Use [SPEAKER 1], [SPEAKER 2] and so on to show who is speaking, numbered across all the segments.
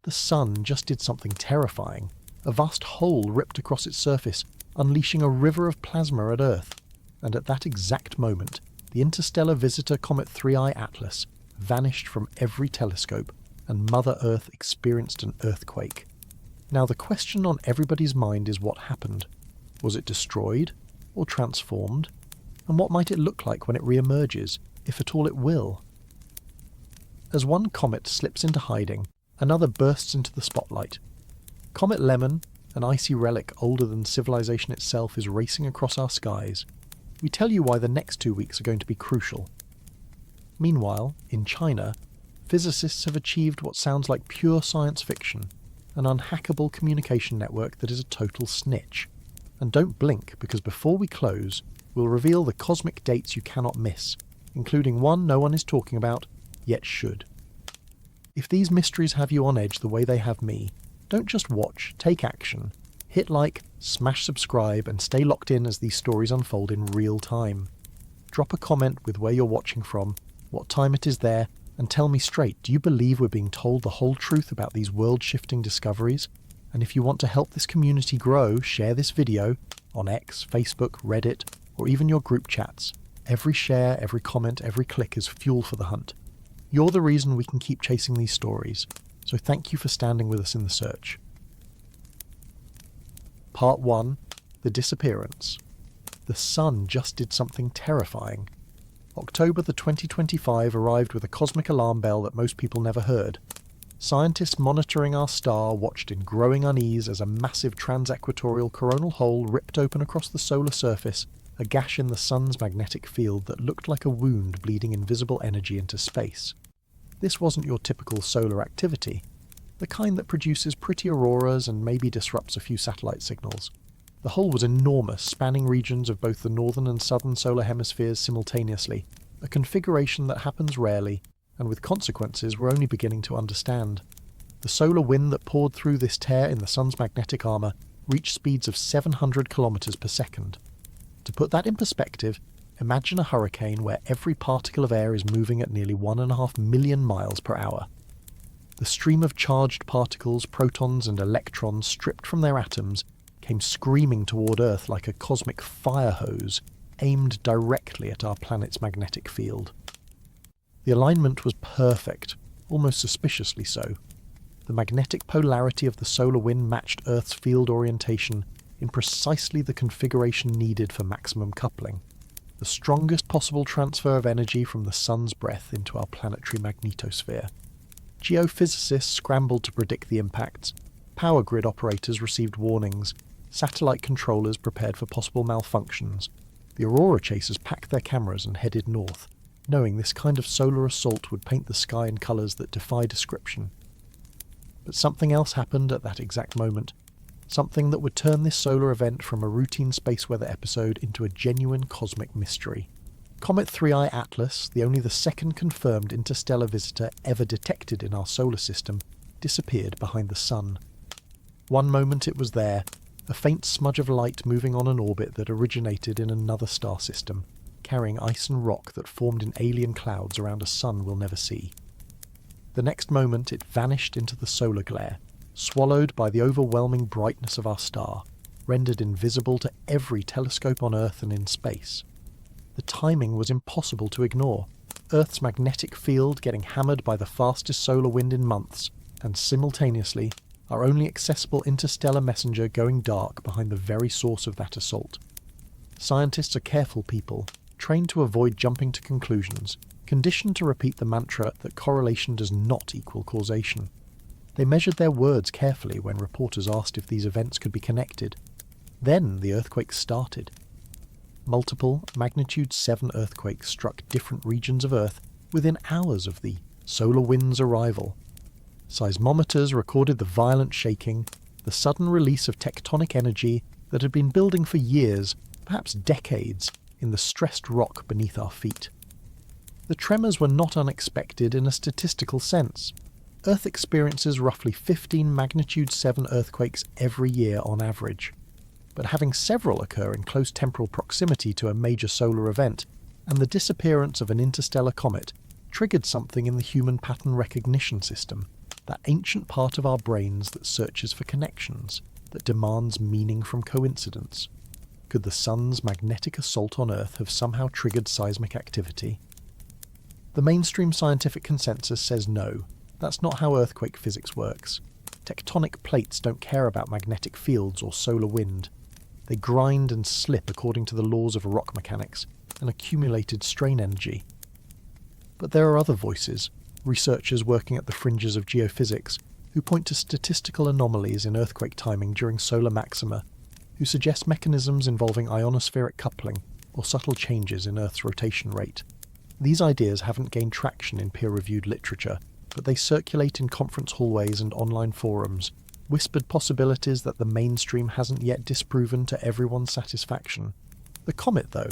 [SPEAKER 1] The Sun just did something terrifying. A vast hole ripped across its surface, unleashing a river of plasma at Earth. And at that exact moment, the interstellar visitor Comet 3I Atlas vanished from every telescope, and Mother Earth experienced an earthquake. Now the question on everybody's mind is what happened. Was it destroyed? Or transformed? And what might it look like when it re-emerges, if at all it will? As one comet slips into hiding, another bursts into the spotlight. Comet Lemmon, an icy relic older than civilization itself, is racing across our skies. We tell you why the next 2 weeks are going to be crucial. Meanwhile, in China, physicists have achieved what sounds like pure science fiction, an unhackable communication network that is a total snitch. And don't blink, because before we close, we'll reveal the cosmic dates you cannot miss, including one no one is talking about, yet should. If these mysteries have you on edge the way they have me, don't just watch, take action. Hit like, smash subscribe, and stay locked in as these stories unfold in real time. Drop a comment with where you're watching from, what time it is there, and tell me straight, do you believe we're being told the whole truth about these world-shifting discoveries? And if you want to help this community grow, share this video on X, Facebook, Reddit, or even your group chats. Every share, every comment, every click is fuel for the hunt. You're the reason we can keep chasing these stories, so thank you for standing with us in the search. Part 1. The Disappearance. The Sun just did something terrifying. October the 2025 arrived with a cosmic alarm bell that most people never heard. Scientists monitoring our star watched in growing unease as a massive transequatorial coronal hole ripped open across the solar surface, a gash in the Sun's magnetic field that looked like a wound bleeding invisible energy into space. This wasn't your typical solar activity, the kind that produces pretty auroras and maybe disrupts a few satellite signals. The hole was enormous, spanning regions of both the northern and southern solar hemispheres simultaneously, a configuration that happens rarely, and with consequences we're only beginning to understand. The solar wind that poured through this tear in the Sun's magnetic armour reached speeds of 700 kilometers per second. To put that in perspective, imagine a hurricane where every particle of air is moving at nearly 1.5 million miles per hour. The stream of charged particles, protons and electrons stripped from their atoms came screaming toward Earth like a cosmic fire hose, aimed directly at our planet's magnetic field. The alignment was perfect, almost suspiciously so. The magnetic polarity of the solar wind matched Earth's field orientation in precisely the configuration needed for maximum coupling, the strongest possible transfer of energy from the Sun's breath into our planetary magnetosphere. Geophysicists scrambled to predict the impacts, power grid operators received warnings, satellite controllers prepared for possible malfunctions. The aurora chasers packed their cameras and headed north, knowing this kind of solar assault would paint the sky in colours that defy description. But something else happened at that exact moment, something that would turn this solar event from a routine space weather episode into a genuine cosmic mystery. Comet 3I Atlas, the second confirmed interstellar visitor ever detected in our solar system, disappeared behind the Sun. One moment it was there, a faint smudge of light moving on an orbit that originated in another star system, carrying ice and rock that formed in alien clouds around a sun we'll never see. The next moment it vanished into the solar glare, swallowed by the overwhelming brightness of our star, rendered invisible to every telescope on Earth and in space. The timing was impossible to ignore, Earth's magnetic field getting hammered by the fastest solar wind in months, and simultaneously, our only accessible interstellar messenger going dark behind the very source of that assault. Scientists are careful people, trained to avoid jumping to conclusions, conditioned to repeat the mantra that correlation does not equal causation. They measured their words carefully when reporters asked if these events could be connected. Then the earthquake started. Multiple magnitude 7 earthquakes struck different regions of Earth within hours of the solar wind's arrival. Seismometers recorded the violent shaking, the sudden release of tectonic energy that had been building for years, perhaps decades, in the stressed rock beneath our feet. The tremors were not unexpected in a statistical sense. Earth experiences roughly 15 magnitude 7 earthquakes every year on average. But having several occur in close temporal proximity to a major solar event, and the disappearance of an interstellar comet, triggered something in the human pattern recognition system. that ancient part of our brains that searches for connections, that demands meaning from coincidence. Could the sun's magnetic assault on Earth have somehow triggered seismic activity? The mainstream scientific consensus says no, that's not how earthquake physics works. Tectonic plates don't care about magnetic fields or solar wind. They grind and slip according to the laws of rock mechanics and accumulated strain energy. But there are other voices, researchers working at the fringes of geophysics, who point to statistical anomalies in earthquake timing during solar maxima, who suggest mechanisms involving ionospheric coupling or subtle changes in Earth's rotation rate. These ideas haven't gained traction in peer-reviewed literature, but they circulate in conference hallways and online forums, whispered possibilities that the mainstream hasn't yet disproven to everyone's satisfaction. The comet, though,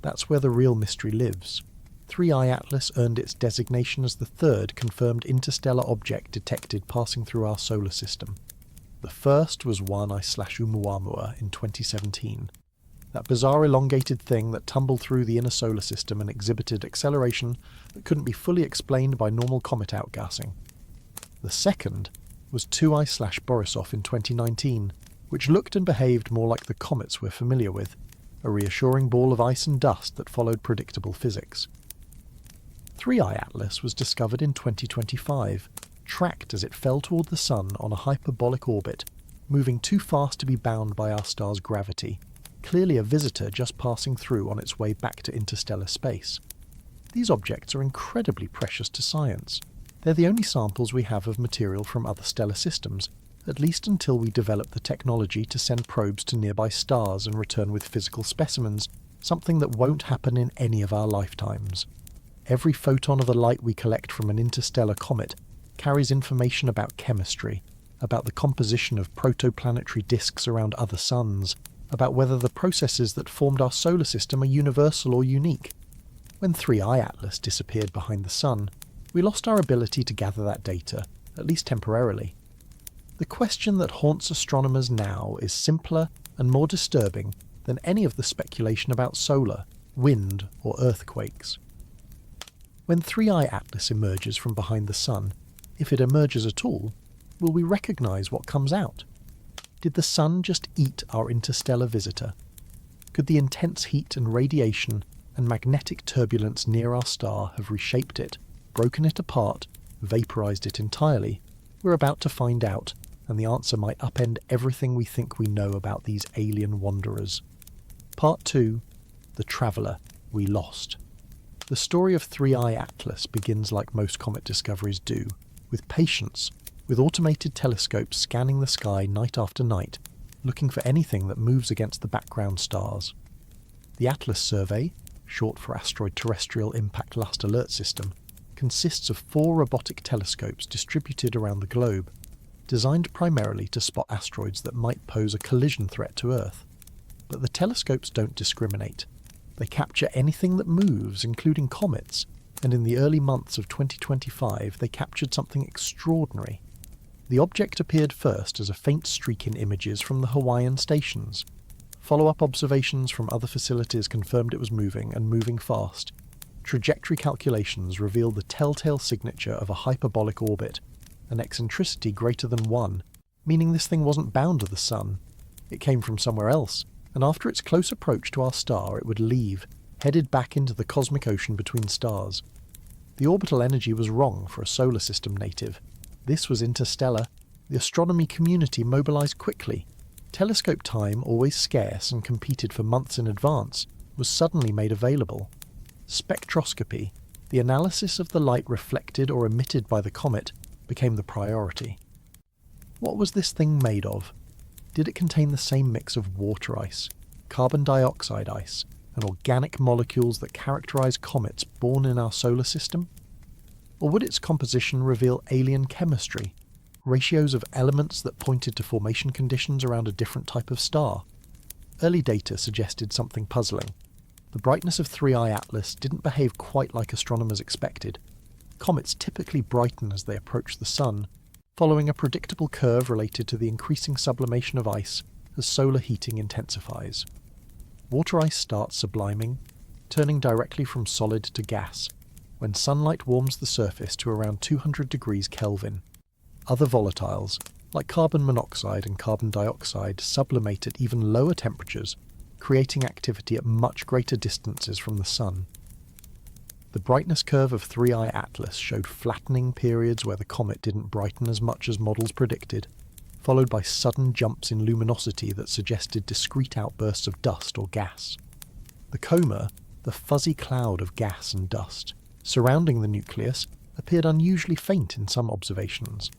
[SPEAKER 1] that's where the real mystery lives. 3I Atlas earned its designation as the third confirmed interstellar object detected passing through our solar system. The first was 1I/Oumuamua in 2017. That bizarre elongated thing that tumbled through the inner solar system and exhibited acceleration that couldn't be fully explained by normal comet outgassing. The second was 2I/Borisov in 2019, which looked and behaved more like the comets we're familiar with, a reassuring ball of ice and dust that followed predictable physics. 3I Atlas was discovered in 2025, tracked as it fell toward the Sun on a hyperbolic orbit, moving too fast to be bound by our star's gravity, clearly a visitor just passing through on its way back to interstellar space. These objects are incredibly precious to science. They're the only samples we have of material from other stellar systems, at least until we develop the technology to send probes to nearby stars and return with physical specimens, something that won't happen in any of our lifetimes. Every photon of the light we collect from an interstellar comet carries information about chemistry, about the composition of protoplanetary disks around other suns, about whether the processes that formed our solar system are universal or unique. When 3I Atlas disappeared behind the Sun, we lost our ability to gather that data, at least temporarily. The question that haunts astronomers now is simpler and more disturbing than any of the speculation about solar, wind, or earthquakes. When 3I Atlas emerges from behind the Sun, if it emerges at all, will we recognise what comes out? Did the Sun just eat our interstellar visitor? Could the intense heat and radiation and magnetic turbulence near our star have reshaped it, broken it apart, vaporised it entirely? We're about to find out, and the answer might upend everything we think we know about these alien wanderers. Part 2. The Traveller We Lost. The story of 3I Atlas begins like most comet discoveries do, with patience, with automated telescopes scanning the sky night after night, looking for anything that moves against the background stars. The Atlas survey, short for Asteroid Terrestrial Impact Last Alert System, consists of 4 robotic telescopes distributed around the globe, designed primarily to spot asteroids that might pose a collision threat to Earth. But the telescopes don't discriminate. They capture anything that moves, including comets, and in the early months of 2025 they captured something extraordinary. The object appeared first as a faint streak in images from the Hawaiian stations. Follow-up observations from other facilities confirmed it was moving, and moving fast. Trajectory calculations revealed the telltale signature of a hyperbolic orbit, an eccentricity greater than 1, meaning this thing wasn't bound to the Sun. It came from somewhere else, and after its close approach to our star it would leave, headed back into the cosmic ocean between stars. The orbital energy was wrong for a solar system native. This was interstellar. The astronomy community mobilised quickly. Telescope time, always scarce and competed for months in advance, was suddenly made available. Spectroscopy, the analysis of the light reflected or emitted by the comet, became the priority. What was this thing made of? Did it contain the same mix of water ice, carbon dioxide ice, and organic molecules that characterise comets born in our solar system? Or would its composition reveal alien chemistry, ratios of elements that pointed to formation conditions around a different type of star? Early data suggested something puzzling. The brightness of 3I Atlas didn't behave quite like astronomers expected. Comets typically brighten as they approach the Sun, following a predictable curve related to the increasing sublimation of ice as solar heating intensifies. Water ice starts subliming, turning directly from solid to gas, when sunlight warms the surface to around 200 degrees Kelvin. Other volatiles, like carbon monoxide and carbon dioxide, sublimate at even lower temperatures, creating activity at much greater distances from the Sun. The brightness curve of 3I Atlas showed flattening periods where the comet didn't brighten as much as models predicted, followed by sudden jumps in luminosity that suggested discrete outbursts of dust or gas. The coma, the fuzzy cloud of gas and dust surrounding the nucleus, appeared unusually faint in some observations.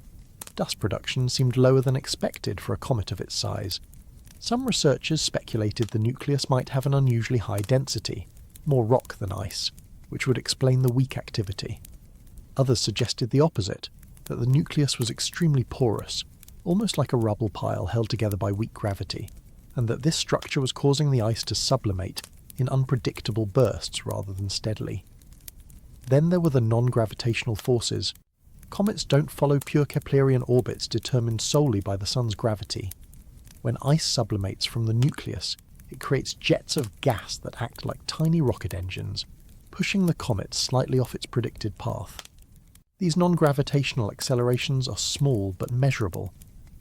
[SPEAKER 1] Dust production seemed lower than expected for a comet of its size. Some researchers speculated the nucleus might have an unusually high density, more rock than ice, which would explain the weak activity. Others suggested the opposite, that the nucleus was extremely porous, almost like a rubble pile held together by weak gravity, and that this structure was causing the ice to sublimate in unpredictable bursts rather than steadily. Then there were the non-gravitational forces. Comets don't follow pure Keplerian orbits determined solely by the Sun's gravity. When ice sublimates from the nucleus, it creates jets of gas that act like tiny rocket engines, pushing the comet slightly off its predicted path. These non-gravitational accelerations are small but measurable,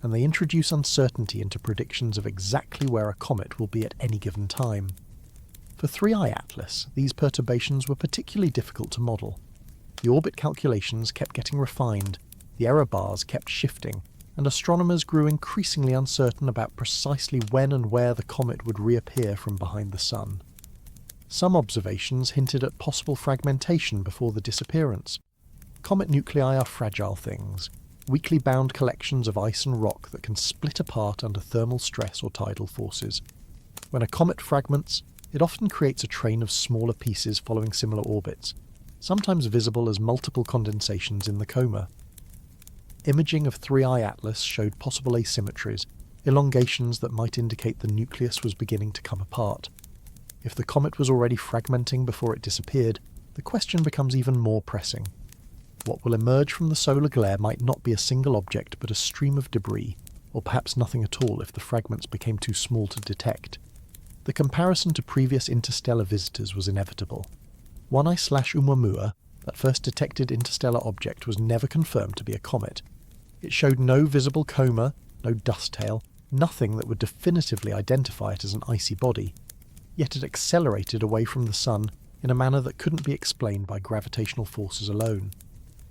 [SPEAKER 1] and they introduce uncertainty into predictions of exactly where a comet will be at any given time. For 3I Atlas, these perturbations were particularly difficult to model. The orbit calculations kept getting refined, the error bars kept shifting, and astronomers grew increasingly uncertain about precisely when and where the comet would reappear from behind the Sun. Some observations hinted at possible fragmentation before the disappearance. Comet nuclei are fragile things, weakly bound collections of ice and rock that can split apart under thermal stress or tidal forces. When a comet fragments, it often creates a train of smaller pieces following similar orbits, sometimes visible as multiple condensations in the coma. Imaging of 3I Atlas showed possible asymmetries, elongations that might indicate the nucleus was beginning to come apart. If the comet was already fragmenting before it disappeared, the question becomes even more pressing. What will emerge from the solar glare might not be a single object but a stream of debris, or perhaps nothing at all if the fragments became too small to detect. The comparison to previous interstellar visitors was inevitable. 1I/Oumuamua, that first detected interstellar object, was never confirmed to be a comet. It showed no visible coma, no dust tail, nothing that would definitively identify it as an icy body. Yet it accelerated away from the Sun in a manner that couldn't be explained by gravitational forces alone.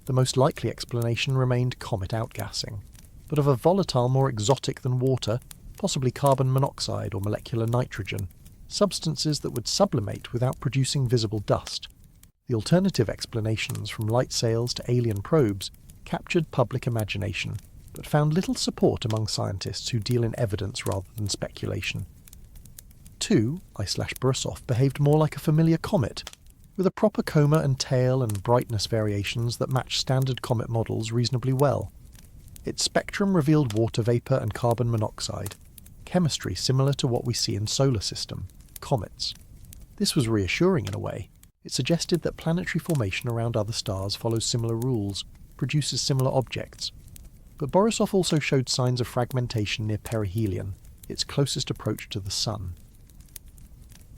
[SPEAKER 1] The most likely explanation remained comet outgassing, but of a volatile more exotic than water, possibly carbon monoxide or molecular nitrogen, substances that would sublimate without producing visible dust. The alternative explanations, from light sails to alien probes, captured public imagination, but found little support among scientists who deal in evidence rather than speculation. 2I/Borisov behaved more like a familiar comet, with a proper coma and tail and brightness variations that match standard comet models reasonably well. Its spectrum revealed water vapour and carbon monoxide, chemistry similar to what we see in solar system, comets. This was reassuring in a way. It suggested that planetary formation around other stars follows similar rules, produces similar objects. But Borisov also showed signs of fragmentation near perihelion, its closest approach to the Sun.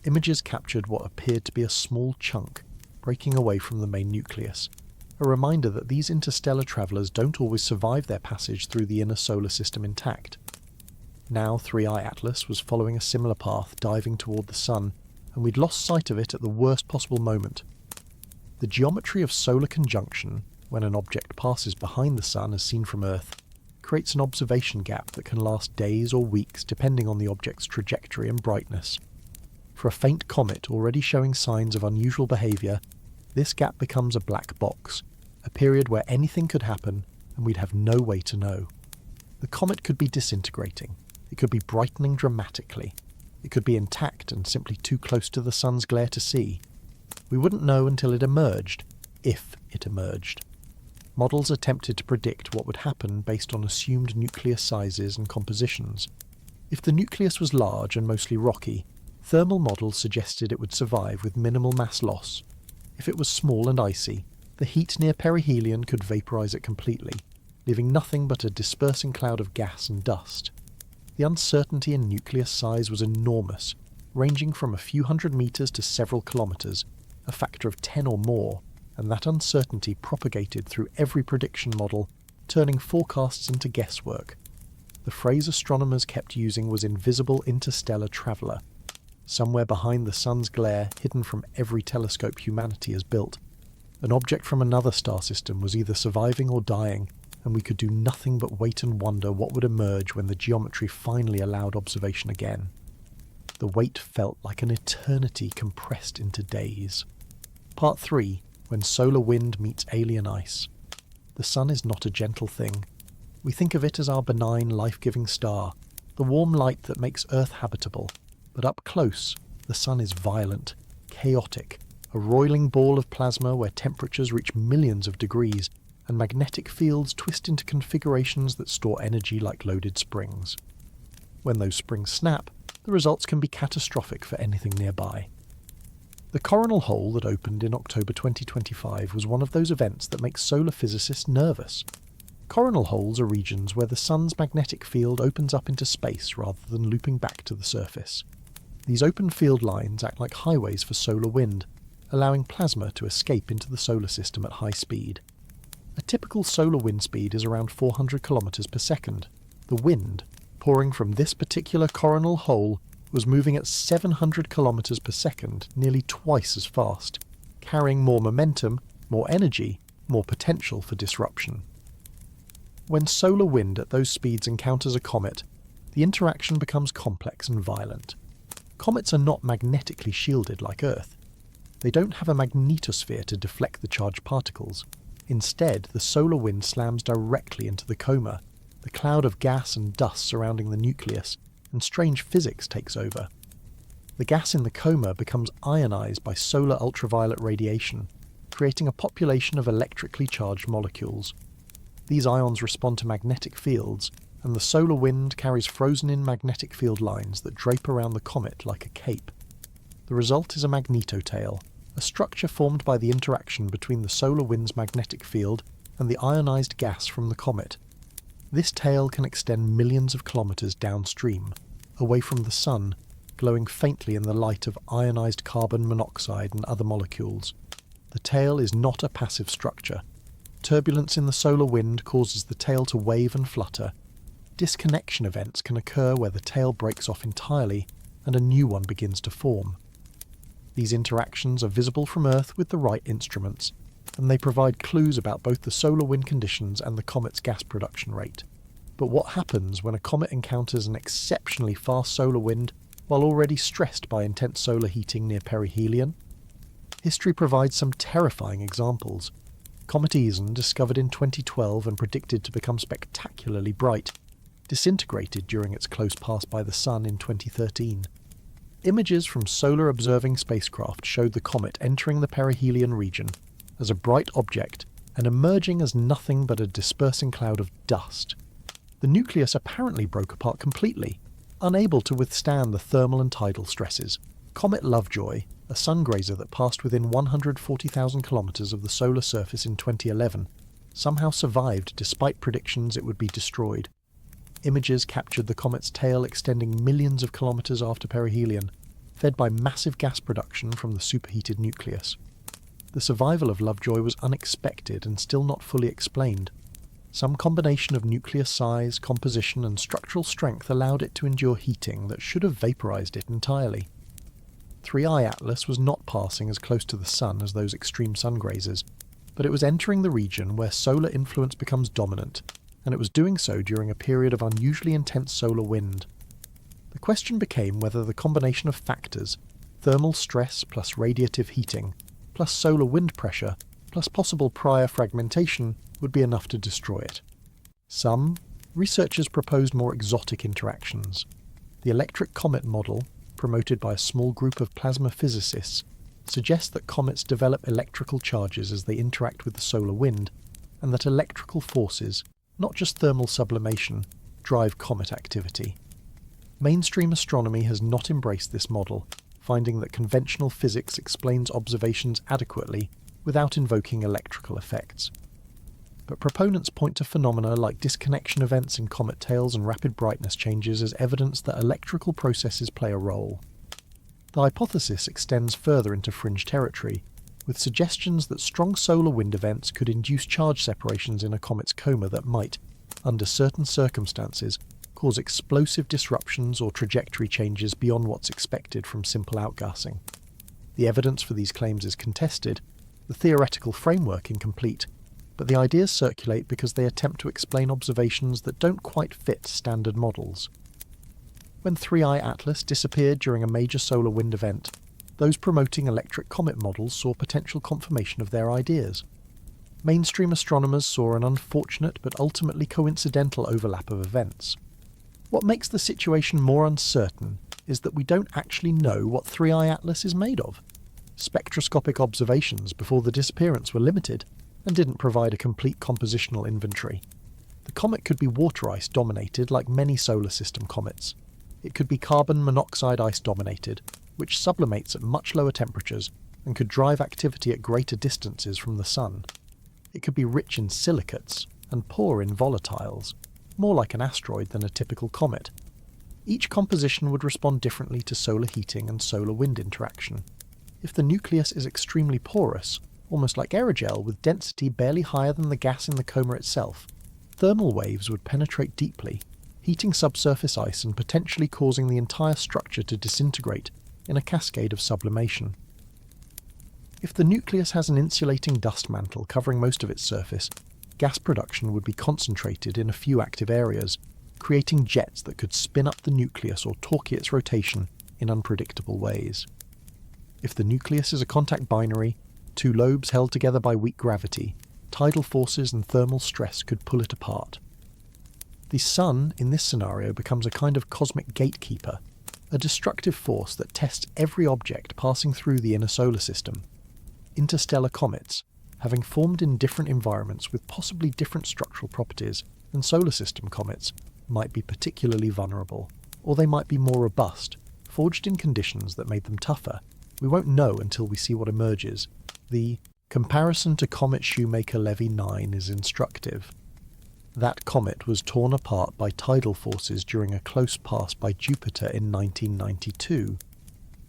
[SPEAKER 1] Images captured what appeared to be a small chunk, breaking away from the main nucleus, a reminder that these interstellar travellers don't always survive their passage through the inner solar system intact. Now 3I Atlas was following a similar path, diving toward the Sun, and we'd lost sight of it at the worst possible moment. The geometry of solar conjunction, when an object passes behind the Sun as seen from Earth, creates an observation gap that can last days or weeks depending on the object's trajectory and brightness. For a faint comet already showing signs of unusual behaviour, this gap becomes a black box, a period where anything could happen and we'd have no way to know. The comet could be disintegrating. It could be brightening dramatically. It could be intact and simply too close to the Sun's glare to see. We wouldn't know until it emerged, if it emerged. Models attempted to predict what would happen based on assumed nucleus sizes and compositions. If the nucleus was large and mostly rocky, thermal models suggested it would survive with minimal mass loss. If it was small and icy, the heat near perihelion could vaporize it completely, leaving nothing but a dispersing cloud of gas and dust. The uncertainty in nucleus size was enormous, ranging from a few hundred meters to several kilometers, a factor of 10 or more, and that uncertainty propagated through every prediction model, turning forecasts into guesswork. The phrase astronomers kept using was invisible interstellar traveller, somewhere behind the sun's glare, hidden from every telescope humanity has built. An object from another star system was either surviving or dying, and we could do nothing but wait and wonder what would emerge when the geometry finally allowed observation again. The wait felt like an eternity compressed into days. Part 3. When solar wind meets alien ice. The sun is not a gentle thing. We think of it as our benign, life-giving star, the warm light that makes Earth habitable. But up close, the sun is violent, chaotic, a roiling ball of plasma where temperatures reach millions of degrees, and magnetic fields twist into configurations that store energy like loaded springs. When those springs snap, the results can be catastrophic for anything nearby. The coronal hole that opened in October 2025 was one of those events that makes solar physicists nervous. Coronal holes are regions where the sun's magnetic field opens up into space rather than looping back to the surface. These open field lines act like highways for solar wind, allowing plasma to escape into the solar system at high speed. A typical solar wind speed is around 400 km per second. The wind, pouring from this particular coronal hole, was moving at 700 km per second, nearly twice as fast, carrying more momentum, more energy, more potential for disruption. When solar wind at those speeds encounters a comet, the interaction becomes complex and violent. Comets are not magnetically shielded like Earth. They don't have a magnetosphere to deflect the charged particles. Instead, the solar wind slams directly into the coma, the cloud of gas and dust surrounding the nucleus, and strange physics takes over. The gas in the coma becomes ionized by solar ultraviolet radiation, creating a population of electrically charged molecules. These ions respond to magnetic fields, and the solar wind carries frozen-in magnetic field lines that drape around the comet like a cape. The result is a magnetotail, a structure formed by the interaction between the solar wind's magnetic field and the ionized gas from the comet. This tail can extend millions of kilometers downstream, away from the sun, glowing faintly in the light of ionized carbon monoxide and other molecules. The tail is not a passive structure. Turbulence in the solar wind causes the tail to wave and flutter. Disconnection events can occur where the tail breaks off entirely and a new one begins to form. These interactions are visible from Earth with the right instruments, and they provide clues about both the solar wind conditions and the comet's gas production rate. But what happens when a comet encounters an exceptionally fast solar wind while already stressed by intense solar heating near perihelion? History provides some terrifying examples. Comet Eason, discovered in 2012 and predicted to become spectacularly bright, disintegrated during its close pass by the Sun in 2013. Images from solar observing spacecraft showed the comet entering the perihelion region as a bright object and emerging as nothing but a dispersing cloud of dust. The nucleus apparently broke apart completely, unable to withstand the thermal and tidal stresses. Comet Lovejoy, a sun grazer that passed within 140,000 kilometers of the solar surface in 2011, somehow survived despite predictions it would be destroyed. Images captured the comet's tail extending millions of kilometers after perihelion, fed by massive gas production from the superheated nucleus. The survival of Lovejoy was unexpected and still not fully explained. Some combination of nuclear size, composition, and structural strength allowed it to endure heating that should have vaporized it entirely. 3I Atlas was not passing as close to the Sun as those extreme sun grazers, but it was entering the region where solar influence becomes dominant, and it was doing so during a period of unusually intense solar wind. The question became whether the combination of factors, thermal stress plus radiative heating, plus solar wind pressure, plus possible prior fragmentation, would be enough to destroy it. Some researchers proposed more exotic interactions. The electric comet model, promoted by a small group of plasma physicists, suggests that comets develop electrical charges as they interact with the solar wind, and that electrical forces, not just thermal sublimation, drive comet activity. Mainstream astronomy has not embraced this model, finding that conventional physics explains observations adequately without invoking electrical effects. But proponents point to phenomena like disconnection events in comet tails and rapid brightness changes as evidence that electrical processes play a role. The hypothesis extends further into fringe territory. with suggestions that strong solar wind events could induce charge separations in a comet's coma that might, under certain circumstances, cause explosive disruptions or trajectory changes beyond what's expected from simple outgassing. The evidence for these claims is contested, the theoretical framework incomplete, but the ideas circulate because they attempt to explain observations that don't quite fit standard models. When 3I Atlas disappeared during a major solar wind event, those promoting electric comet models saw potential confirmation of their ideas. Mainstream astronomers saw an unfortunate but ultimately coincidental overlap of events. What makes the situation more uncertain is that we don't actually know what 3I Atlas is made of. Spectroscopic observations before the disappearance were limited and didn't provide a complete compositional inventory. The comet could be water ice dominated like many solar system comets. It could be carbon monoxide ice dominated, which sublimates at much lower temperatures and could drive activity at greater distances from the Sun. It could be rich in silicates and poor in volatiles, more like an asteroid than a typical comet. Each composition would respond differently to solar heating and solar wind interaction. If the nucleus is extremely porous, almost like aerogel with density barely higher than the gas in the coma itself, thermal waves would penetrate deeply, heating subsurface ice and potentially causing the entire structure to disintegrate in a cascade of sublimation. If the nucleus has an insulating dust mantle covering most of its surface, gas production would be concentrated in a few active areas, creating jets that could spin up the nucleus or torque its rotation in unpredictable ways. If the nucleus is a contact binary, two lobes held together by weak gravity, tidal forces and thermal stress could pull it apart. The Sun, in this scenario, becomes a kind of cosmic gatekeeper, a destructive force that tests every object passing through the inner solar system. Interstellar comets, having formed in different environments with possibly different structural properties than solar system comets, might be particularly vulnerable, or they might be more robust, forged in conditions that made them tougher. We won't know until we see what emerges. The comparison to Comet Shoemaker-Levy 9 is instructive. That comet was torn apart by tidal forces during a close pass by Jupiter in 1992,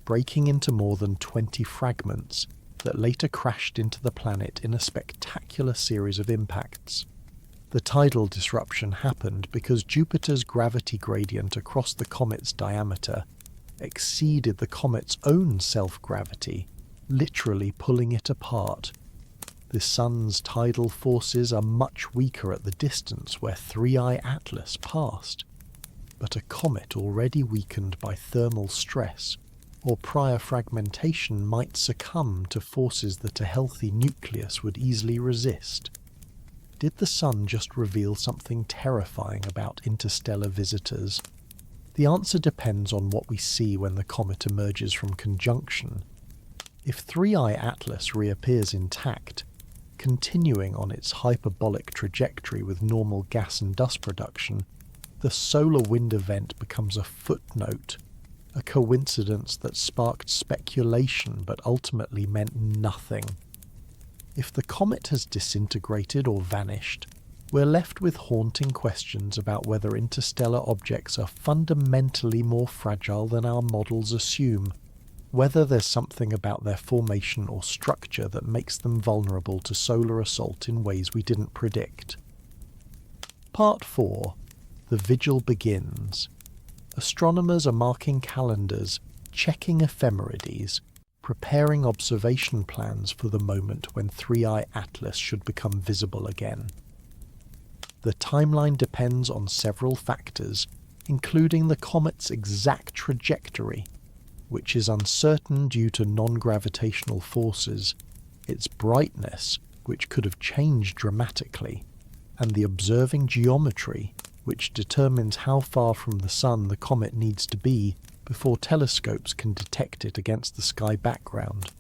[SPEAKER 1] breaking into more than 20 fragments that later crashed into the planet in a spectacular series of impacts. The tidal disruption happened because Jupiter's gravity gradient across the comet's diameter exceeded the comet's own self-gravity, literally pulling it apart. The Sun's tidal forces are much weaker at the distance where 3I Atlas passed, but a comet already weakened by thermal stress or prior fragmentation might succumb to forces that a healthy nucleus would easily resist. Did the Sun just reveal something terrifying about interstellar visitors? The answer depends on what we see when the comet emerges from conjunction. If 3I Atlas reappears intact, continuing on its hyperbolic trajectory with normal gas and dust production, the solar wind event becomes a footnote, a coincidence that sparked speculation but ultimately meant nothing. If the comet has disintegrated or vanished, we're left with haunting questions about whether interstellar objects are fundamentally more fragile than our models assume, whether there's something about their formation or structure that makes them vulnerable to solar assault in ways we didn't predict. Part 4. The vigil begins. Astronomers are marking calendars, checking ephemerides, preparing observation plans for the moment when 3I Atlas should become visible again. The timeline depends on several factors, including the comet's exact trajectory, which is uncertain due to non-gravitational forces, its brightness, which could have changed dramatically, and the observing geometry, which determines how far from the Sun the comet needs to be before telescopes can detect it against the sky background.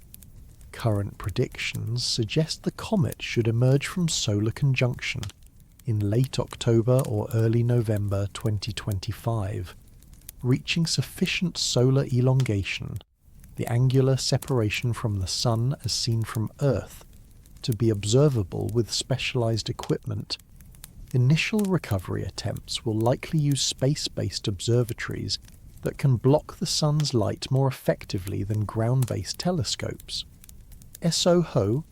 [SPEAKER 1] Current predictions suggest the comet should emerge from solar conjunction in late October or early November 2025, reaching sufficient solar elongation, the angular separation from the Sun as seen from Earth, to be observable with specialized equipment. Initial recovery attempts will likely use space-based observatories that can block the Sun's light more effectively than ground-based telescopes. SOHO,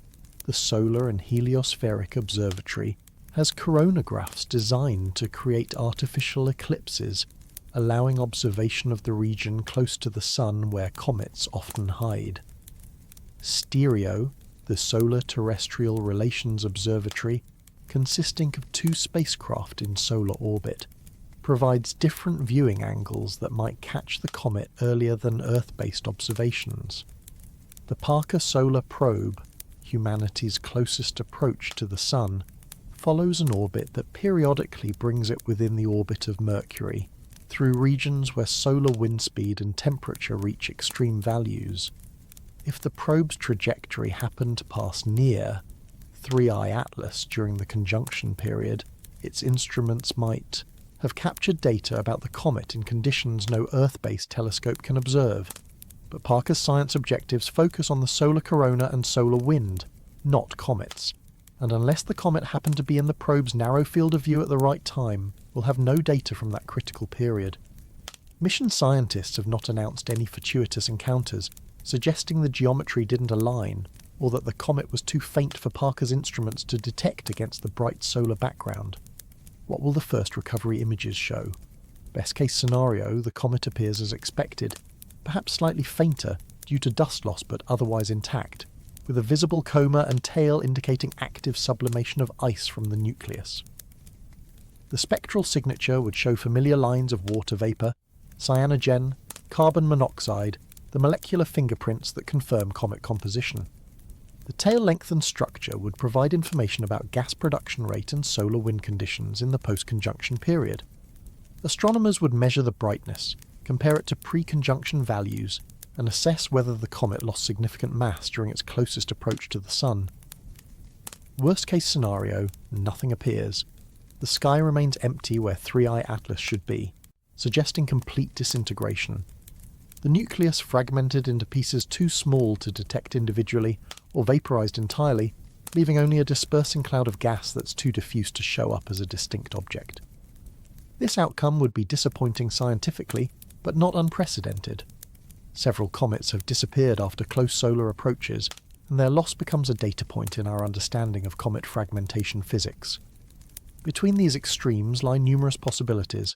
[SPEAKER 1] the Solar and Heliospheric Observatory, has coronagraphs designed to create artificial eclipses, allowing observation of the region close to the Sun where comets often hide. STEREO, the Solar Terrestrial Relations Observatory, consisting of 2 spacecraft in solar orbit, provides different viewing angles that might catch the comet earlier than Earth-based observations. The Parker Solar Probe, humanity's closest approach to the Sun, follows an orbit that periodically brings it within the orbit of Mercury, through regions where solar wind speed and temperature reach extreme values. If the probe's trajectory happened to pass near 3I Atlas during the conjunction period, its instruments might have captured data about the comet in conditions no Earth-based telescope can observe. But Parker's science objectives focus on the solar corona and solar wind, not comets, and unless the comet happened to be in the probe's narrow field of view at the right time, we'll have no data from that critical period. Mission scientists have not announced any fortuitous encounters, suggesting the geometry didn't align, or that the comet was too faint for Parker's instruments to detect against the bright solar background. What will the first recovery images show? Best case scenario, the comet appears as expected, perhaps slightly fainter due to dust loss but otherwise intact, with a visible coma and tail indicating active sublimation of ice from the nucleus. The spectral signature would show familiar lines of water vapour, cyanogen, carbon monoxide, the molecular fingerprints that confirm comet composition. The tail length and structure would provide information about gas production rate and solar wind conditions in the post-conjunction period. Astronomers would measure the brightness, compare it to pre-conjunction values, and assess whether the comet lost significant mass during its closest approach to the Sun. Worst case scenario, nothing appears. The sky remains empty where 3I Atlas should be, suggesting complete disintegration. The nucleus fragmented into pieces too small to detect individually, or vaporized entirely, leaving only a dispersing cloud of gas that's too diffuse to show up as a distinct object. This outcome would be disappointing scientifically, but not unprecedented. Several comets have disappeared after close solar approaches, and their loss becomes a data point in our understanding of comet fragmentation physics. Between these extremes lie numerous possibilities.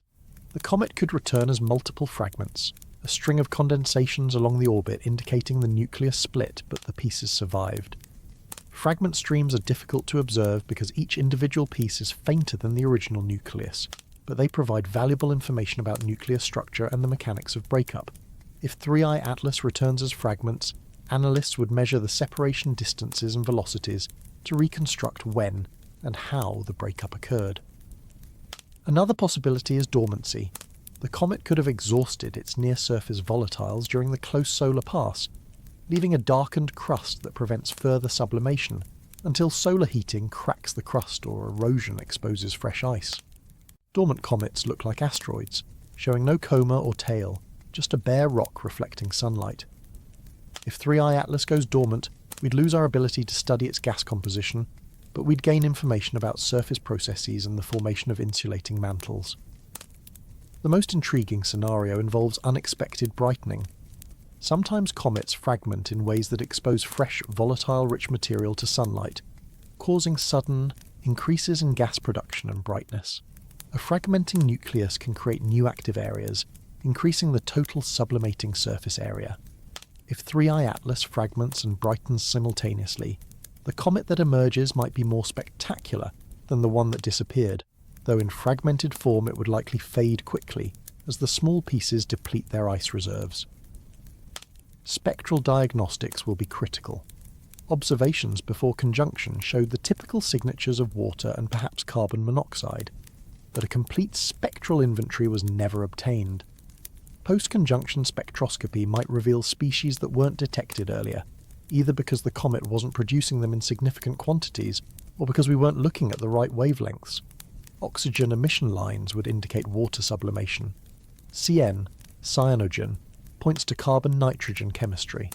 [SPEAKER 1] The comet could return as multiple fragments, a string of condensations along the orbit indicating the nucleus split but the pieces survived. Fragment streams are difficult to observe because each individual piece is fainter than the original nucleus, but they provide valuable information about nuclear structure and the mechanics of breakup. If 3I Atlas returns as fragments, analysts would measure the separation distances and velocities to reconstruct when and how the breakup occurred. Another possibility is dormancy. The comet could have exhausted its near-surface volatiles during the close solar pass, leaving a darkened crust that prevents further sublimation until solar heating cracks the crust or erosion exposes fresh ice. Dormant comets look like asteroids, showing no coma or tail, just a bare rock reflecting sunlight. If 3I Atlas goes dormant, we'd lose our ability to study its gas composition, but we'd gain information about surface processes and the formation of insulating mantles. The most intriguing scenario involves unexpected brightening. Sometimes comets fragment in ways that expose fresh, volatile-rich material to sunlight, causing sudden increases in gas production and brightness. A fragmenting nucleus can create new active areas, increasing the total sublimating surface area. If 3I Atlas fragments and brightens simultaneously, the comet that emerges might be more spectacular than the one that disappeared, though in fragmented form it would likely fade quickly as the small pieces deplete their ice reserves. Spectral diagnostics will be critical. Observations before conjunction showed the typical signatures of water and perhaps carbon monoxide, but a complete spectral inventory was never obtained. Post-conjunction spectroscopy might reveal species that weren't detected earlier, either because the comet wasn't producing them in significant quantities, or because we weren't looking at the right wavelengths. Oxygen emission lines would indicate water sublimation. CN, cyanogen, points to carbon-nitrogen chemistry.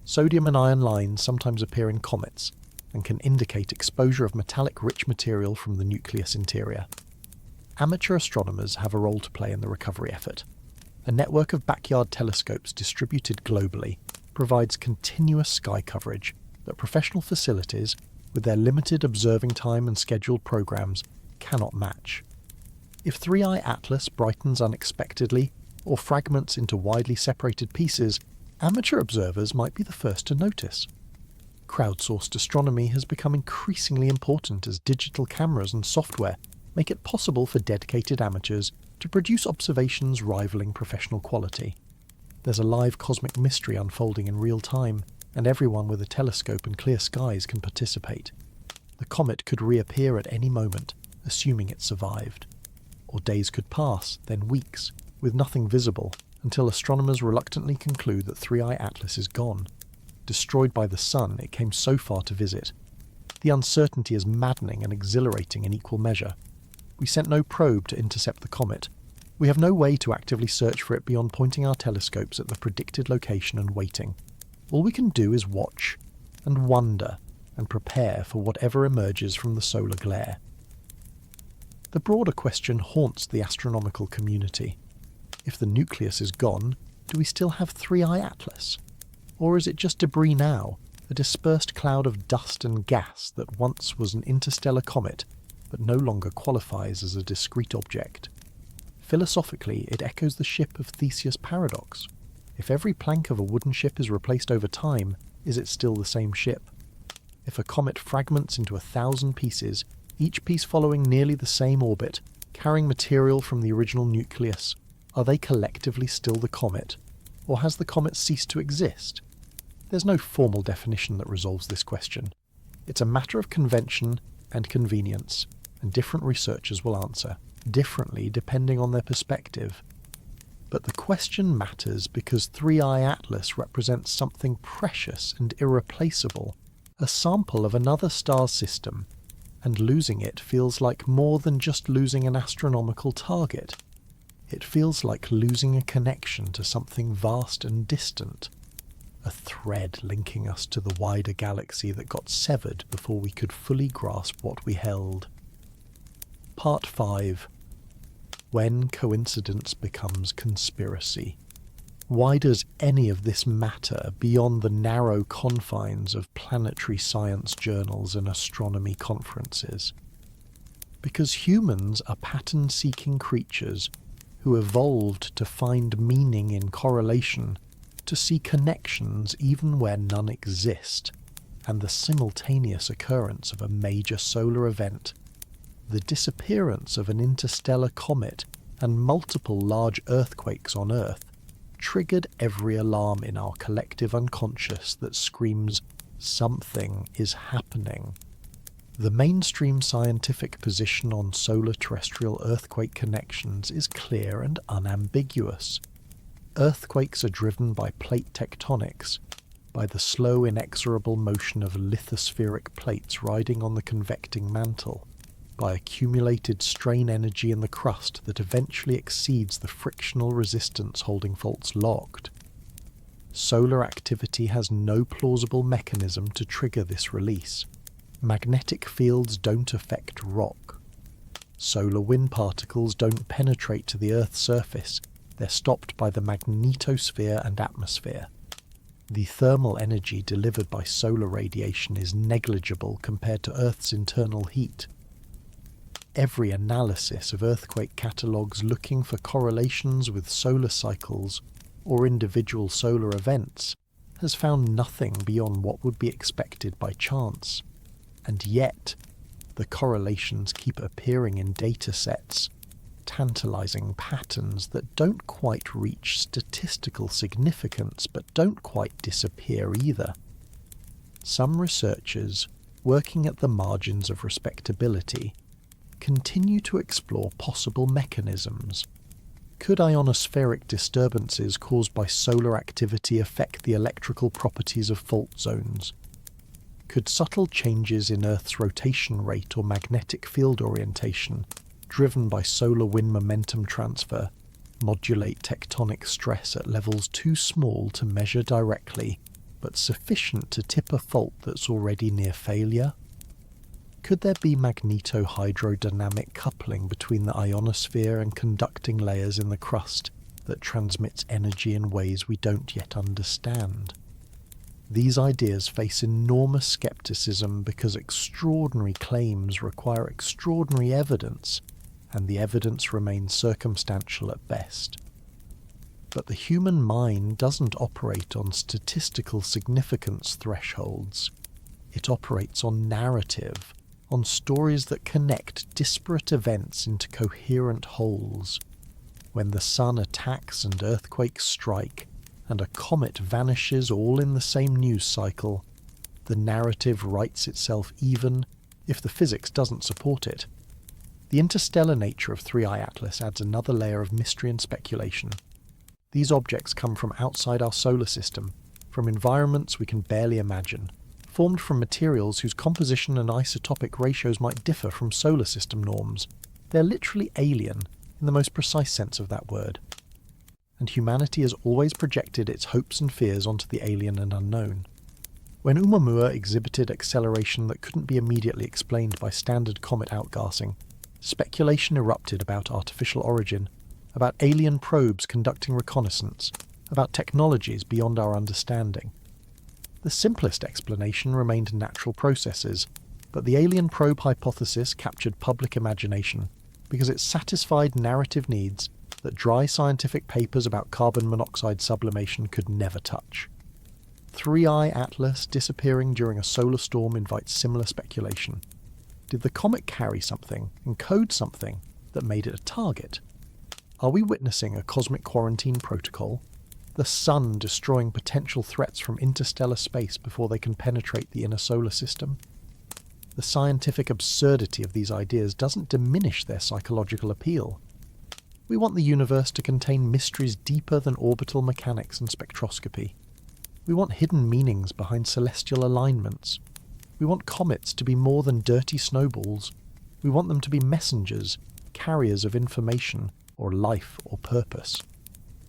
[SPEAKER 1] Sodium and iron lines sometimes appear in comets, and can indicate exposure of metallic-rich material from the nucleus interior. Amateur astronomers have a role to play in the recovery effort. A network of backyard telescopes distributed globally provides continuous sky coverage, that professional facilities, with their limited observing time and scheduled programs, cannot match. If 3i Atlas brightens unexpectedly or fragments into widely separated pieces, amateur observers might be the first to notice. Crowdsourced astronomy has become increasingly important as digital cameras and software make it possible for dedicated amateurs to produce observations rivaling professional quality. There's a live cosmic mystery unfolding in real time, and everyone with a telescope and clear skies can participate. The comet could reappear at any moment, assuming it survived. Or days could pass, then weeks, with nothing visible, until astronomers reluctantly conclude that 3i Atlas is gone. Destroyed by the sun, it came so far to visit. The uncertainty is maddening and exhilarating in equal measure. We sent no probe to intercept the comet. We have no way to actively search for it beyond pointing our telescopes at the predicted location and waiting. All we can do is watch, and wonder, and prepare for whatever emerges from the solar glare. The broader question haunts the astronomical community. If the nucleus is gone, do we still have 3i Atlas? Or is it just debris now, a dispersed cloud of dust and gas that once was an interstellar comet, but no longer qualifies as a discrete object? Philosophically, it echoes the ship of Theseus' paradox. If every plank of a wooden ship is replaced over time, is it still the same ship? If a comet fragments into 1,000 pieces, each piece following nearly the same orbit, carrying material from the original nucleus, are they collectively still the comet? Or has the comet ceased to exist? There's no formal definition that resolves this question. It's a matter of convention and convenience, and different researchers will answer differently depending on their perspective. But the question matters because 3i Atlas represents something precious and irreplaceable, a sample of another star system, and losing it feels like more than just losing an astronomical target. It feels like losing a connection to something vast and distant, a thread linking us to the wider galaxy that got severed before we could fully grasp what we held. Part 5. When coincidence becomes conspiracy. Why does any of this matter beyond the narrow confines of planetary science journals and astronomy conferences? Because humans are pattern-seeking creatures who evolved to find meaning in correlation, to see connections even where none exist, and the simultaneous occurrence of a major solar event, the disappearance of an interstellar comet, and multiple large earthquakes on Earth, triggered every alarm in our collective unconscious that screams, something is happening. The mainstream scientific position on solar terrestrial earthquake connections is clear and unambiguous. Earthquakes are driven by plate tectonics, by the slow, inexorable motion of lithospheric plates riding on the convecting mantle, by accumulated strain energy in the crust that eventually exceeds the frictional resistance holding faults locked. Solar activity has no plausible mechanism to trigger this release. Magnetic fields don't affect rock. Solar wind particles don't penetrate to the Earth's surface. They're stopped by the magnetosphere and atmosphere. The thermal energy delivered by solar radiation is negligible compared to Earth's internal heat. Every analysis of earthquake catalogues looking for correlations with solar cycles or individual solar events has found nothing beyond what would be expected by chance. And yet, the correlations keep appearing in datasets, tantalizing patterns that don't quite reach statistical significance but don't quite disappear either. Some researchers, working at the margins of respectability, continue to explore possible mechanisms. Could ionospheric disturbances caused by solar activity affect the electrical properties of fault zones? Could subtle changes in Earth's rotation rate or magnetic field orientation, driven by solar wind momentum transfer, modulate tectonic stress at levels too small to measure directly, but sufficient to tip a fault that's already near failure? Could there be magneto-hydrodynamic coupling between the ionosphere and conducting layers in the crust that transmits energy in ways we don't yet understand? These ideas face enormous skepticism because extraordinary claims require extraordinary evidence, and the evidence remains circumstantial at best. But the human mind doesn't operate on statistical significance thresholds. It operates on narrative, on stories that connect disparate events into coherent wholes. When the sun attacks and earthquakes strike, and a comet vanishes all in the same news cycle, the narrative writes itself even if the physics doesn't support it. The interstellar nature of 3I Atlas adds another layer of mystery and speculation. These objects come from outside our solar system, from environments we can barely imagine, formed from materials whose composition and isotopic ratios might differ from solar system norms. They're literally alien, in the most precise sense of that word. And humanity has always projected its hopes and fears onto the alien and unknown. When Oumuamua exhibited acceleration that couldn't be immediately explained by standard comet outgassing, speculation erupted about artificial origin, about alien probes conducting reconnaissance, about technologies beyond our understanding. The simplest explanation remained natural processes, but the alien probe hypothesis captured public imagination because it satisfied narrative needs that dry scientific papers about carbon monoxide sublimation could never touch. 3I Atlas disappearing during a solar storm invites similar speculation. Did the comet carry something, encode something, that made it a target? Are we witnessing a cosmic quarantine protocol? The sun destroying potential threats from interstellar space before they can penetrate the inner solar system? The scientific absurdity of these ideas doesn't diminish their psychological appeal. We want the universe to contain mysteries deeper than orbital mechanics and spectroscopy. We want hidden meanings behind celestial alignments. We want comets to be more than dirty snowballs. We want them to be messengers, carriers of information, or life or purpose.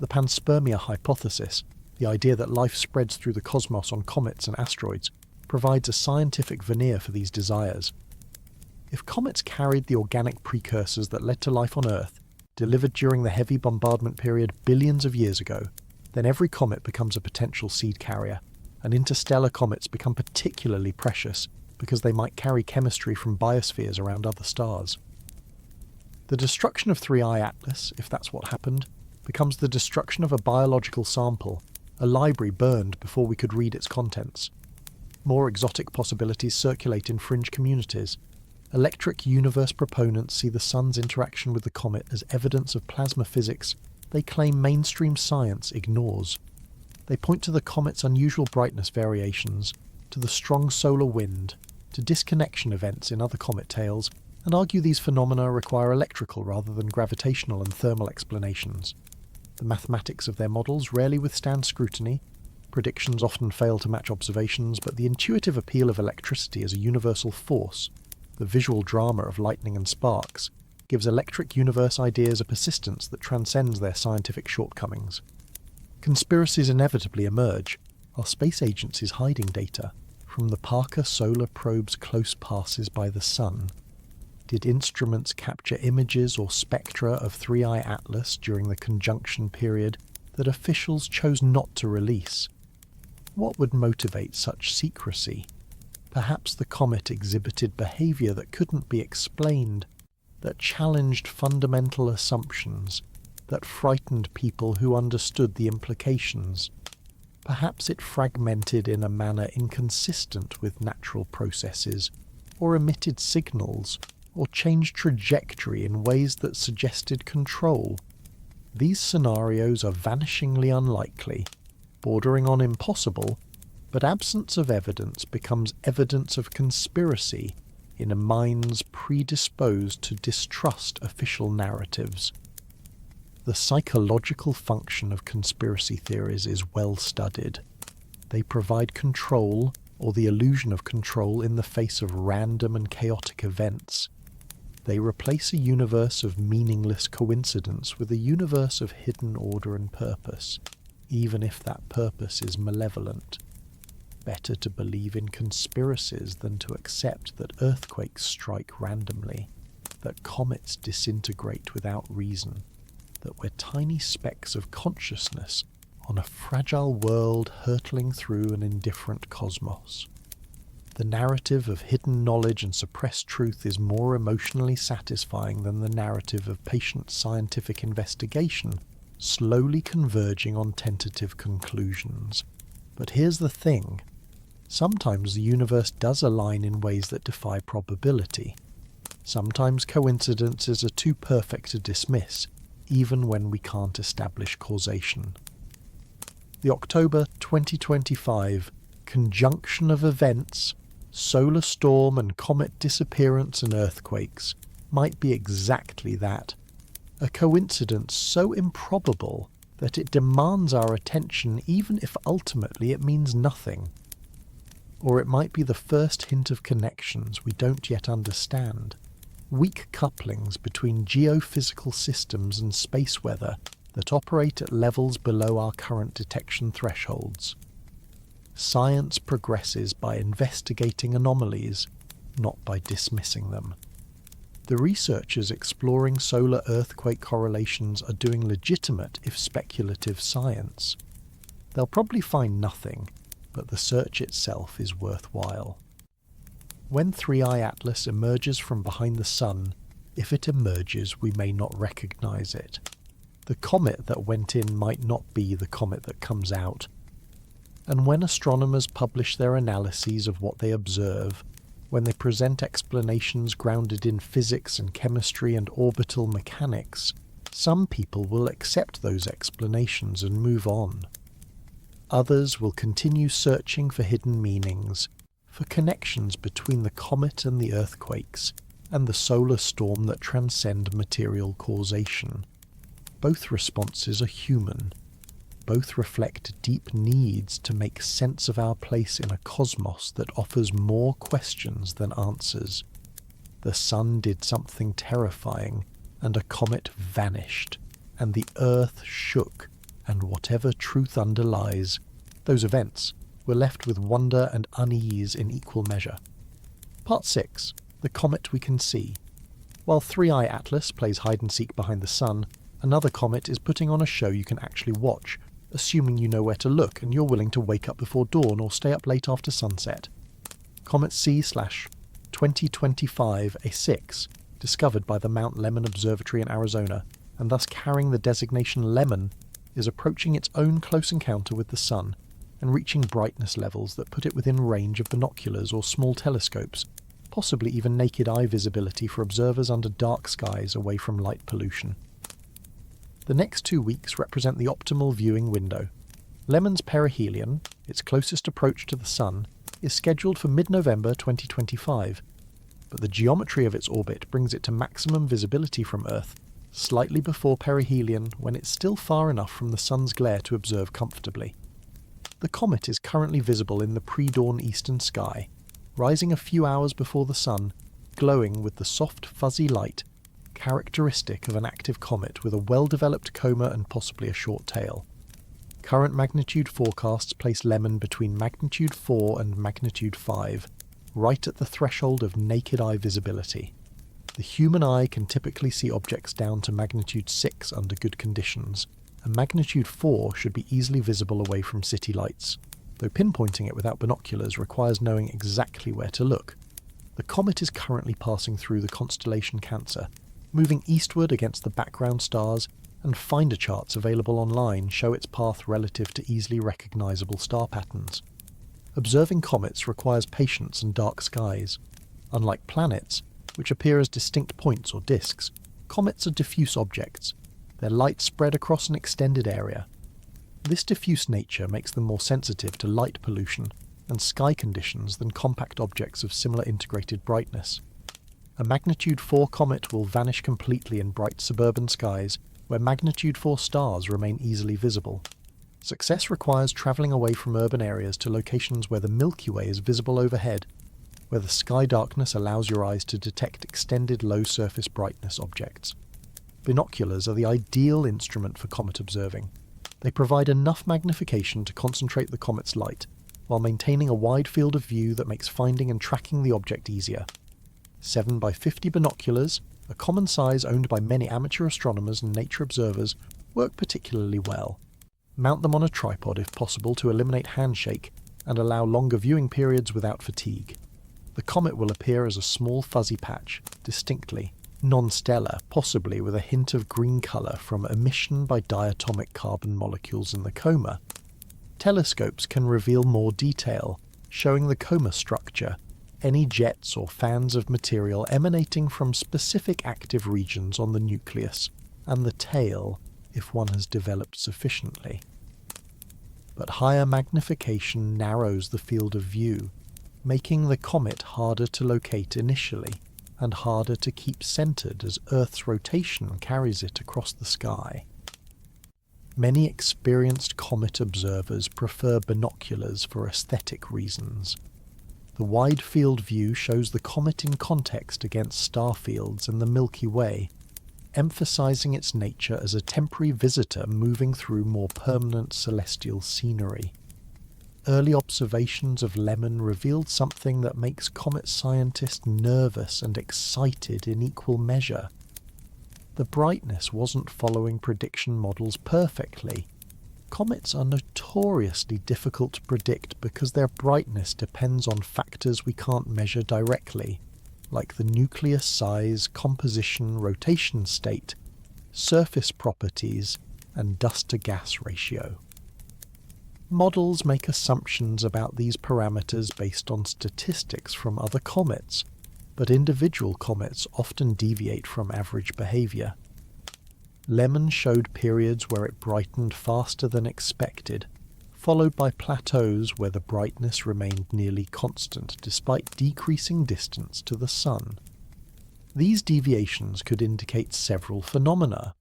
[SPEAKER 1] The panspermia hypothesis, the idea that life spreads through the cosmos on comets and asteroids, provides a scientific veneer for these desires. If comets carried the organic precursors that led to life on Earth, delivered during the heavy bombardment period billions of years ago, then every comet becomes a potential seed carrier, and interstellar comets become particularly precious because they might carry chemistry from biospheres around other stars. The destruction of 3I Atlas, if that's what happened, becomes the destruction of a biological sample, a library burned before we could read its contents. More exotic possibilities circulate in fringe communities. Electric universe proponents see the sun's interaction with the comet as evidence of plasma physics they claim mainstream science ignores. They point to the comet's unusual brightness variations, to the strong solar wind, to disconnection events in other comet tales, and argue these phenomena require electrical rather than gravitational and thermal explanations. The mathematics of their models rarely withstand scrutiny. Predictions often fail to match observations, but the intuitive appeal of electricity as a universal force, the visual drama of lightning and sparks, gives electric universe ideas a persistence that transcends their scientific shortcomings. Conspiracies inevitably emerge. Are space agencies hiding data from the Parker Solar Probe's close passes by the Sun? Did instruments capture images or spectra of 3I Atlas during the conjunction period that officials chose not to release? What would motivate such secrecy? Perhaps the comet exhibited behavior that couldn't be explained, that challenged fundamental assumptions, that frightened people who understood the implications. Perhaps it fragmented in a manner inconsistent with natural processes, or emitted signals, or changed trajectory in ways that suggested control. These scenarios are vanishingly unlikely, bordering on impossible, but absence of evidence becomes evidence of conspiracy in minds predisposed to distrust official narratives. The psychological function of conspiracy theories is well studied. They provide control, or the illusion of control, in the face of random and chaotic events. They replace a universe of meaningless coincidence with a universe of hidden order and purpose, even if that purpose is malevolent. Better to believe in conspiracies than to accept that earthquakes strike randomly, that comets disintegrate without reason, that we're tiny specks of consciousness on a fragile world hurtling through an indifferent cosmos. The narrative of hidden knowledge and suppressed truth is more emotionally satisfying than the narrative of patient scientific investigation, slowly converging on tentative conclusions. But here's the thing. Sometimes the universe does align in ways that defy probability. Sometimes coincidences are too perfect to dismiss, even when we can't establish causation. The October 2025 conjunction of events, solar storm and comet disappearance and earthquakes, might be exactly that. A coincidence so improbable that it demands our attention even if ultimately it means nothing. Or it might be the first hint of connections we don't yet understand. Weak couplings between geophysical systems and space weather that operate at levels below our current detection thresholds. Science progresses by investigating anomalies, not by dismissing them. The researchers exploring solar earthquake correlations are doing legitimate, if speculative, science. They'll probably find nothing, but the search itself is worthwhile. When 3I Atlas emerges from behind the Sun, if it emerges, we may not recognize it. The comet that went in might not be the comet that comes out. And when astronomers publish their analyses of what they observe, when they present explanations grounded in physics and chemistry and orbital mechanics, some people will accept those explanations and move on. Others will continue searching for hidden meanings, for connections between the comet and the earthquakes, and the solar storm that transcend material causation. Both responses are human. Both reflect deep needs to make sense of our place in a cosmos that offers more questions than answers. The Sun did something terrifying, and a comet vanished, and the Earth shook, and whatever truth underlies, those events were left with wonder and unease in equal measure. Part 6. The Comet We Can See. While 3I Atlas plays hide-and-seek behind the Sun, another comet is putting on a show you can actually watch, assuming you know where to look and you're willing to wake up before dawn or stay up late after sunset. Comet C/2025A6, discovered by the Mount Lemmon Observatory in Arizona, and thus carrying the designation Lemmon, is approaching its own close encounter with the Sun, and reaching brightness levels that put it within range of binoculars or small telescopes, possibly even naked eye visibility for observers under dark skies away from light pollution. The next 2 weeks represent the optimal viewing window. Lemmon's perihelion, its closest approach to the Sun, is scheduled for mid-November 2025, but the geometry of its orbit brings it to maximum visibility from Earth, slightly before perihelion when it's still far enough from the Sun's glare to observe comfortably. The comet is currently visible in the pre-dawn eastern sky, rising a few hours before the Sun, glowing with the soft fuzzy light characteristic of an active comet with a well-developed coma and possibly a short tail. Current magnitude forecasts place Lemmon between magnitude 4 and magnitude 5, right at the threshold of naked eye visibility. The human eye can typically see objects down to magnitude 6 under good conditions, and magnitude 4 should be easily visible away from city lights, though pinpointing it without binoculars requires knowing exactly where to look. The comet is currently passing through the constellation Cancer, moving eastward against the background stars, and finder charts available online show its path relative to easily recognizable star patterns. Observing comets requires patience and dark skies. Unlike planets, which appear as distinct points or disks, comets are diffuse objects, their light spread across an extended area. This diffuse nature makes them more sensitive to light pollution and sky conditions than compact objects of similar integrated brightness. A magnitude 4 comet will vanish completely in bright suburban skies where magnitude 4 stars remain easily visible. Success requires travelling away from urban areas to locations where the Milky Way is visible overhead, where the sky darkness allows your eyes to detect extended low-surface brightness objects. Binoculars are the ideal instrument for comet observing. They provide enough magnification to concentrate the comet's light, while maintaining a wide field of view that makes finding and tracking the object easier. 7x50 binoculars, a common size owned by many amateur astronomers and nature observers, work particularly well. Mount them on a tripod if possible to eliminate handshake and allow longer viewing periods without fatigue. The comet will appear as a small fuzzy patch, distinctly non-stellar, possibly with a hint of green colour from emission by diatomic carbon molecules in the coma. Telescopes can reveal more detail, showing the coma structure, any jets or fans of material emanating from specific active regions on the nucleus, and the tail, if one has developed sufficiently. But higher magnification narrows the field of view, making the comet harder to locate initially, and harder to keep centered as Earth's rotation carries it across the sky. Many experienced comet observers prefer binoculars for aesthetic reasons. The wide field view shows the comet in context against star fields and the Milky Way, emphasizing its nature as a temporary visitor moving through more permanent celestial scenery. Early observations of Lemmon revealed something that makes comet scientists nervous and excited in equal measure. The brightness wasn't following prediction models perfectly. Comets are notoriously difficult to predict because their brightness depends on factors we can't measure directly, like the nucleus size, composition, rotation state, surface properties, and dust-to-gas ratio. Models make assumptions about these parameters based on statistics from other comets, but individual comets often deviate from average behavior. Lemmon showed periods where it brightened faster than expected, followed by plateaus where the brightness remained nearly constant despite decreasing distance to the Sun. These deviations could indicate several phenomena.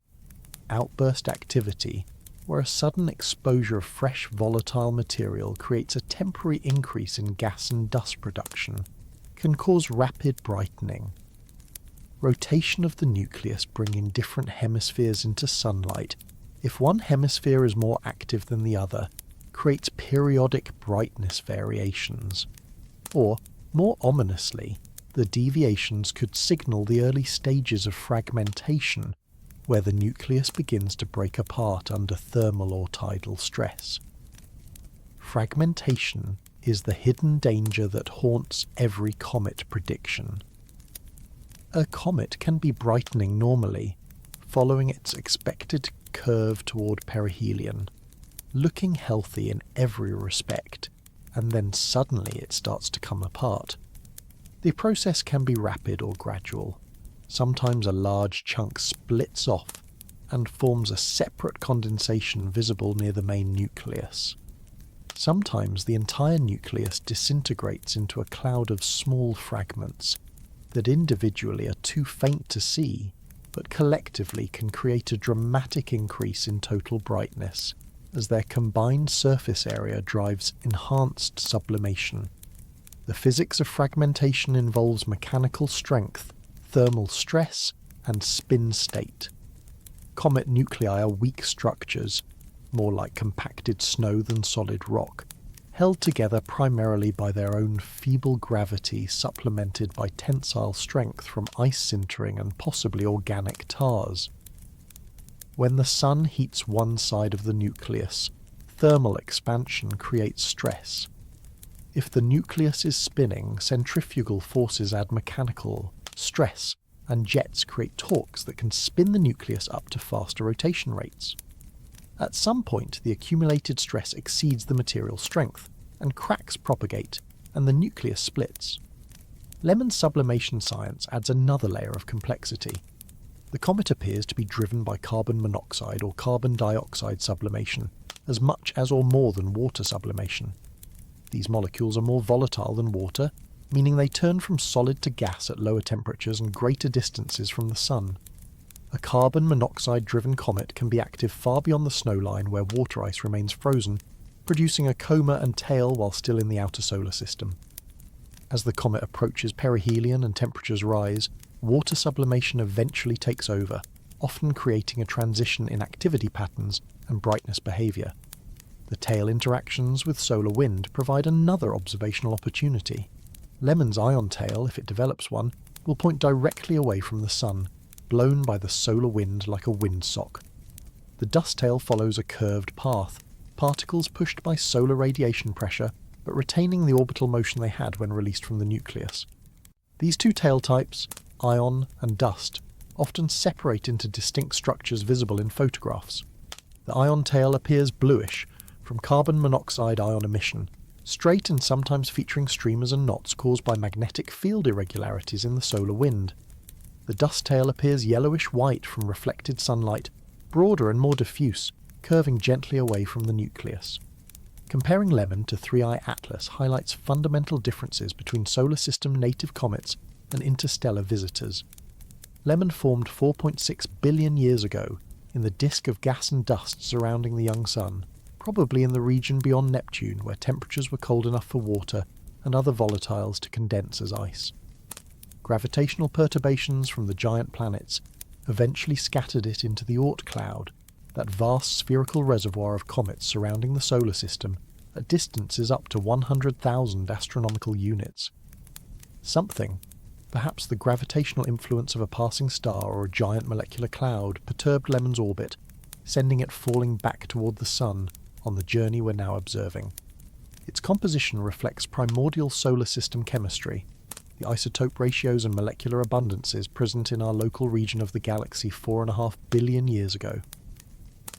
[SPEAKER 1] Outburst activity, where a sudden exposure of fresh volatile material creates a temporary increase in gas and dust production, can cause rapid brightening. Rotation of the nucleus bringing different hemispheres into sunlight, if one hemisphere is more active than the other, creates periodic brightness variations. Or, more ominously, the deviations could signal the early stages of fragmentation, where the nucleus begins to break apart under thermal or tidal stress. Fragmentation is the hidden danger that haunts every comet prediction. A comet can be brightening normally, following its expected curve toward perihelion, looking healthy in every respect, and then suddenly it starts to come apart. The process can be rapid or gradual. Sometimes a large chunk splits off and forms a separate condensation visible near the main nucleus. Sometimes the entire nucleus disintegrates into a cloud of small fragments that individually are too faint to see, but collectively can create a dramatic increase in total brightness, as their combined surface area drives enhanced sublimation. The physics of fragmentation involves mechanical strength, thermal stress, and spin state. Comet nuclei are weak structures, more like compacted snow than solid rock, held together primarily by their own feeble gravity supplemented by tensile strength from ice sintering and possibly organic tars. When the Sun heats one side of the nucleus, thermal expansion creates stress. If the nucleus is spinning, centrifugal forces add mechanical stress, and jets create torques that can spin the nucleus up to faster rotation rates. At some point, the accumulated stress exceeds the material strength, and cracks propagate, and the nucleus splits. Lemmon's sublimation science adds another layer of complexity. The comet appears to be driven by carbon monoxide or carbon dioxide sublimation, as much as or more than water sublimation. These molecules are more volatile than water, meaning they turn from solid to gas at lower temperatures and greater distances from the Sun. A carbon monoxide-driven comet can be active far beyond the snowline where water ice remains frozen, producing a coma and tail while still in the outer solar system. As the comet approaches perihelion and temperatures rise, water sublimation eventually takes over, often creating a transition in activity patterns and brightness behaviour. The tail interactions with solar wind provide another observational opportunity. Lemmon's ion tail, if it develops one, will point directly away from the Sun, blown by the solar wind like a windsock. The dust tail follows a curved path, particles pushed by solar radiation pressure but retaining the orbital motion they had when released from the nucleus. These two tail types, ion and dust, often separate into distinct structures visible in photographs. The ion tail appears bluish from carbon monoxide ion emission, straight and sometimes featuring streamers and knots caused by magnetic field irregularities in the solar wind. The dust tail appears yellowish-white from reflected sunlight, broader and more diffuse, curving gently away from the nucleus. Comparing Lemmon to 3I Atlas highlights fundamental differences between solar system native comets and interstellar visitors. Lemmon formed 4.6 billion years ago in the disk of gas and dust surrounding the young sun, probably in the region beyond Neptune where temperatures were cold enough for water and other volatiles to condense as ice. Gravitational perturbations from the giant planets eventually scattered it into the Oort cloud, that vast spherical reservoir of comets surrounding the solar system at distances up to 100,000 astronomical units. Something, perhaps the gravitational influence of a passing star or a giant molecular cloud, perturbed Lemmon's orbit, sending it falling back toward the Sun on the journey we're now observing. Its composition reflects primordial solar system chemistry, the isotope ratios and molecular abundances present in our local region of the galaxy 4.5 billion years ago.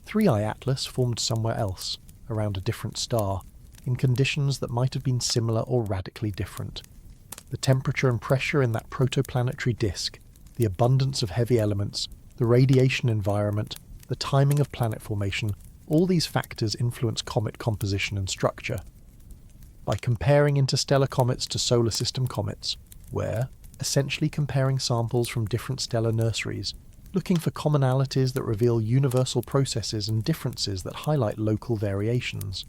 [SPEAKER 1] 3I Atlas formed somewhere else, around a different star, in conditions that might have been similar or radically different. The temperature and pressure in that protoplanetary disk, the abundance of heavy elements, the radiation environment, the timing of planet formation, all these factors influence comet composition and structure. By comparing interstellar comets to solar system comets, we're essentially comparing samples from different stellar nurseries, looking for commonalities that reveal universal processes and differences that highlight local variations.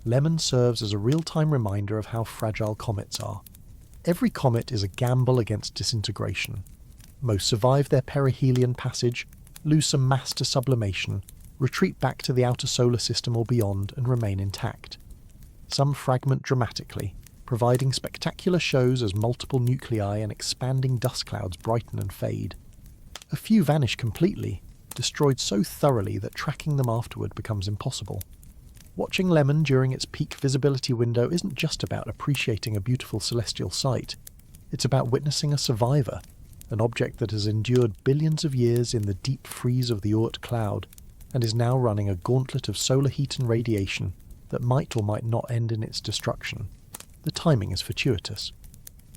[SPEAKER 1] Lemmon serves as a real-time reminder of how fragile comets are. Every comet is a gamble against disintegration. Most survive their perihelion passage, lose some mass to sublimation, retreat back to the outer solar system or beyond, and remain intact. Some fragment dramatically, providing spectacular shows as multiple nuclei and expanding dust clouds brighten and fade. A few vanish completely, destroyed so thoroughly that tracking them afterward becomes impossible. Watching Lemmon during its peak visibility window isn't just about appreciating a beautiful celestial sight. It's about witnessing a survivor, an object that has endured billions of years in the deep freeze of the Oort cloud, and is now running a gauntlet of solar heat and radiation that might or might not end in its destruction. The timing is fortuitous.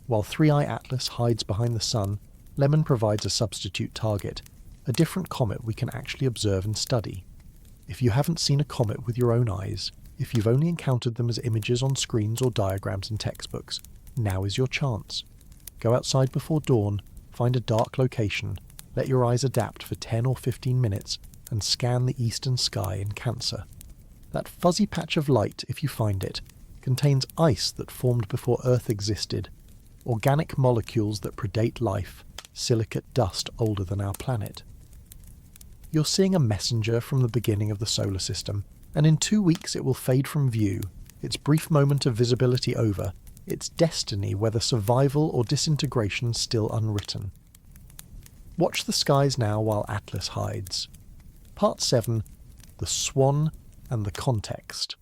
[SPEAKER 1] While 3I Atlas hides behind the Sun, Lemmon provides a substitute target, a different comet we can actually observe and study. If you haven't seen a comet with your own eyes, if you've only encountered them as images on screens or diagrams in textbooks, now is your chance. Go outside before dawn, find a dark location, let your eyes adapt for 10 or 15 minutes, and scan the eastern sky in Cancer. That fuzzy patch of light, if you find it, contains ice that formed before Earth existed, organic molecules that predate life, silicate dust older than our planet. You're seeing a messenger from the beginning of the solar system, and in 2 weeks it will fade from view, its brief moment of visibility over, its destiny whether survival or disintegration still unwritten. Watch the skies now while Atlas hides. Part 7. The Swan and the Context.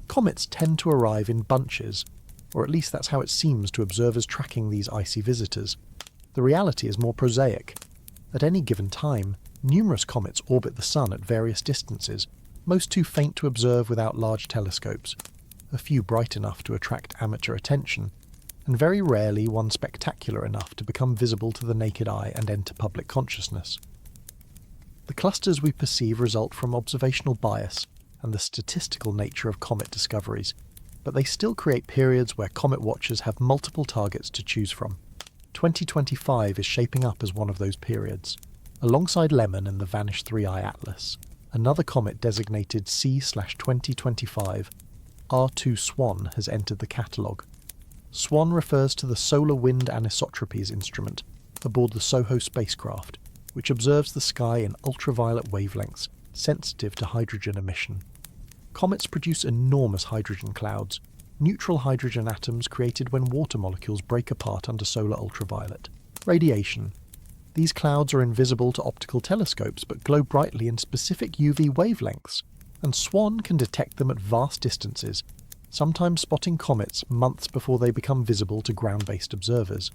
[SPEAKER 1] Comets tend to arrive in bunches, or at least that's how it seems to observers tracking these icy visitors. The reality is more prosaic. At any given time, numerous comets orbit the Sun at various distances, most too faint to observe without large telescopes, a few bright enough to attract amateur attention, and very rarely one spectacular enough to become visible to the naked eye and enter public consciousness. The clusters we perceive result from observational bias and the statistical nature of comet discoveries, but they still create periods where comet watchers have multiple targets to choose from. 2025 is shaping up as one of those periods. Alongside Lemmon and the vanished 3I Atlas, another comet designated C/2025, R2 Swan, has entered the catalogue. Swan refers to the solar wind anisotropies instrument aboard the SOHO spacecraft, which observes the sky in ultraviolet wavelengths sensitive to hydrogen emission. Comets produce enormous hydrogen clouds, neutral hydrogen atoms created when water molecules break apart under solar ultraviolet. Radiation. These clouds are invisible to optical telescopes but glow brightly in specific UV wavelengths, and SWAN can detect them at vast distances, sometimes spotting comets months before they become visible to ground-based observers.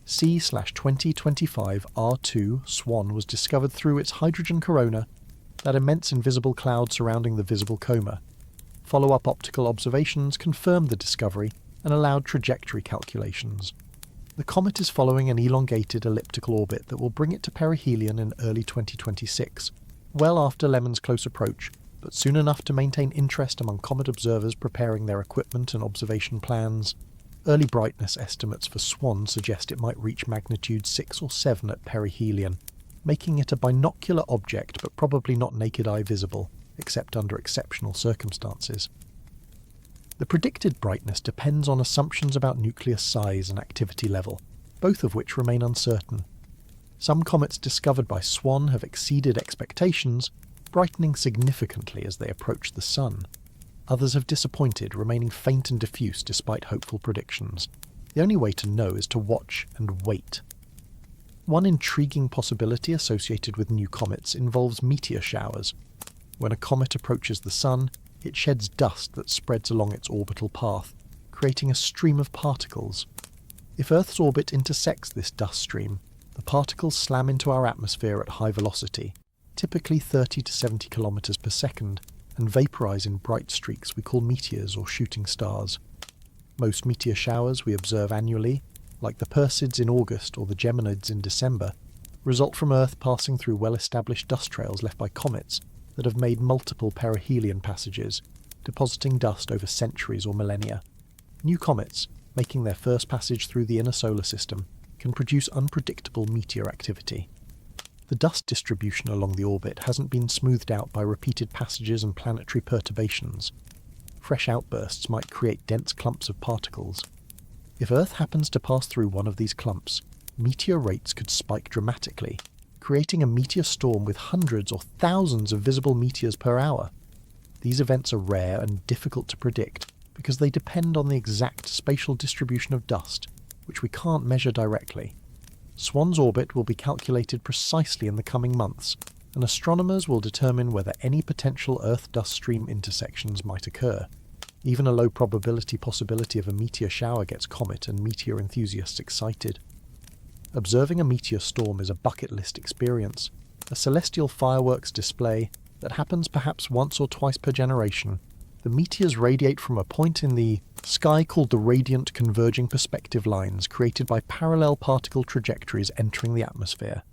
[SPEAKER 1] C/2025 R2 SWAN was discovered through its hydrogen corona, that immense invisible cloud surrounding the visible coma. Follow-up optical observations confirmed the discovery and allowed trajectory calculations. The comet is following an elongated elliptical orbit that will bring it to perihelion in early 2026, well after Lemmon's close approach, but soon enough to maintain interest among comet observers preparing their equipment and observation plans. Early brightness estimates for SWAN suggest it might reach magnitude 6 or 7 at perihelion, making it a binocular object but probably not naked eye visible, except under exceptional circumstances. The predicted brightness depends on assumptions about nucleus size and activity level, both of which remain uncertain. Some comets discovered by SWAN have exceeded expectations, brightening significantly as they approach the Sun. Others have disappointed, remaining faint and diffuse despite hopeful predictions. The only way to know is to watch and wait. One intriguing possibility associated with new comets involves meteor showers. When a comet approaches the Sun, it sheds dust that spreads along its orbital path, creating a stream of particles. If Earth's orbit intersects this dust stream, the particles slam into our atmosphere at high velocity, typically 30 to 70 kilometers per second, and vaporize in bright streaks we call meteors or shooting stars. Most meteor showers we observe annually, like the Perseids in August or the Geminids in December, result from Earth passing through well-established dust trails left by comets that have made multiple perihelion passages, depositing dust over centuries or millennia. New comets, making their first passage through the inner solar system, can produce unpredictable meteor activity. The dust distribution along the orbit hasn't been smoothed out by repeated passages and planetary perturbations. Fresh outbursts might create dense clumps of particles. If Earth happens to pass through one of these clumps, meteor rates could spike dramatically, creating a meteor storm with hundreds or thousands of visible meteors per hour. These events are rare and difficult to predict because they depend on the exact spatial distribution of dust, which we can't measure directly. SWAN's orbit will be calculated precisely in the coming months, and astronomers will determine whether any potential Earth-dust stream intersections might occur. Even a low probability possibility of a meteor shower gets comet and meteor enthusiasts excited. Observing a meteor storm is a bucket list experience, a celestial fireworks display that happens perhaps once or twice per generation. The meteors radiate from a point in the sky called the radiant converging perspective lines created by parallel particle trajectories entering the atmosphere.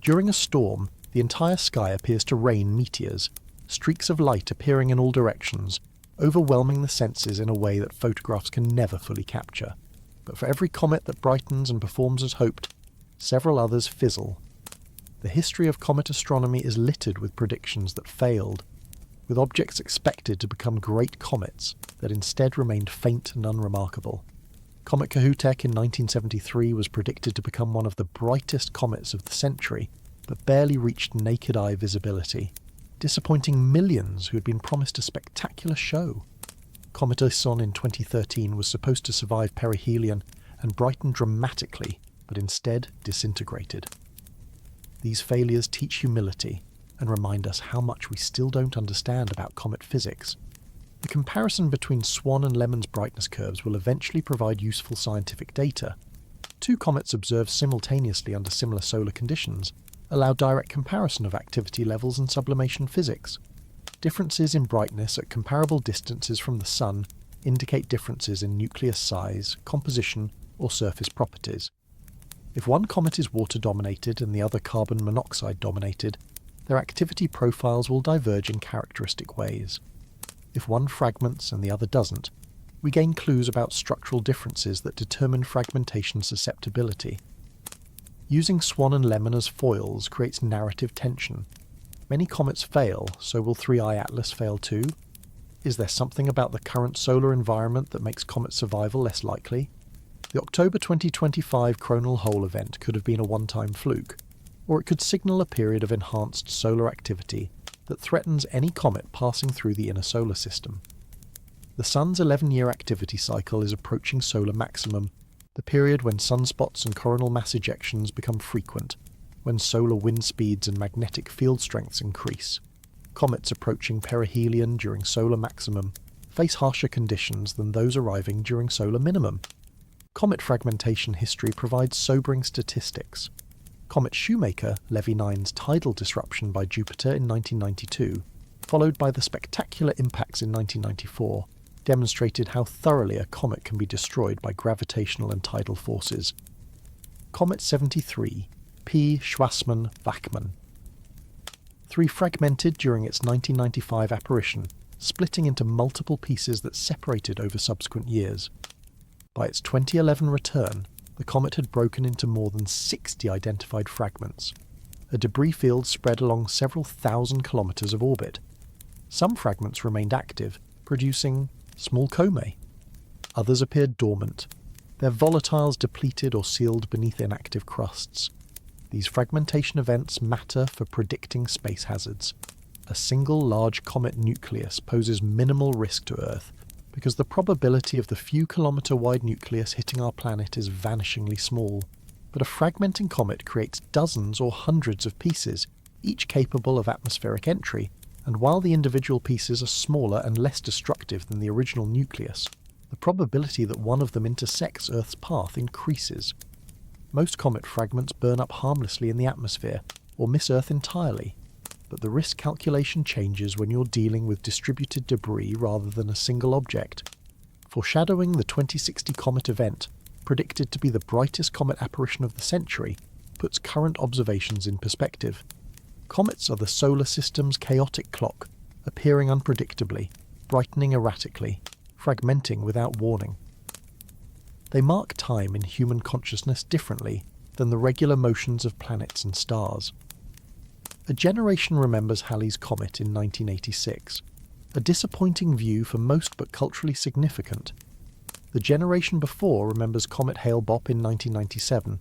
[SPEAKER 1] During a storm, the entire sky appears to rain meteors, streaks of light appearing in all directions, overwhelming the senses in a way that photographs can never fully capture. But for every comet that brightens and performs as hoped, several others fizzle. The history of comet astronomy is littered with predictions that failed, with objects expected to become great comets that instead remained faint and unremarkable. Comet Kohoutek in 1973 was predicted to become one of the brightest comets of the century, but barely reached naked eye visibility, disappointing millions who had been promised a spectacular show. Comet Lemmon in 2013 was supposed to survive perihelion and brighten dramatically, but instead disintegrated. These failures teach humility and remind us how much we still don't understand about comet physics. The comparison between SWAN and Lemmon's brightness curves will eventually provide useful scientific data. Two comets observed simultaneously under similar solar conditions allow direct comparison of activity levels and sublimation physics. Differences in brightness at comparable distances from the Sun indicate differences in nucleus size, composition, or surface properties. If one comet is water-dominated and the other carbon monoxide-dominated, their activity profiles will diverge in characteristic ways. If one fragments and the other doesn't, we gain clues about structural differences that determine fragmentation susceptibility. Using SWAN and Lemmon as foils creates narrative tension. Many comets fail, so will 3I Atlas fail too? Is there something about the current solar environment that makes comet survival less likely? The October 2025 coronal hole event could have been a one-time fluke, or it could signal a period of enhanced solar activity that threatens any comet passing through the inner solar system. The Sun's 11-year activity cycle is approaching solar maximum, the period when sunspots and coronal mass ejections become frequent, when solar wind speeds and magnetic field strengths increase. Comets approaching perihelion during solar maximum face harsher conditions than those arriving during solar minimum. Comet fragmentation history provides sobering statistics. Comet Shoemaker, Levy 9's tidal disruption by Jupiter in 1992, followed by the spectacular impacts in 1994, demonstrated how thoroughly a comet can be destroyed by gravitational and tidal forces. Comet 73, P. Schwassmann-Wachmann. 3 fragmented during its 1995 apparition, splitting into multiple pieces that separated over subsequent years. By its 2011 return, the comet had broken into more than 60 identified fragments. A debris field spread along several thousand kilometres of orbit. Some fragments remained active, producing small comae. Others appeared dormant, their volatiles depleted or sealed beneath inactive crusts. These fragmentation events matter for predicting space hazards. A single large comet nucleus poses minimal risk to Earth because the probability of the few kilometre-wide nucleus hitting our planet is vanishingly small. But a fragmenting comet creates dozens or hundreds of pieces, each capable of atmospheric entry, and while the individual pieces are smaller and less destructive than the original nucleus, the probability that one of them intersects Earth's path increases. Most comet fragments burn up harmlessly in the atmosphere, or miss Earth entirely, but the risk calculation changes when you're dealing with distributed debris rather than a single object. Foreshadowing the 2060 comet event, predicted to be the brightest comet apparition of the century, puts current observations in perspective. Comets are the solar system's chaotic clock, appearing unpredictably, brightening erratically, fragmenting without warning. They mark time in human consciousness differently than the regular motions of planets and stars. A generation remembers Halley's Comet in 1986, a disappointing view for most but culturally significant. The generation before remembers Comet Hale-Bopp in 1997,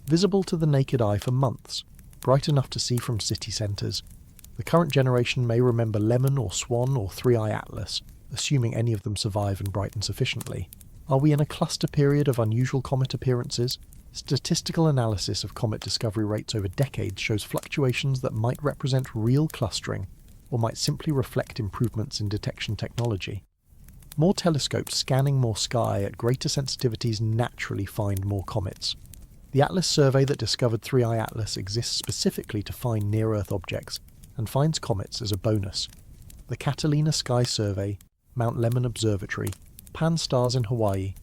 [SPEAKER 1] visible to the naked eye for months, bright enough to see from city centres. The current generation may remember Lemmon or Swan or 3-Eye Atlas, assuming any of them survive and brighten sufficiently. Are we in a cluster period of unusual comet appearances? Statistical analysis of comet discovery rates over decades shows fluctuations that might represent real clustering, or might simply reflect improvements in detection technology. More telescopes scanning more sky at greater sensitivities naturally find more comets. The Atlas survey that discovered 3-Eye Atlas exists specifically to find near-Earth objects, and finds comets as a bonus. The Catalina Sky Survey, Mount Lemmon Observatory, Pan-STARRS in Hawaii,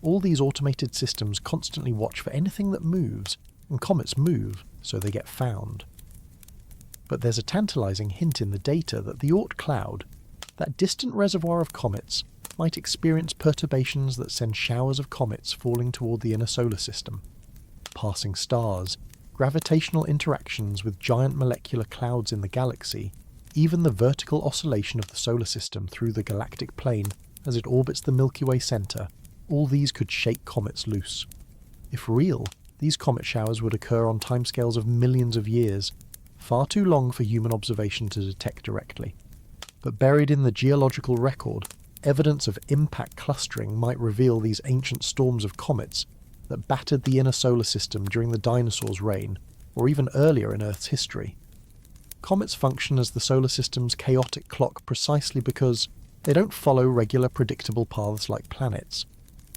[SPEAKER 1] all these automated systems constantly watch for anything that moves, and comets move, so they get found. But there's a tantalizing hint in the data that the Oort cloud, that distant reservoir of comets, might experience perturbations that send showers of comets falling toward the inner solar system. Passing stars, gravitational interactions with giant molecular clouds in the galaxy, even the vertical oscillation of the solar system through the galactic plane as it orbits the Milky Way center, all these could shake comets loose. If real, these comet showers would occur on timescales of millions of years, far too long for human observation to detect directly. But buried in the geological record, evidence of impact clustering might reveal these ancient storms of comets that battered the inner solar system during the dinosaurs' reign, or even earlier in Earth's history. Comets function as the solar system's chaotic clock precisely because they don't follow regular predictable paths like planets.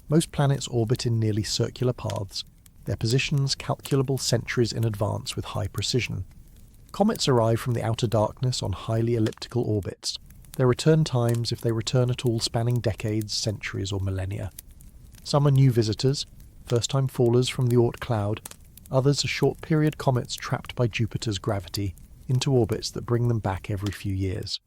[SPEAKER 1] Most planets orbit in nearly circular paths, their positions calculable centuries in advance with high precision. Comets arrive from the outer darkness on highly elliptical orbits, their return times, if they return at all, spanning decades, centuries or millennia. Some are new visitors, first-time fallers from the Oort cloud, others are short-period comets trapped by Jupiter's gravity into orbits that bring them back every few years.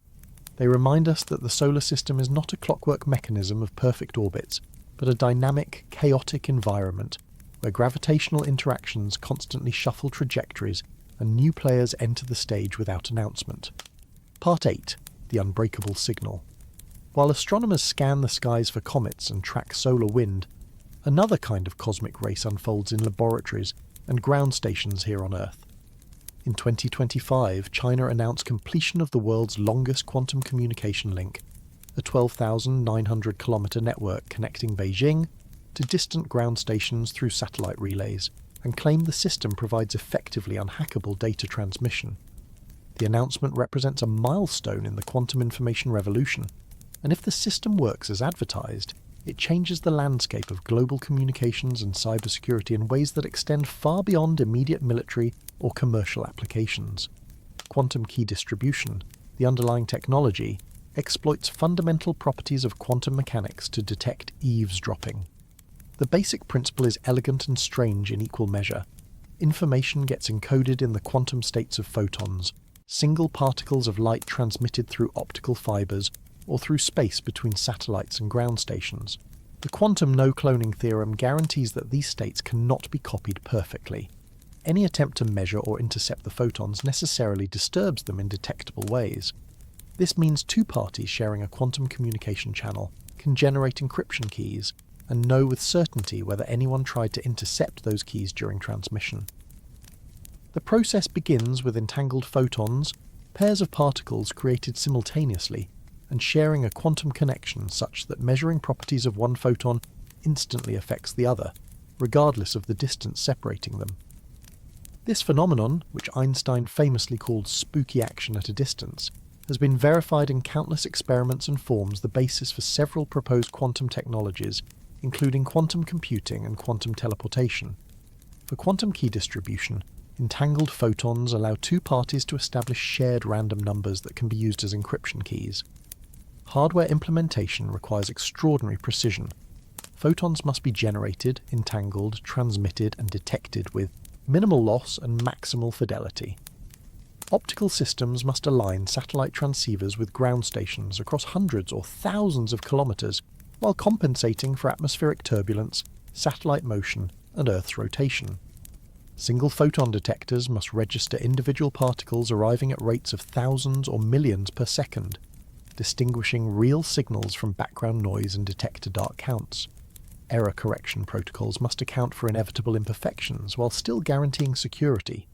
[SPEAKER 1] They remind us that the solar system is not a clockwork mechanism of perfect orbits, but a dynamic, chaotic environment where gravitational interactions constantly shuffle trajectories and new players enter the stage without announcement. Part 8. The Unbreakable Signal. While astronomers scan the skies for comets and track solar wind, another kind of cosmic race unfolds in laboratories and ground stations here on Earth. In 2025, China announced completion of the world's longest quantum communication link, a 12,900-kilometre network connecting Beijing to distant ground stations through satellite relays, and claimed the system provides effectively unhackable data transmission. The announcement represents a milestone in the quantum information revolution, and if the system works as advertised, it changes the landscape of global communications and cybersecurity in ways that extend far beyond immediate military or commercial applications. Quantum key distribution, the underlying technology, exploits fundamental properties of quantum mechanics to detect eavesdropping. The basic principle is elegant and strange in equal measure. Information gets encoded in the quantum states of photons, single particles of light transmitted through optical fibers or through space between satellites and ground stations. The quantum no-cloning theorem guarantees that these states cannot be copied perfectly. Any attempt to measure or intercept the photons necessarily disturbs them in detectable ways. This means two parties sharing a quantum communication channel can generate encryption keys and know with certainty whether anyone tried to intercept those keys during transmission. The process begins with entangled photons, pairs of particles created simultaneously, and sharing a quantum connection such that measuring properties of one photon instantly affects the other, regardless of the distance separating them. This phenomenon, which Einstein famously called spooky action at a distance, has been verified in countless experiments and forms the basis for several proposed quantum technologies, including quantum computing and quantum teleportation. For quantum key distribution, entangled photons allow two parties to establish shared random numbers that can be used as encryption keys. Hardware implementation requires extraordinary precision. Photons must be generated, entangled, transmitted, and detected with minimal loss and maximal fidelity. Optical systems must align satellite transceivers with ground stations across hundreds or thousands of kilometers while compensating for atmospheric turbulence, satellite motion, and Earth's rotation. Single photon detectors must register individual particles arriving at rates of thousands or millions per second, distinguishing real signals from background noise and detector dark counts. Error correction protocols must account for inevitable imperfections while still guaranteeing security.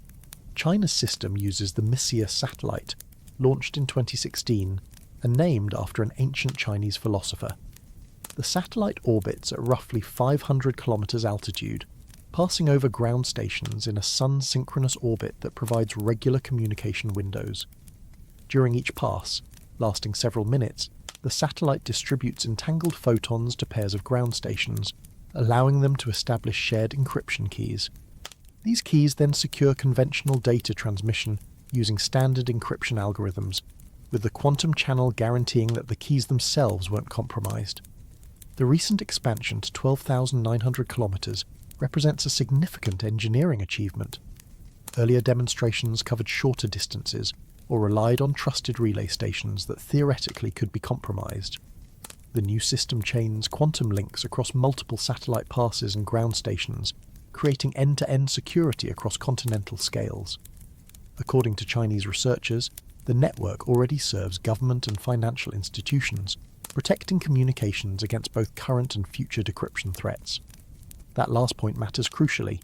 [SPEAKER 1] China's system uses the Messier satellite, launched in 2016 and named after an ancient Chinese philosopher. The satellite orbits at roughly 500 kilometers altitude, passing over ground stations in a sun-synchronous orbit that provides regular communication windows. During each pass, lasting several minutes, the satellite distributes entangled photons to pairs of ground stations, allowing them to establish shared encryption keys. These keys then secure conventional data transmission using standard encryption algorithms, with the quantum channel guaranteeing that the keys themselves weren't compromised. The recent expansion to 12,900 kilometers represents a significant engineering achievement. Earlier demonstrations covered shorter distances or relied on trusted relay stations that theoretically could be compromised. The new system chains quantum links across multiple satellite passes and ground stations, creating end-to-end security across continental scales. According to Chinese researchers, the network already serves government and financial institutions, protecting communications against both current and future decryption threats. That last point matters crucially.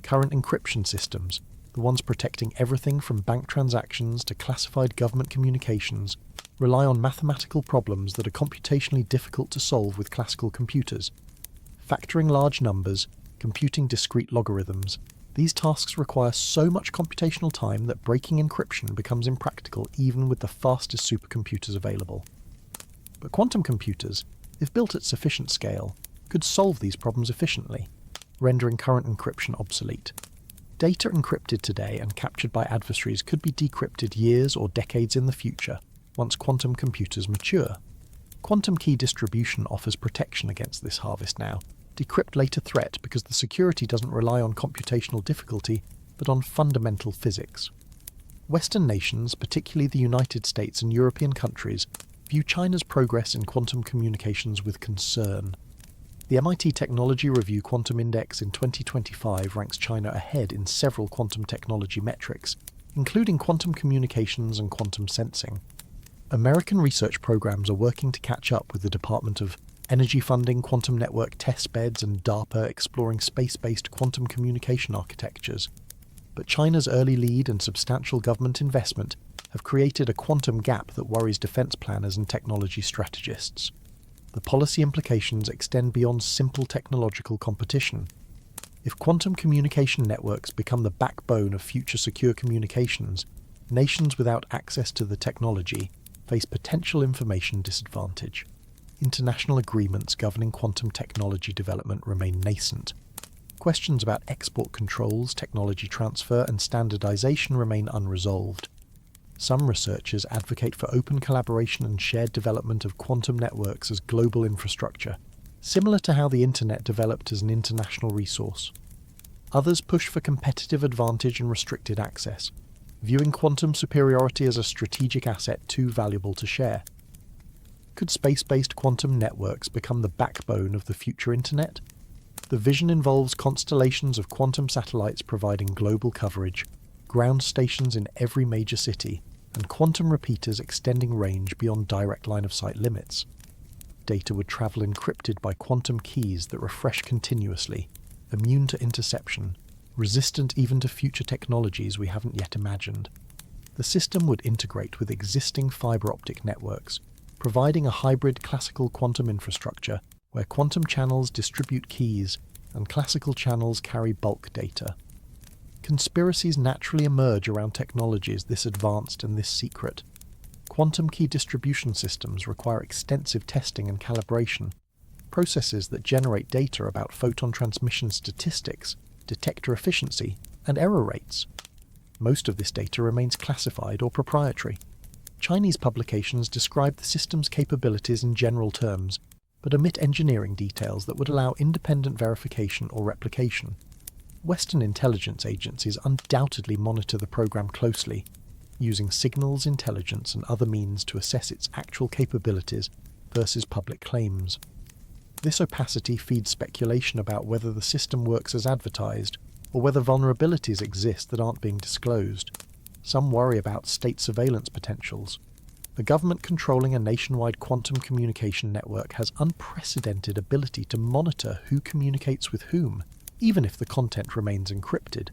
[SPEAKER 1] Current encryption systems, the ones protecting everything from bank transactions to classified government communications, rely on mathematical problems that are computationally difficult to solve with classical computers. Factoring large numbers, computing discrete logarithms, these tasks require so much computational time that breaking encryption becomes impractical even with the fastest supercomputers available. But quantum computers, if built at sufficient scale, could solve these problems efficiently, rendering current encryption obsolete. Data encrypted today and captured by adversaries could be decrypted years or decades in the future, once quantum computers mature. Quantum key distribution offers protection against this harvest now. Decrypt later threat because the security doesn't rely on computational difficulty, but on fundamental physics. Western nations, particularly the United States and European countries, view China's progress in quantum communications with concern. The MIT Technology Review Quantum Index in 2025 ranks China ahead in several quantum technology metrics, including quantum communications and quantum sensing. American research programs are working to catch up with the Department of Energy funding quantum network testbeds and DARPA exploring space-based quantum communication architectures. But China's early lead and substantial government investment have created a quantum gap that worries defense planners and technology strategists. The policy implications extend beyond simple technological competition. If quantum communication networks become the backbone of future secure communications, nations without access to the technology face potential information disadvantage. International agreements governing quantum technology development remain nascent. Questions about export controls, technology transfer, and standardization remain unresolved. Some researchers advocate for open collaboration and shared development of quantum networks as global infrastructure, similar to how the Internet developed as an international resource. Others push for competitive advantage and restricted access, viewing quantum superiority as a strategic asset too valuable to share. Could space-based quantum networks become the backbone of the future Internet? The vision involves constellations of quantum satellites providing global coverage, ground stations in every major city, and quantum repeaters extending range beyond direct line-of-sight limits. Data would travel encrypted by quantum keys that refresh continuously, immune to interception, resistant even to future technologies we haven't yet imagined. The system would integrate with existing fiber optic networks, providing a hybrid classical quantum infrastructure where quantum channels distribute keys and classical channels carry bulk data. Conspiracies naturally emerge around technologies this advanced and this secret. Quantum key distribution systems require extensive testing and calibration. Processes that generate data about photon transmission statistics, detector efficiency, and error rates. Most of this data remains classified or proprietary. Chinese publications describe the system's capabilities in general terms, but omit engineering details that would allow independent verification or replication. Western intelligence agencies undoubtedly monitor the program closely, using signals intelligence and other means to assess its actual capabilities versus public claims. This opacity feeds speculation about whether the system works as advertised, or whether vulnerabilities exist that aren't being disclosed. Some worry about state surveillance potentials. The government controlling a nationwide quantum communication network has unprecedented ability to monitor who communicates with whom, even if the content remains encrypted.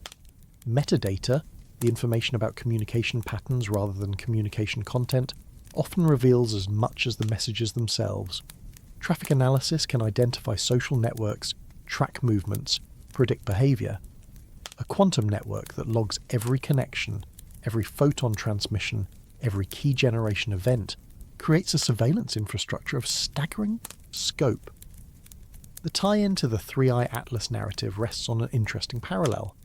[SPEAKER 1] Metadata, the information about communication patterns rather than communication content, often reveals as much as the messages themselves. Traffic analysis can identify social networks, track movements, predict behavior. A quantum network that logs every connection, every photon transmission, every key generation event, creates a surveillance infrastructure of staggering scope. The tie-in to the 3i Atlas narrative rests on an interesting parallel.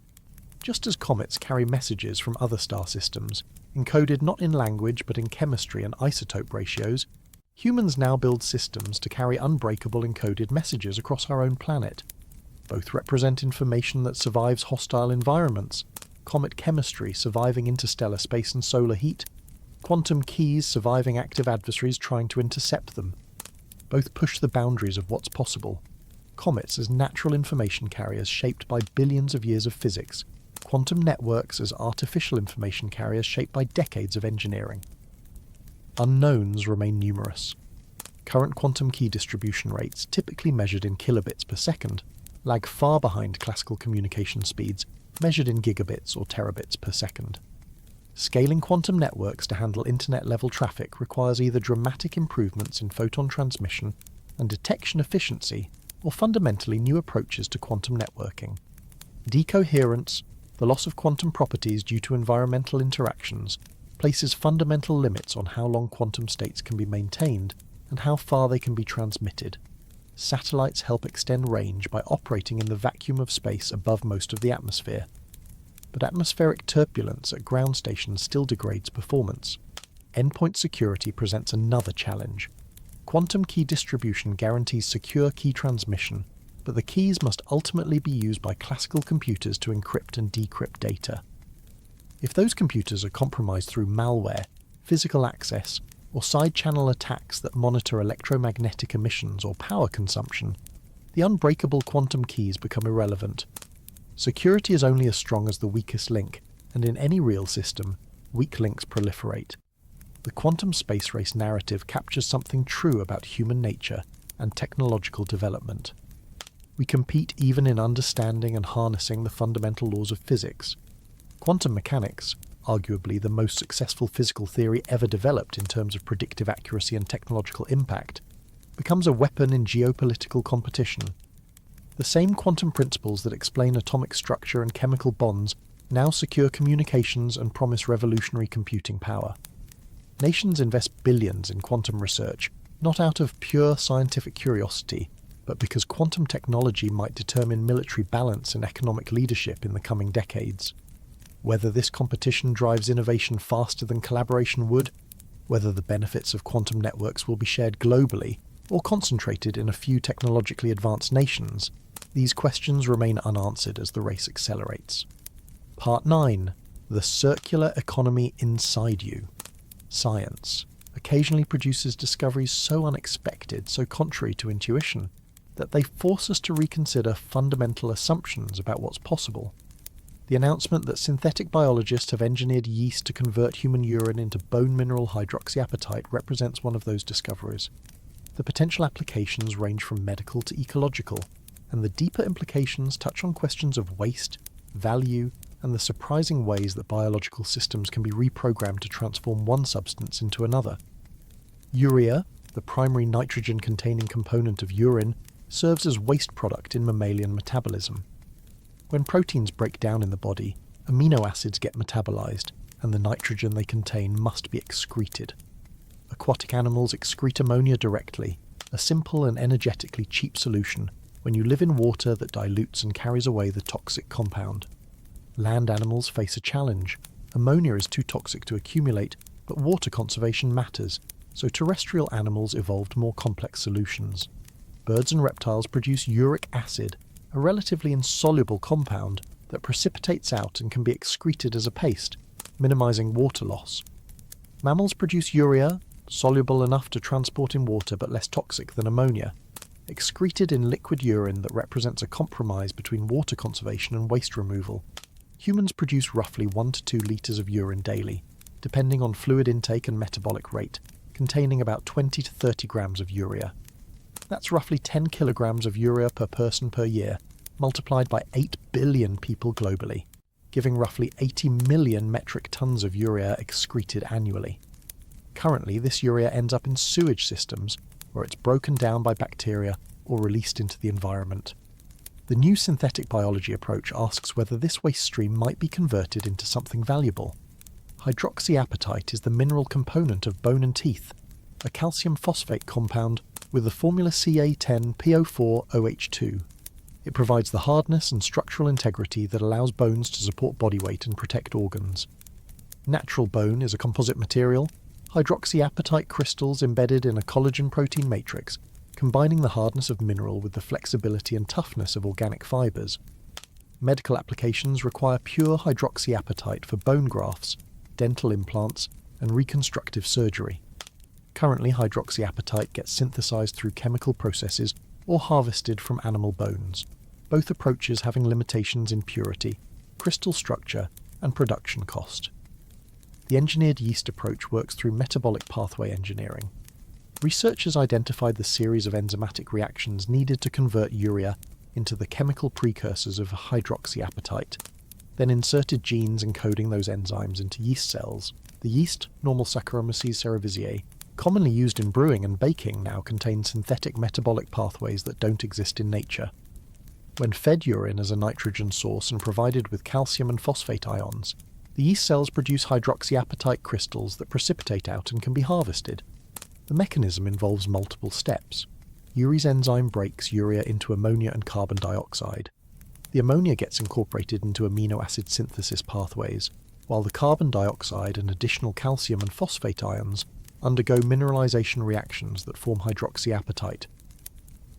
[SPEAKER 1] Just as comets carry messages from other star systems, encoded not in language but in chemistry and isotope ratios, humans now build systems to carry unbreakable encoded messages across our own planet. Both represent information that survives hostile environments, comet chemistry surviving interstellar space and solar heat, quantum keys surviving active adversaries trying to intercept them. Both push the boundaries of what's possible. Comets as natural information carriers shaped by billions of years of physics, quantum networks as artificial information carriers shaped by decades of engineering. Unknowns remain numerous. Current quantum key distribution rates, typically measured in kilobits per second, lag far behind classical communication speeds, measured in gigabits or terabits per second. Scaling quantum networks to handle internet-level traffic requires either dramatic improvements in photon transmission and detection efficiency, or fundamentally new approaches to quantum networking. Decoherence, the loss of quantum properties due to environmental interactions, places fundamental limits on how long quantum states can be maintained and how far they can be transmitted. Satellites help extend range by operating in the vacuum of space above most of the atmosphere. But atmospheric turbulence at ground stations still degrades performance. Endpoint security presents another challenge. Quantum key distribution guarantees secure key transmission, but the keys must ultimately be used by classical computers to encrypt and decrypt data. If those computers are compromised through malware, physical access, or side-channel attacks that monitor electromagnetic emissions or power consumption, the unbreakable quantum keys become irrelevant. Security is only as strong as the weakest link, and in any real system, weak links proliferate. The quantum space race narrative captures something true about human nature and technological development. We compete even in understanding and harnessing the fundamental laws of physics. Quantum mechanics, arguably the most successful physical theory ever developed in terms of predictive accuracy and technological impact, becomes a weapon in geopolitical competition. The same quantum principles that explain atomic structure and chemical bonds now secure communications and promise revolutionary computing power. Nations invest billions in quantum research, not out of pure scientific curiosity, but because quantum technology might determine military balance and economic leadership in the coming decades. Whether this competition drives innovation faster than collaboration would, whether the benefits of quantum networks will be shared globally or concentrated in a few technologically advanced nations, these questions remain unanswered as the race accelerates. Part 9. The circular economy inside you. Science occasionally produces discoveries so unexpected, so contrary to intuition, that they force us to reconsider fundamental assumptions about what's possible. The announcement that synthetic biologists have engineered yeast to convert human urine into bone mineral hydroxyapatite represents one of those discoveries. The potential applications range from medical to ecological, and the deeper implications touch on questions of waste, value, and the surprising ways that biological systems can be reprogrammed to transform one substance into another. Urea, the primary nitrogen-containing component of urine, serves as waste product in mammalian metabolism. When proteins break down in the body, amino acids get metabolized, and the nitrogen they contain must be excreted. Aquatic animals excrete ammonia directly, a simple and energetically cheap solution when you live in water that dilutes and carries away the toxic compound. Land animals face a challenge. Ammonia is too toxic to accumulate, but water conservation matters, so terrestrial animals evolved more complex solutions. Birds and reptiles produce uric acid, a relatively insoluble compound that precipitates out and can be excreted as a paste, minimizing water loss. Mammals produce urea, soluble enough to transport in water but less toxic than ammonia, excreted in liquid urine that represents a compromise between water conservation and waste removal. Humans produce roughly 1 to 2 litres of urine daily, depending on fluid intake and metabolic rate, containing about 20 to 30 grams of urea. That's roughly 10 kilograms of urea per person per year, multiplied by 8 billion people globally, giving roughly 80 million metric tons of urea excreted annually. Currently, this urea ends up in sewage systems, where it's broken down by bacteria or released into the environment. The new synthetic biology approach asks whether this waste stream might be converted into something valuable. Hydroxyapatite is the mineral component of bone and teeth, a calcium phosphate compound with the formula Ca10PO4OH2. It provides the hardness and structural integrity that allows bones to support body weight and protect organs. Natural bone is a composite material, hydroxyapatite crystals embedded in a collagen protein matrix, combining the hardness of mineral with the flexibility and toughness of organic fibers. Medical applications require pure hydroxyapatite for bone grafts, dental implants, and reconstructive surgery. Currently, hydroxyapatite gets synthesized through chemical processes or harvested from animal bones, both approaches having limitations in purity, crystal structure, and production cost. The engineered yeast approach works through metabolic pathway engineering. Researchers identified the series of enzymatic reactions needed to convert urea into the chemical precursors of hydroxyapatite, then inserted genes encoding those enzymes into yeast cells. The yeast, normal Saccharomyces cerevisiae, commonly used in brewing and baking, now contains synthetic metabolic pathways that don't exist in nature. When fed urine as a nitrogen source and provided with calcium and phosphate ions, the yeast cells produce hydroxyapatite crystals that precipitate out and can be harvested. The mechanism involves multiple steps. Urease enzyme breaks urea into ammonia and carbon dioxide. The ammonia gets incorporated into amino acid synthesis pathways, while the carbon dioxide and additional calcium and phosphate ions undergo mineralization reactions that form hydroxyapatite.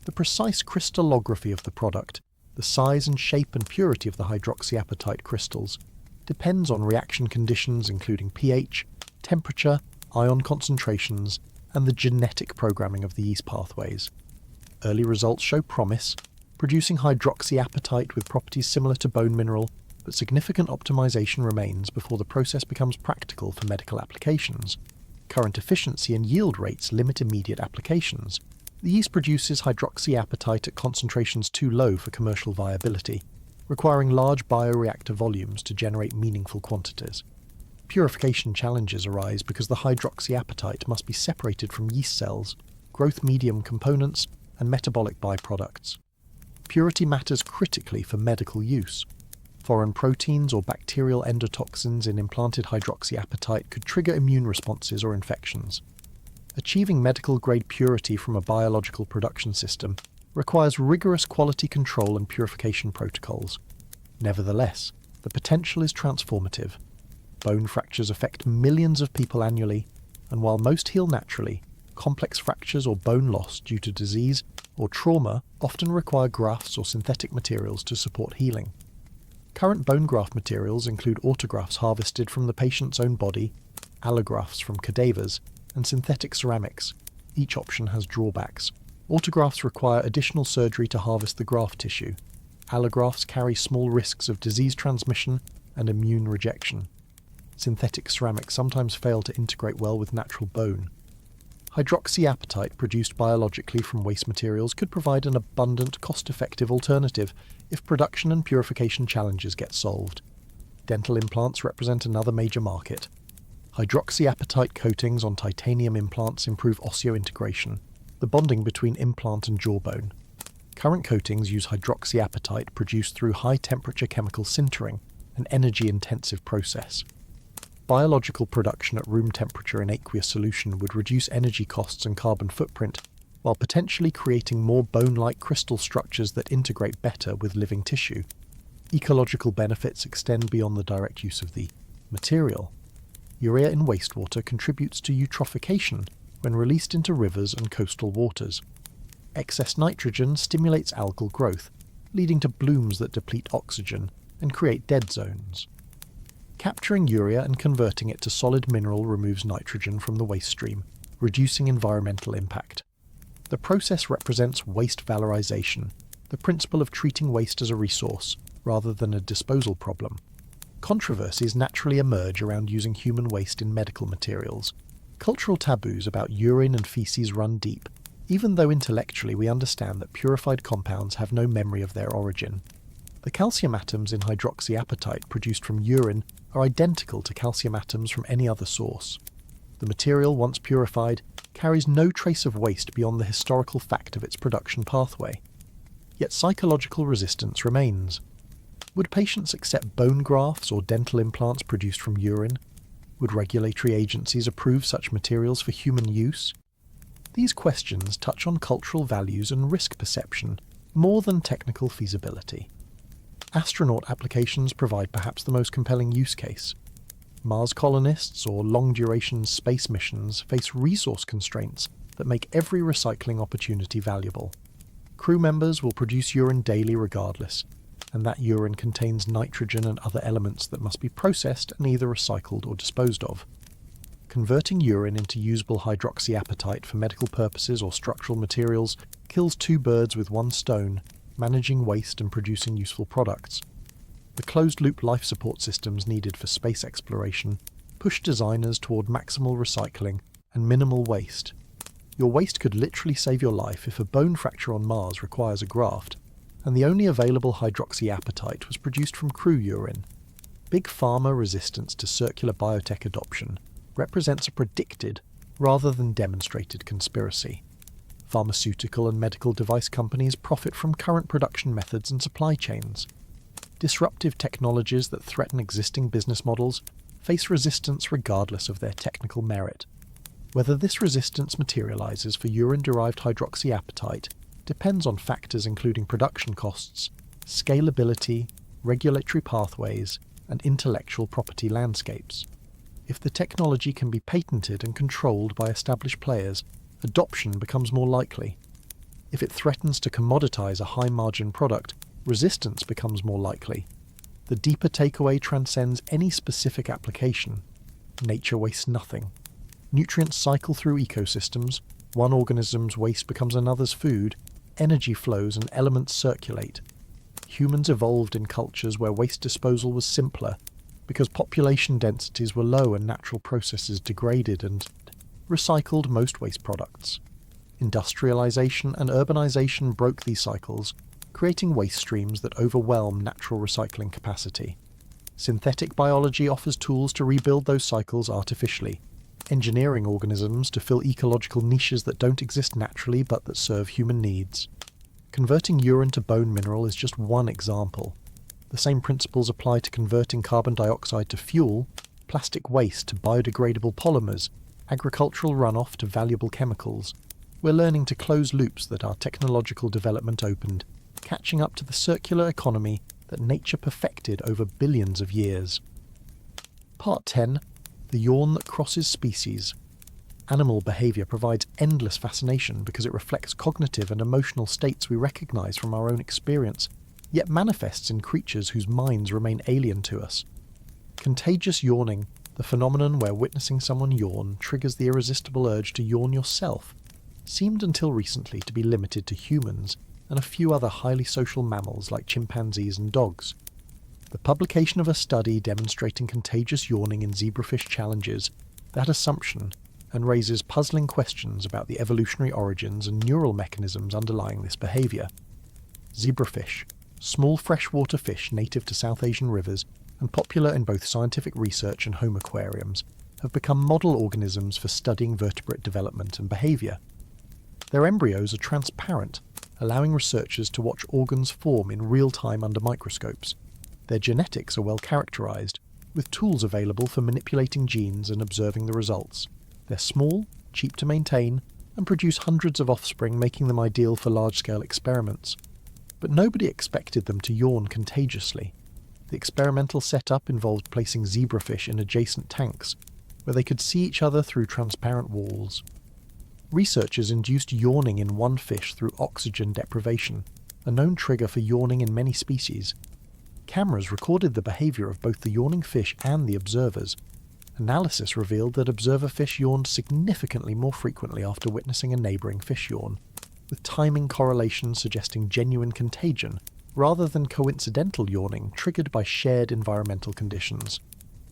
[SPEAKER 1] The precise crystallography of the product, the size and shape and purity of the hydroxyapatite crystals, depends on reaction conditions including pH, temperature, ion concentrations, and the genetic programming of the yeast pathways. Early results show promise, producing hydroxyapatite with properties similar to bone mineral, but significant optimization remains before the process becomes practical for medical applications. Current efficiency and yield rates limit immediate applications. The yeast produces hydroxyapatite at concentrations too low for commercial viability, requiring large bioreactor volumes to generate meaningful quantities. Purification challenges arise because the hydroxyapatite must be separated from yeast cells, growth medium components, and metabolic byproducts. Purity matters critically for medical use. Foreign proteins or bacterial endotoxins in implanted hydroxyapatite could trigger immune responses or infections. Achieving medical-grade purity from a biological production system requires rigorous quality control and purification protocols. Nevertheless, the potential is transformative. Bone fractures affect millions of people annually, and while most heal naturally, complex fractures or bone loss due to disease or trauma often require grafts or synthetic materials to support healing. Current bone graft materials include autografts harvested from the patient's own body, allografts from cadavers, and synthetic ceramics. Each option has drawbacks. Autografts require additional surgery to harvest the graft tissue. Allografts carry small risks of disease transmission and immune rejection. Synthetic ceramics sometimes fail to integrate well with natural bone. Hydroxyapatite produced biologically from waste materials could provide an abundant, cost-effective alternative if production and purification challenges get solved. Dental implants represent another major market. Hydroxyapatite coatings on titanium implants improve osseointegration, the bonding between implant and jawbone. Current coatings use hydroxyapatite produced through high-temperature chemical sintering, an energy-intensive process. Biological production at room temperature in aqueous solution would reduce energy costs and carbon footprint, while potentially creating more bone-like crystal structures that integrate better with living tissue. Ecological benefits extend beyond the direct use of the material. Urea in wastewater contributes to eutrophication when released into rivers and coastal waters. Excess nitrogen stimulates algal growth, leading to blooms that deplete oxygen and create dead zones. Capturing urea and converting it to solid mineral removes nitrogen from the waste stream, reducing environmental impact. The process represents waste valorization, the principle of treating waste as a resource rather than a disposal problem. Controversies naturally emerge around using human waste in medical materials. Cultural taboos about urine and feces run deep, even though intellectually we understand that purified compounds have no memory of their origin. The calcium atoms in hydroxyapatite produced from urine are identical to calcium atoms from any other source. The material, once purified, carries no trace of waste beyond the historical fact of its production pathway. Yet psychological resistance remains. Would patients accept bone grafts or dental implants produced from urine? Would regulatory agencies approve such materials for human use? These questions touch on cultural values and risk perception more than technical feasibility. Astronaut applications provide perhaps the most compelling use case. Mars colonists or long-duration space missions face resource constraints that make every recycling opportunity valuable. Crew members will produce urine daily regardless, and that urine contains nitrogen and other elements that must be processed and either recycled or disposed of. Converting urine into usable hydroxyapatite for medical purposes or structural materials kills two birds with one stone, managing waste and producing useful products. The closed-loop life support systems needed for space exploration push designers toward maximal recycling and minimal waste. Your waste could literally save your life if a bone fracture on Mars requires a graft, and the only available hydroxyapatite was produced from crew urine. Big pharma resistance to circular biotech adoption represents a predicted, rather than demonstrated, conspiracy. Pharmaceutical and medical device companies profit from current production methods and supply chains. Disruptive technologies that threaten existing business models face resistance regardless of their technical merit. Whether this resistance materializes for urine-derived hydroxyapatite depends on factors including production costs, scalability, regulatory pathways, and intellectual property landscapes. If the technology can be patented and controlled by established players, adoption becomes more likely. If it threatens to commoditize a high-margin product, resistance becomes more likely. The deeper takeaway transcends any specific application. Nature wastes nothing. Nutrients cycle through ecosystems, one organism's waste becomes another's food, energy flows and elements circulate. Humans evolved in cultures where waste disposal was simpler, because population densities were low and natural processes degraded and recycled most waste products. Industrialization and urbanization broke these cycles, creating waste streams that overwhelm natural recycling capacity. Synthetic biology offers tools to rebuild those cycles artificially, engineering organisms to fill ecological niches that don't exist naturally but that serve human needs. Converting urine to bone mineral is just one example. The same principles apply to converting carbon dioxide to fuel, plastic waste to biodegradable polymers, agricultural runoff to valuable chemicals. We're learning to close loops that our technological development opened, catching up to the circular economy that nature perfected over billions of years. Part 10. The yawn that crosses species. Animal behaviour provides endless fascination because it reflects cognitive and emotional states we recognise from our own experience, yet manifests in creatures whose minds remain alien to us. Contagious yawning, the phenomenon where witnessing someone yawn triggers the irresistible urge to yawn yourself, seemed until recently to be limited to humans and a few other highly social mammals like chimpanzees and dogs. The publication of a study demonstrating contagious yawning in zebrafish challenges that assumption and raises puzzling questions about the evolutionary origins and neural mechanisms underlying this behaviour. Zebrafish, small freshwater fish native to South Asian rivers and popular in both scientific research and home aquariums, have become model organisms for studying vertebrate development and behaviour. Their embryos are transparent, allowing researchers to watch organs form in real time under microscopes. Their genetics are well characterised, with tools available for manipulating genes and observing the results. They're small, cheap to maintain, and produce hundreds of offspring, making them ideal for large-scale experiments. But nobody expected them to yawn contagiously. The experimental setup involved placing zebrafish in adjacent tanks, where they could see each other through transparent walls. Researchers induced yawning in one fish through oxygen deprivation, a known trigger for yawning in many species. Cameras recorded the behaviour of both the yawning fish and the observers. Analysis revealed that observer fish yawned significantly more frequently after witnessing a neighbouring fish yawn, with timing correlations suggesting genuine contagion rather than coincidental yawning triggered by shared environmental conditions.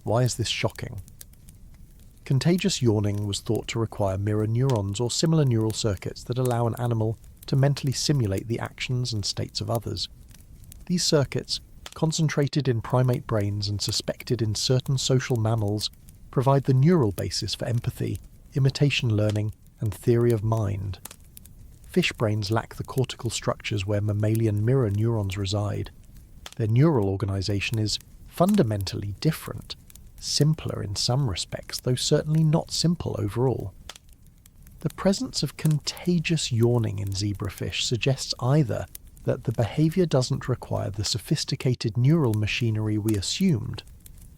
[SPEAKER 1] Why is this shocking? Contagious yawning was thought to require mirror neurons or similar neural circuits that allow an animal to mentally simulate the actions and states of others. These circuits, concentrated in primate brains and suspected in certain social mammals, provide the neural basis for empathy, imitation learning, and theory of mind. Fish brains lack the cortical structures where mammalian mirror neurons reside. Their neural organisation is fundamentally different, simpler in some respects, though certainly not simple overall. The presence of contagious yawning in zebrafish suggests either that the behaviour doesn't require the sophisticated neural machinery we assumed,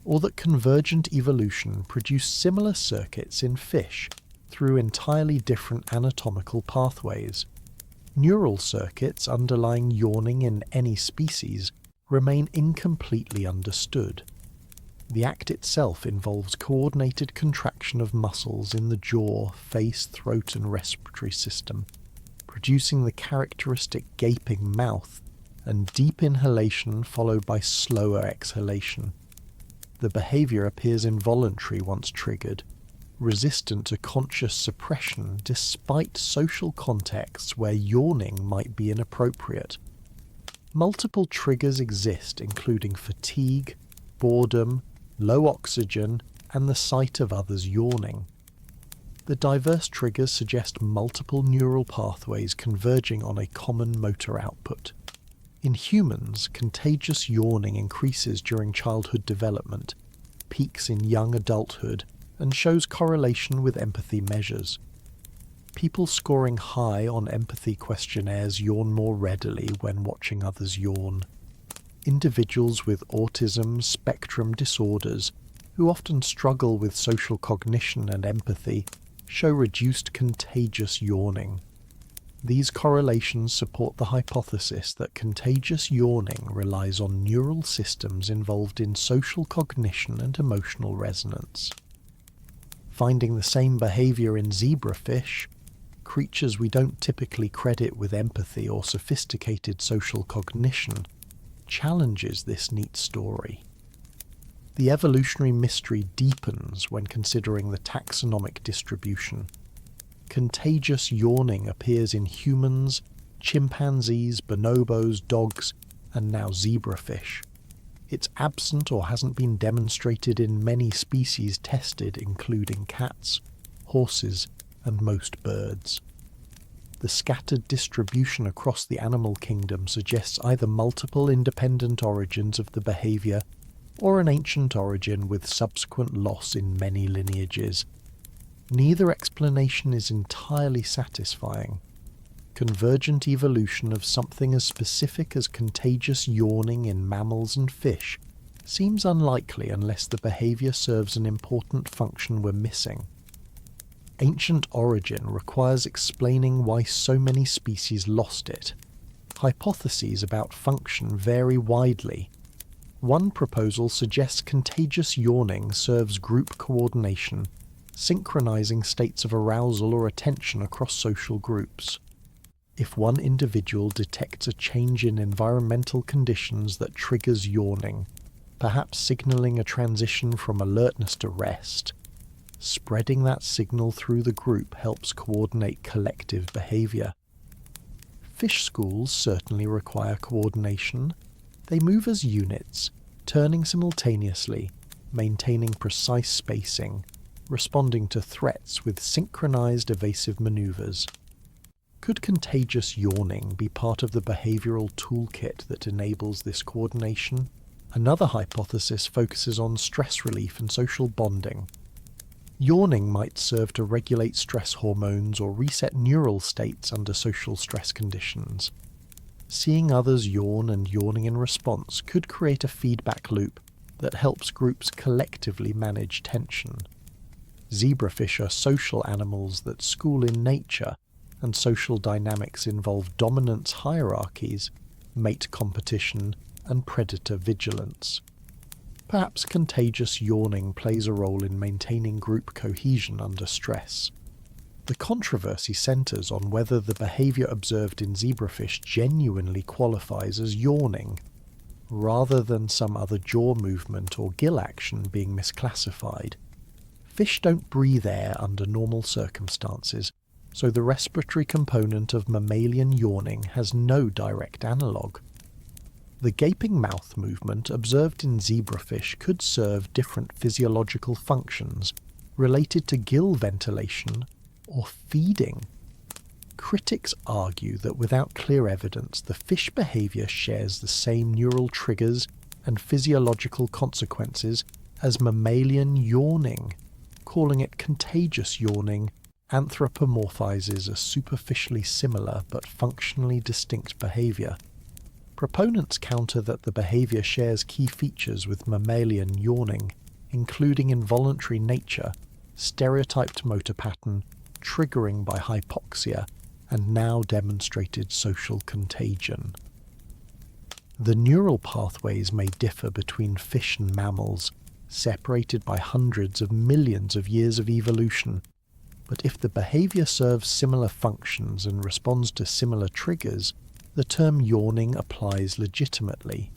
[SPEAKER 1] or that convergent evolution produced similar circuits in fish through entirely different anatomical pathways. Neural circuits underlying yawning in any species remain incompletely understood. The act itself involves coordinated contraction of muscles in the jaw, face, throat, and respiratory system, producing the characteristic gaping mouth and deep inhalation followed by slower exhalation. The behaviour appears involuntary once triggered, resistant to conscious suppression despite social contexts where yawning might be inappropriate. Multiple triggers exist, including fatigue, boredom, low oxygen, and the sight of others yawning. The diverse triggers suggest multiple neural pathways converging on a common motor output. In humans, contagious yawning increases during childhood development, peaks in young adulthood, and shows correlation with empathy measures. People scoring high on empathy questionnaires yawn more readily when watching others yawn. Individuals with autism spectrum disorders, who often struggle with social cognition and empathy, show reduced contagious yawning. These correlations support the hypothesis that contagious yawning relies on neural systems involved in social cognition and emotional resonance. Finding the same behaviour in zebrafish, creatures we don't typically credit with empathy or sophisticated social cognition, challenges this neat story. The evolutionary mystery deepens when considering the taxonomic distribution. Contagious yawning appears in humans, chimpanzees, bonobos, dogs, and now zebrafish. It's absent or hasn't been demonstrated in many species tested, including cats, horses, and most birds. The scattered distribution across the animal kingdom suggests either multiple independent origins of the behaviour or an ancient origin with subsequent loss in many lineages. Neither explanation is entirely satisfying. Convergent evolution of something as specific as contagious yawning in mammals and fish seems unlikely unless the behaviour serves an important function we're missing. Ancient origin requires explaining why so many species lost it. Hypotheses about function vary widely. One proposal suggests contagious yawning serves group coordination, synchronizing states of arousal or attention across social groups. If one individual detects a change in environmental conditions that triggers yawning, perhaps signaling a transition from alertness to rest, spreading that signal through the group helps coordinate collective behavior. Fish schools certainly require coordination. They move as units, turning simultaneously, maintaining precise spacing, responding to threats with synchronized evasive maneuvers. Could contagious yawning be part of the behavioral toolkit that enables this coordination? Another hypothesis focuses on stress relief and social bonding. Yawning might serve to regulate stress hormones or reset neural states under social stress conditions. Seeing others yawn and yawning in response could create a feedback loop that helps groups collectively manage tension. Zebrafish are social animals that school in nature, and social dynamics involve dominance hierarchies, mate competition, and predator vigilance. Perhaps contagious yawning plays a role in maintaining group cohesion under stress. The controversy centres on whether the behaviour observed in zebrafish genuinely qualifies as yawning, rather than some other jaw movement or gill action being misclassified. Fish don't breathe air under normal circumstances, so the respiratory component of mammalian yawning has no direct analogue. The gaping mouth movement observed in zebrafish could serve different physiological functions related to gill ventilation or feeding. Critics argue that without clear evidence, the fish behaviour shares the same neural triggers and physiological consequences as mammalian yawning. Calling it contagious yawning anthropomorphizes a superficially similar but functionally distinct behaviour. Proponents counter that the behaviour shares key features with mammalian yawning, including involuntary nature, stereotyped motor pattern, triggering by hypoxia, and now demonstrated social contagion. The neural pathways may differ between fish and mammals, separated by hundreds of millions of years of evolution, but if the behaviour serves similar functions and responds to similar triggers, the term yawning applies legitimately.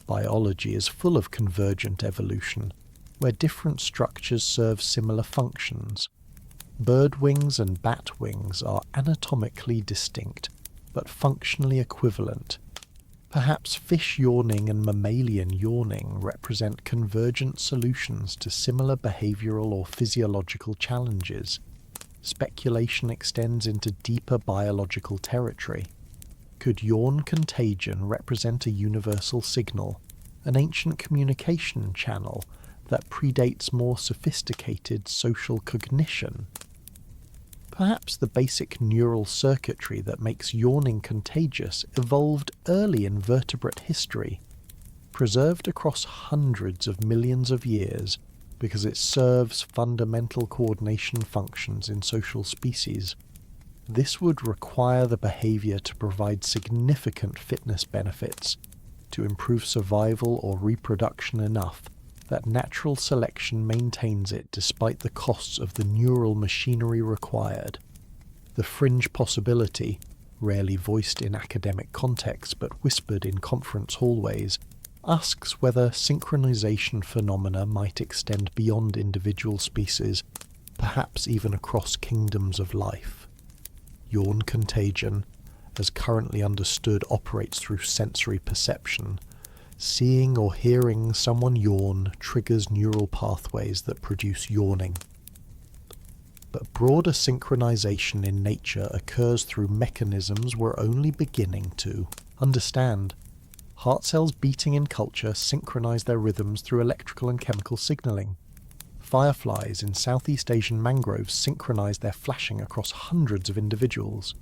[SPEAKER 1] Biology is full of convergent evolution, where different structures serve similar functions. Bird wings and bat wings are anatomically distinct, but functionally equivalent. Perhaps fish yawning and mammalian yawning represent convergent solutions to similar behavioural or physiological challenges. Speculation extends into deeper biological territory. Could yawn contagion represent a universal signal, an ancient communication channel that predates more sophisticated social cognition? Perhaps the basic neural circuitry that makes yawning contagious evolved early in vertebrate history, preserved across hundreds of millions of years because it serves fundamental coordination functions in social species. This would require the behaviour to provide significant fitness benefits to improve survival or reproduction enough that natural selection maintains it despite the costs of the neural machinery required. The fringe possibility, rarely voiced in academic contexts but whispered in conference hallways, asks whether synchronization phenomena might extend beyond individual species, perhaps even across kingdoms of life. Yawn contagion, as currently understood, operates through sensory perception. Seeing or hearing someone yawn triggers neural pathways that produce yawning. But broader synchronization in nature occurs through mechanisms we're only beginning to understand. Heart cells beating in culture synchronize their rhythms through electrical and chemical signaling. Fireflies in Southeast Asian mangroves synchronize their flashing across hundreds of individuals.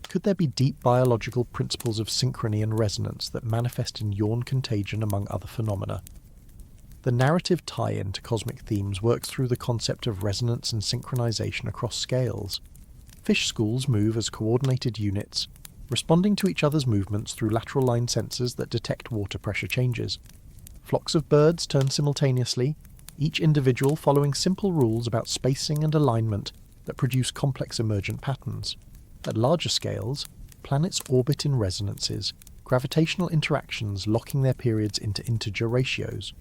[SPEAKER 1] Could there be deep biological principles of synchrony and resonance that manifest in yawn contagion among other phenomena? The narrative tie-in to cosmic themes works through the concept of resonance and synchronization across scales. Fish schools move as coordinated units, responding to each other's movements through lateral line sensors that detect water pressure changes. Flocks of birds turn simultaneously, each individual following simple rules about spacing and alignment that produce complex emergent patterns. At larger scales, planets orbit in resonances, gravitational interactions locking their periods into integer ratios.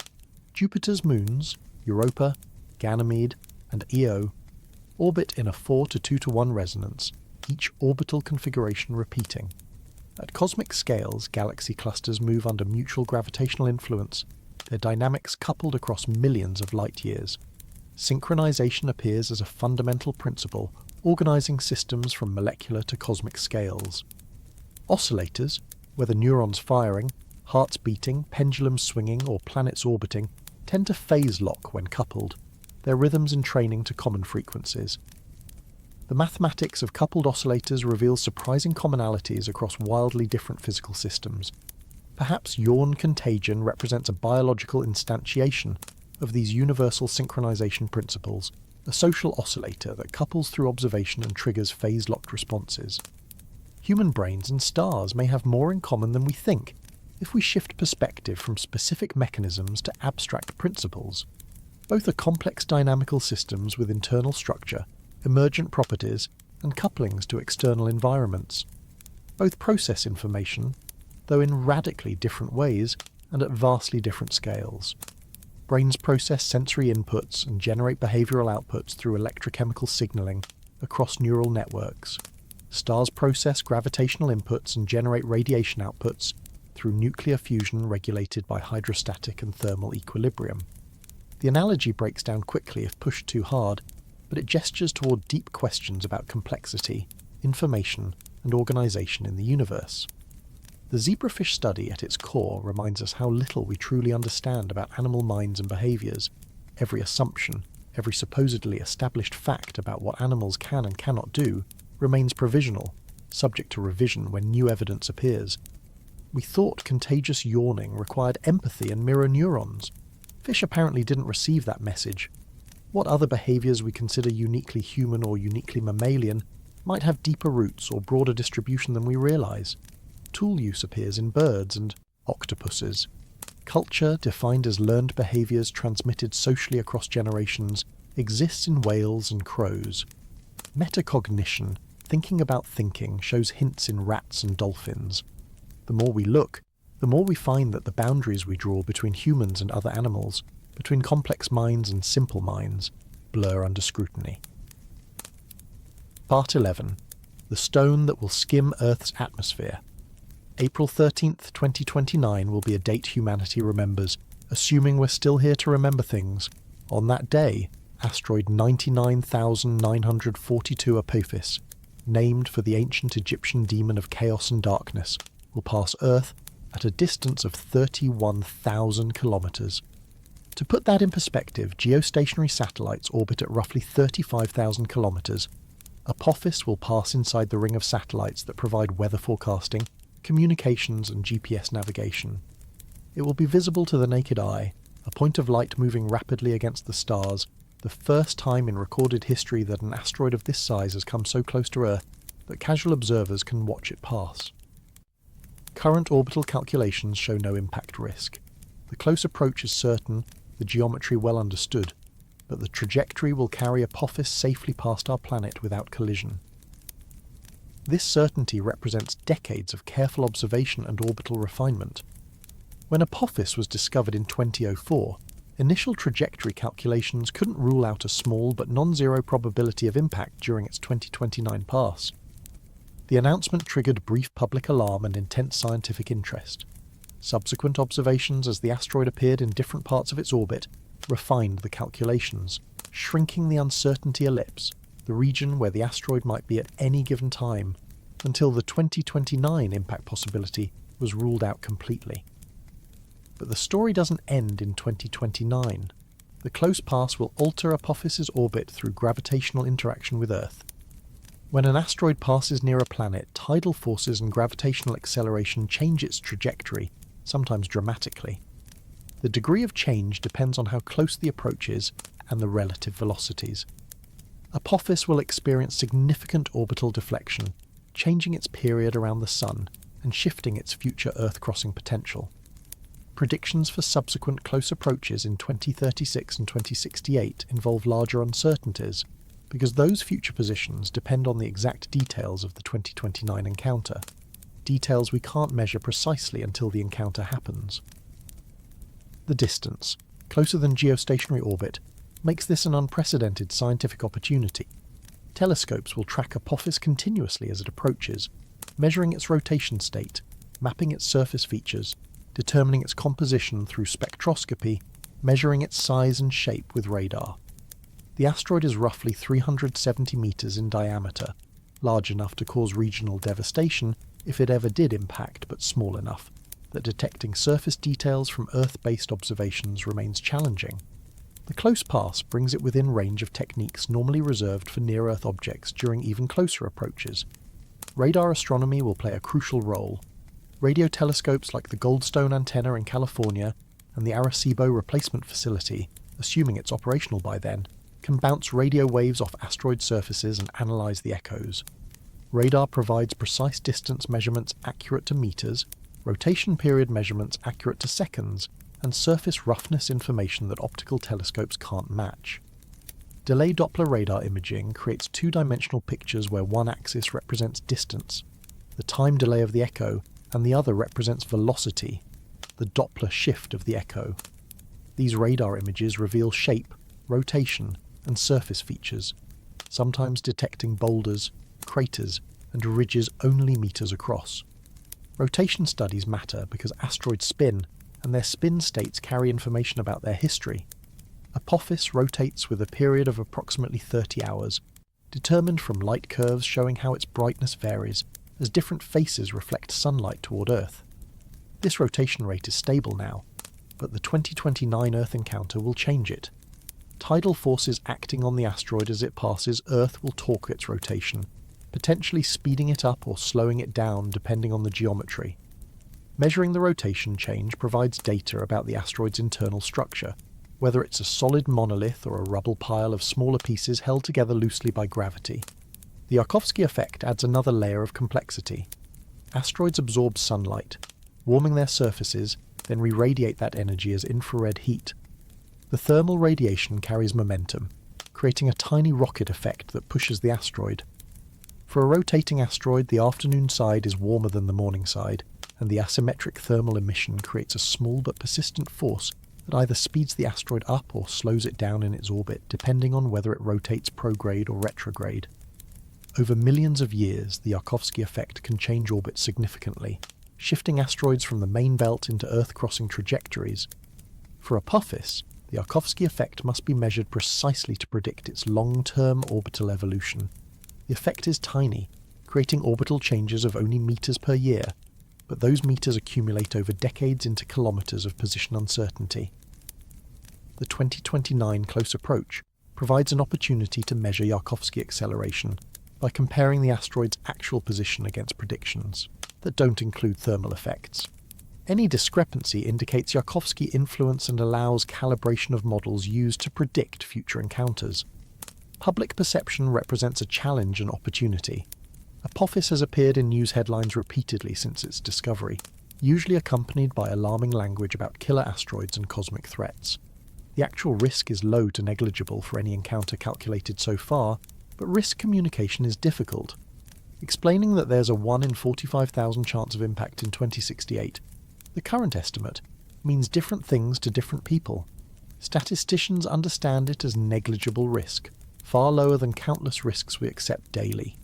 [SPEAKER 1] Jupiter's moons, Europa, Ganymede, and Io, orbit in a 4 to 2 to 1 resonance, each orbital configuration repeating. At cosmic scales, galaxy clusters move under mutual gravitational influence, their dynamics coupled across millions of light years. Synchronization appears as a fundamental principle, organizing systems from molecular to cosmic scales. Oscillators, whether neurons firing, hearts beating, pendulums swinging, or planets orbiting, tend to phase lock when coupled, their rhythms entraining to common frequencies. The mathematics of coupled oscillators reveals surprising commonalities across wildly different physical systems. Perhaps yawn contagion represents a biological instantiation of these universal synchronization principles, a social oscillator that couples through observation and triggers phase-locked responses. Human brains and stars may have more in common than we think if we shift perspective from specific mechanisms to abstract principles. Both are complex dynamical systems with internal structure, emergent properties, and couplings to external environments. Both process information, though in radically different ways and at vastly different scales. Brains process sensory inputs and generate behavioral outputs through electrochemical signaling across neural networks. Stars process gravitational inputs and generate radiation outputs through nuclear fusion regulated by hydrostatic and thermal equilibrium. The analogy breaks down quickly if pushed too hard, but it gestures toward deep questions about complexity, information, and organization in the universe. The zebrafish study at its core reminds us how little we truly understand about animal minds and behaviors. Every assumption, every supposedly established fact about what animals can and cannot do remains provisional, subject to revision when new evidence appears. We thought contagious yawning required empathy and mirror neurons. Fish apparently didn't receive that message. What other behaviors we consider uniquely human or uniquely mammalian might have deeper roots or broader distribution than we realize? Tool use appears in birds and octopuses. Culture, defined as learned behaviors transmitted socially across generations, exists in whales and crows. Metacognition, thinking about thinking, shows hints in rats and dolphins. The more we look, the more we find that the boundaries we draw between humans and other animals, between complex minds and simple minds, blur under scrutiny. Part 11. The Stone That Will Skim Earth's Atmosphere. April 13th, 2029 will be a date humanity remembers, assuming we're still here to remember things. On that day, asteroid 99,942 Apophis, named for the ancient Egyptian demon of chaos and darkness, will pass Earth at a distance of 31,000 kilometers. To put that in perspective, geostationary satellites orbit at roughly 35,000 kilometers. Apophis will pass inside the ring of satellites that provide weather forecasting, communications and GPS navigation. It will be visible to the naked eye, a point of light moving rapidly against the stars, the first time in recorded history that an asteroid of this size has come so close to Earth that casual observers can watch it pass. Current orbital calculations show no impact risk. The close approach is certain, the geometry well understood, but the trajectory will carry Apophis safely past our planet without collision. This certainty represents decades of careful observation and orbital refinement. When Apophis was discovered in 2004, initial trajectory calculations couldn't rule out a small but non-zero probability of impact during its 2029 pass. The announcement triggered brief public alarm and intense scientific interest. Subsequent observations as the asteroid appeared in different parts of its orbit refined the calculations, shrinking the uncertainty ellipse, the region where the asteroid might be at any given time, until the 2029 impact possibility was ruled out completely. But the story doesn't end in 2029. The close pass will alter Apophis's orbit through gravitational interaction with Earth. When an asteroid passes near a planet, tidal forces and gravitational acceleration change its trajectory, sometimes dramatically. The degree of change depends on how close the approach is and the relative velocities. Apophis will experience significant orbital deflection, changing its period around the Sun and shifting its future Earth-crossing potential. Predictions for subsequent close approaches in 2036 and 2068 involve larger uncertainties, because those future positions depend on the exact details of the 2029 encounter, details we can't measure precisely until the encounter happens. The distance, closer than geostationary orbit, makes this an unprecedented scientific opportunity. Telescopes will track Apophis continuously as it approaches, measuring its rotation state, mapping its surface features, determining its composition through spectroscopy, measuring its size and shape with radar. The asteroid is roughly 370 meters in diameter, large enough to cause regional devastation if it ever did impact, but small enough that detecting surface details from Earth-based observations remains challenging. The close pass brings it within range of techniques normally reserved for near-Earth objects during even closer approaches. Radar astronomy will play a crucial role. Radio telescopes like the Goldstone antenna in California and the Arecibo replacement facility, assuming it's operational by then, can bounce radio waves off asteroid surfaces and analyze the echoes. Radar provides precise distance measurements accurate to meters, rotation period measurements accurate to seconds, and surface roughness information that optical telescopes can't match. Delay Doppler radar imaging creates two-dimensional pictures where one axis represents distance, the time delay of the echo, and the other represents velocity, the Doppler shift of the echo. These radar images reveal shape, rotation, and surface features, sometimes detecting boulders, craters, and ridges only meters across. Rotation studies matter because asteroids spin, and their spin states carry information about their history. Apophis rotates with a period of approximately 30 hours, determined from light curves showing how its brightness varies as different faces reflect sunlight toward Earth. This rotation rate is stable now, but the 2029 Earth encounter will change it. Tidal forces acting on the asteroid as it passes Earth will torque its rotation, potentially speeding it up or slowing it down depending on the geometry. Measuring the rotation change provides data about the asteroid's internal structure, whether it's a solid monolith or a rubble pile of smaller pieces held together loosely by gravity. The Yarkovsky effect adds another layer of complexity. Asteroids absorb sunlight, warming their surfaces, then re-radiate that energy as infrared heat. The thermal radiation carries momentum, creating a tiny rocket effect that pushes the asteroid. For a rotating asteroid, the afternoon side is warmer than the morning side, and the asymmetric thermal emission creates a small but persistent force that either speeds the asteroid up or slows it down in its orbit, depending on whether it rotates prograde or retrograde. Over millions of years, the Yarkovsky effect can change orbit significantly, shifting asteroids from the main belt into Earth-crossing trajectories. For Apophis, the Yarkovsky effect must be measured precisely to predict its long-term orbital evolution. The effect is tiny, creating orbital changes of only meters per year, but those meters accumulate over decades into kilometers of position uncertainty. The 2029 close approach provides an opportunity to measure Yarkovsky acceleration by comparing the asteroid's actual position against predictions that don't include thermal effects. Any discrepancy indicates Yarkovsky influence and allows calibration of models used to predict future encounters. Public perception represents a challenge and opportunity. Apophis has appeared in news headlines repeatedly since its discovery, usually accompanied by alarming language about killer asteroids and cosmic threats. The actual risk is low to negligible for any encounter calculated so far, but risk communication is difficult. Explaining that there's a 1 in 45,000 chance of impact in 2068, the current estimate, means different things to different people. Statisticians understand it as negligible risk, far lower than countless risks we accept daily.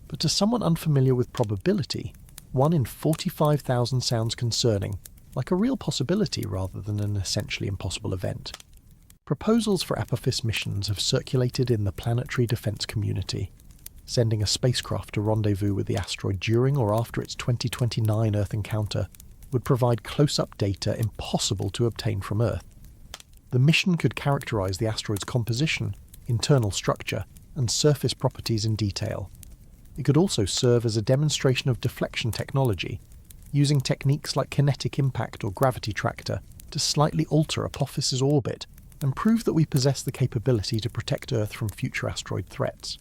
[SPEAKER 1] But to someone unfamiliar with probability, 1 in 45,000 sounds concerning, like a real possibility rather than an essentially impossible event. Proposals for Apophis missions have circulated in the planetary defense community. Sending a spacecraft to rendezvous with the asteroid during or after its 2029 Earth encounter would provide close-up data impossible to obtain from Earth. The mission could characterize the asteroid's composition, internal structure, and surface properties in detail. It could also serve as a demonstration of deflection technology, using techniques like kinetic impact or gravity tractor to slightly alter Apophis's orbit and prove that we possess the capability to protect Earth from future asteroid threats.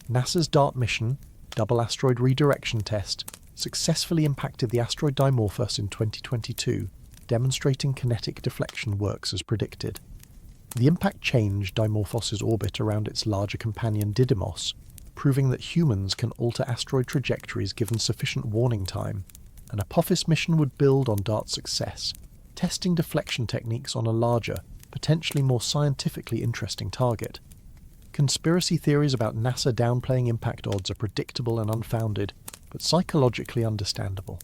[SPEAKER 1] NASA's DART mission, Double Asteroid Redirection Test, successfully impacted the asteroid Dimorphos in 2022, demonstrating kinetic deflection works as predicted. The impact changed Dimorphos's orbit around its larger companion Didymos, proving that humans can alter asteroid trajectories given sufficient warning time. An Apophis mission would build on DART's success, testing deflection techniques on a larger, potentially more scientifically interesting target. Conspiracy theories about NASA downplaying impact odds are predictable and unfounded, but psychologically understandable.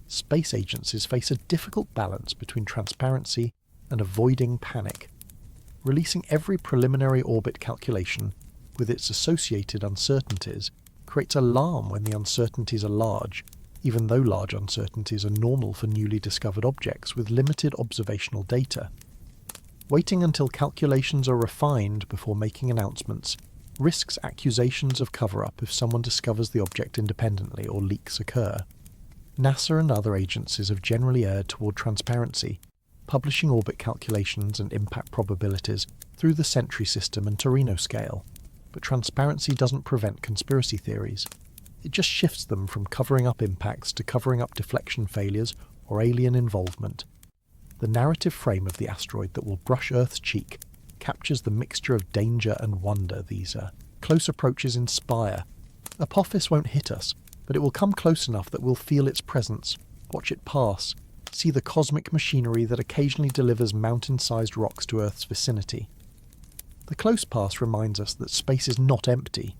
[SPEAKER 1] Space agencies face a difficult balance between transparency and avoiding panic. Releasing every preliminary orbit calculation, with its associated uncertainties, creates alarm when the uncertainties are large, even though large uncertainties are normal for newly discovered objects with limited observational data. Waiting until calculations are refined before making announcements risks accusations of cover-up if someone discovers the object independently or leaks occur. NASA and other agencies have generally erred toward transparency, publishing orbit calculations and impact probabilities through the Sentry system and Torino scale. But transparency doesn't prevent conspiracy theories. It just shifts them from covering up impacts to covering up deflection failures or alien involvement. The narrative frame of the asteroid that will brush Earth's cheek captures the mixture of danger and wonder these close approaches inspire. Apophis won't hit us, but it will come close enough that we'll feel its presence, watch it pass, see the cosmic machinery that occasionally delivers mountain-sized rocks to Earth's vicinity. The close pass reminds us that space is not empty,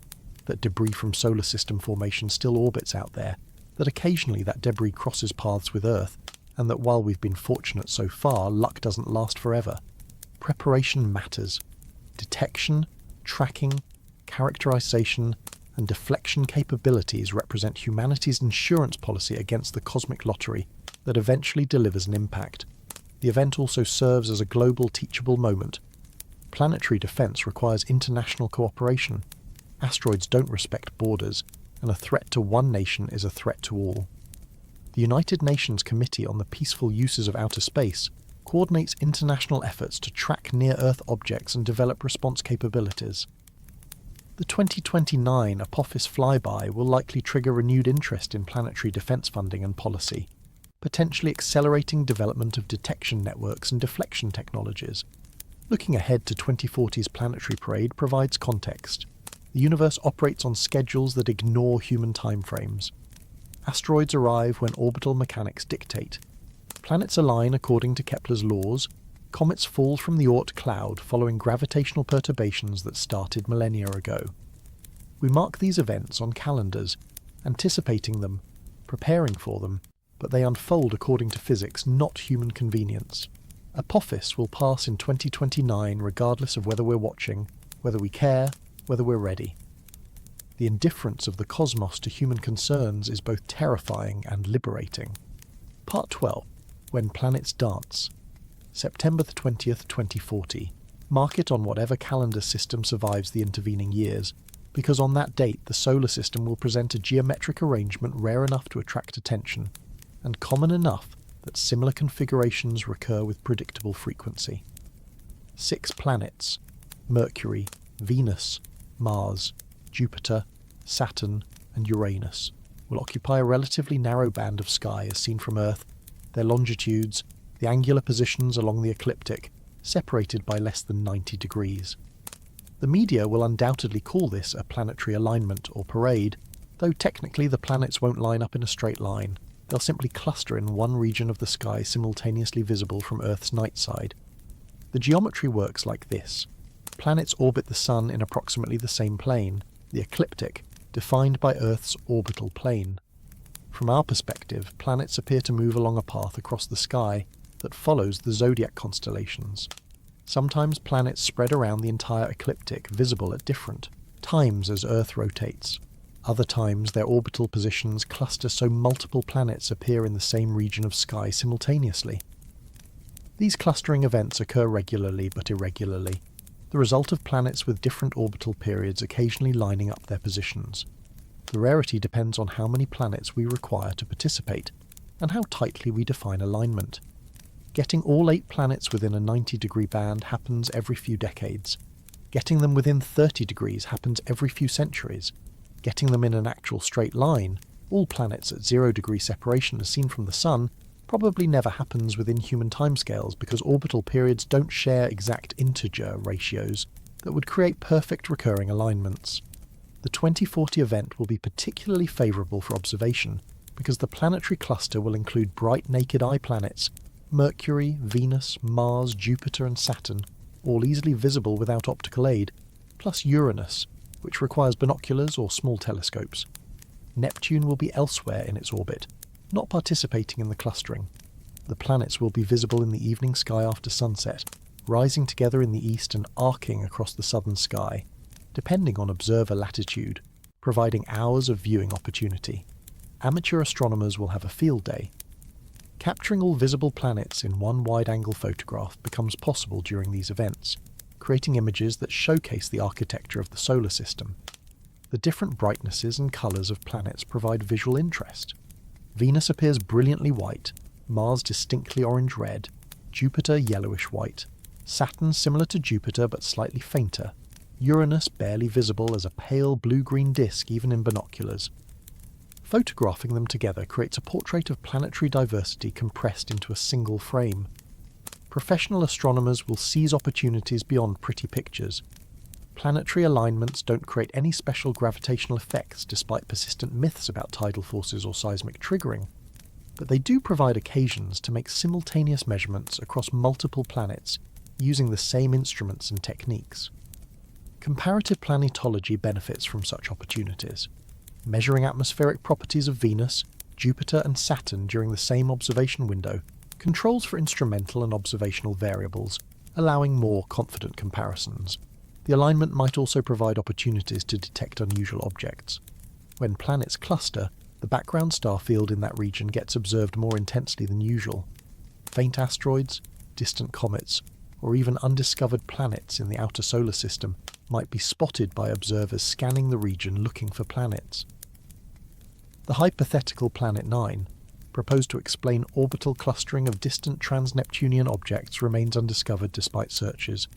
[SPEAKER 1] that debris from solar system formation still orbits out there, that occasionally that debris crosses paths with Earth, and that while we've been fortunate so far, luck doesn't last forever. Preparation matters. Detection, tracking, characterization, and deflection capabilities represent humanity's insurance policy against the cosmic lottery that eventually delivers an impact. The event also serves as a global teachable moment. Planetary defense requires international cooperation. Asteroids don't respect borders, and a threat to one nation is a threat to all. The United Nations Committee on the Peaceful Uses of Outer Space coordinates international efforts to track near-Earth objects and develop response capabilities. The 2029 Apophis flyby will likely trigger renewed interest in planetary defense funding and policy, potentially accelerating development of detection networks and deflection technologies. Looking ahead to 2040's planetary parade provides context. The universe operates on schedules that ignore human timeframes. Asteroids arrive when orbital mechanics dictate. Planets align according to Kepler's laws. Comets fall from the Oort cloud following gravitational perturbations that started millennia ago. We mark these events on calendars, anticipating them, preparing for them, but they unfold according to physics, not human convenience. Apophis will pass in 2029 regardless of whether we're watching, whether we care, whether we're ready. The indifference of the cosmos to human concerns is both terrifying and liberating. Part 12. When Planets Dance. September 20th, 2040. Mark it on whatever calendar system survives the intervening years, because on that date the solar system will present a geometric arrangement rare enough to attract attention, and common enough that similar configurations recur with predictable frequency. 6 planets: Mercury, Venus, Mars, Jupiter, Saturn, and Uranus will occupy a relatively narrow band of sky as seen from Earth, their longitudes, the angular positions along the ecliptic, separated by less than 90 degrees. The media will undoubtedly call this a planetary alignment or parade, though technically the planets won't line up in a straight line. They'll simply cluster in one region of the sky simultaneously visible from Earth's night side. The geometry works like this. Planets orbit the Sun in approximately the same plane, the ecliptic, defined by Earth's orbital plane. From our perspective, planets appear to move along a path across the sky that follows the zodiac constellations. Sometimes planets spread around the entire ecliptic, visible at different times as Earth rotates. Other times their orbital positions cluster so multiple planets appear in the same region of sky simultaneously. These clustering events occur regularly but irregularly, the result of planets with different orbital periods occasionally lining up their positions. The rarity depends on how many planets we require to participate, and how tightly we define alignment. Getting all 8 planets within a 90-degree band happens every few decades. Getting them within 30 degrees happens every few centuries. Getting them in an actual straight line, all planets at 0-degree separation as seen from the Sun, probably never happens within human timescales because orbital periods don't share exact integer ratios that would create perfect recurring alignments. The 2040 event will be particularly favourable for observation because the planetary cluster will include bright naked eye planets, Mercury, Venus, Mars, Jupiter and Saturn, all easily visible without optical aid, plus Uranus, which requires binoculars or small telescopes. Neptune will be elsewhere in its orbit, not participating in the clustering. The planets will be visible in the evening sky after sunset, rising together in the east and arcing across the southern sky, depending on observer latitude, providing hours of viewing opportunity. Amateur astronomers will have a field day. Capturing all visible planets in one wide-angle photograph becomes possible during these events, creating images that showcase the architecture of the solar system. The different brightnesses and colours of planets provide visual interest. Venus appears brilliantly white, Mars distinctly orange-red, Jupiter yellowish-white, Saturn similar to Jupiter but slightly fainter, Uranus barely visible as a pale blue-green disk even in binoculars. Photographing them together creates a portrait of planetary diversity compressed into a single frame. Professional astronomers will seize opportunities beyond pretty pictures. Planetary alignments don't create any special gravitational effects despite persistent myths about tidal forces or seismic triggering, but they do provide occasions to make simultaneous measurements across multiple planets using the same instruments and techniques. Comparative planetology benefits from such opportunities. Measuring atmospheric properties of Venus, Jupiter and Saturn during the same observation window controls for instrumental and observational variables, allowing more confident comparisons. The alignment might also provide opportunities to detect unusual objects. When planets cluster, the background star field in that region gets observed more intensely than usual. Faint asteroids, distant comets, or even undiscovered planets in the outer solar system might be spotted by observers scanning the region looking for planets. The hypothetical Planet 9, proposed to explain orbital clustering of distant trans-Neptunian objects, remains undiscovered despite searches.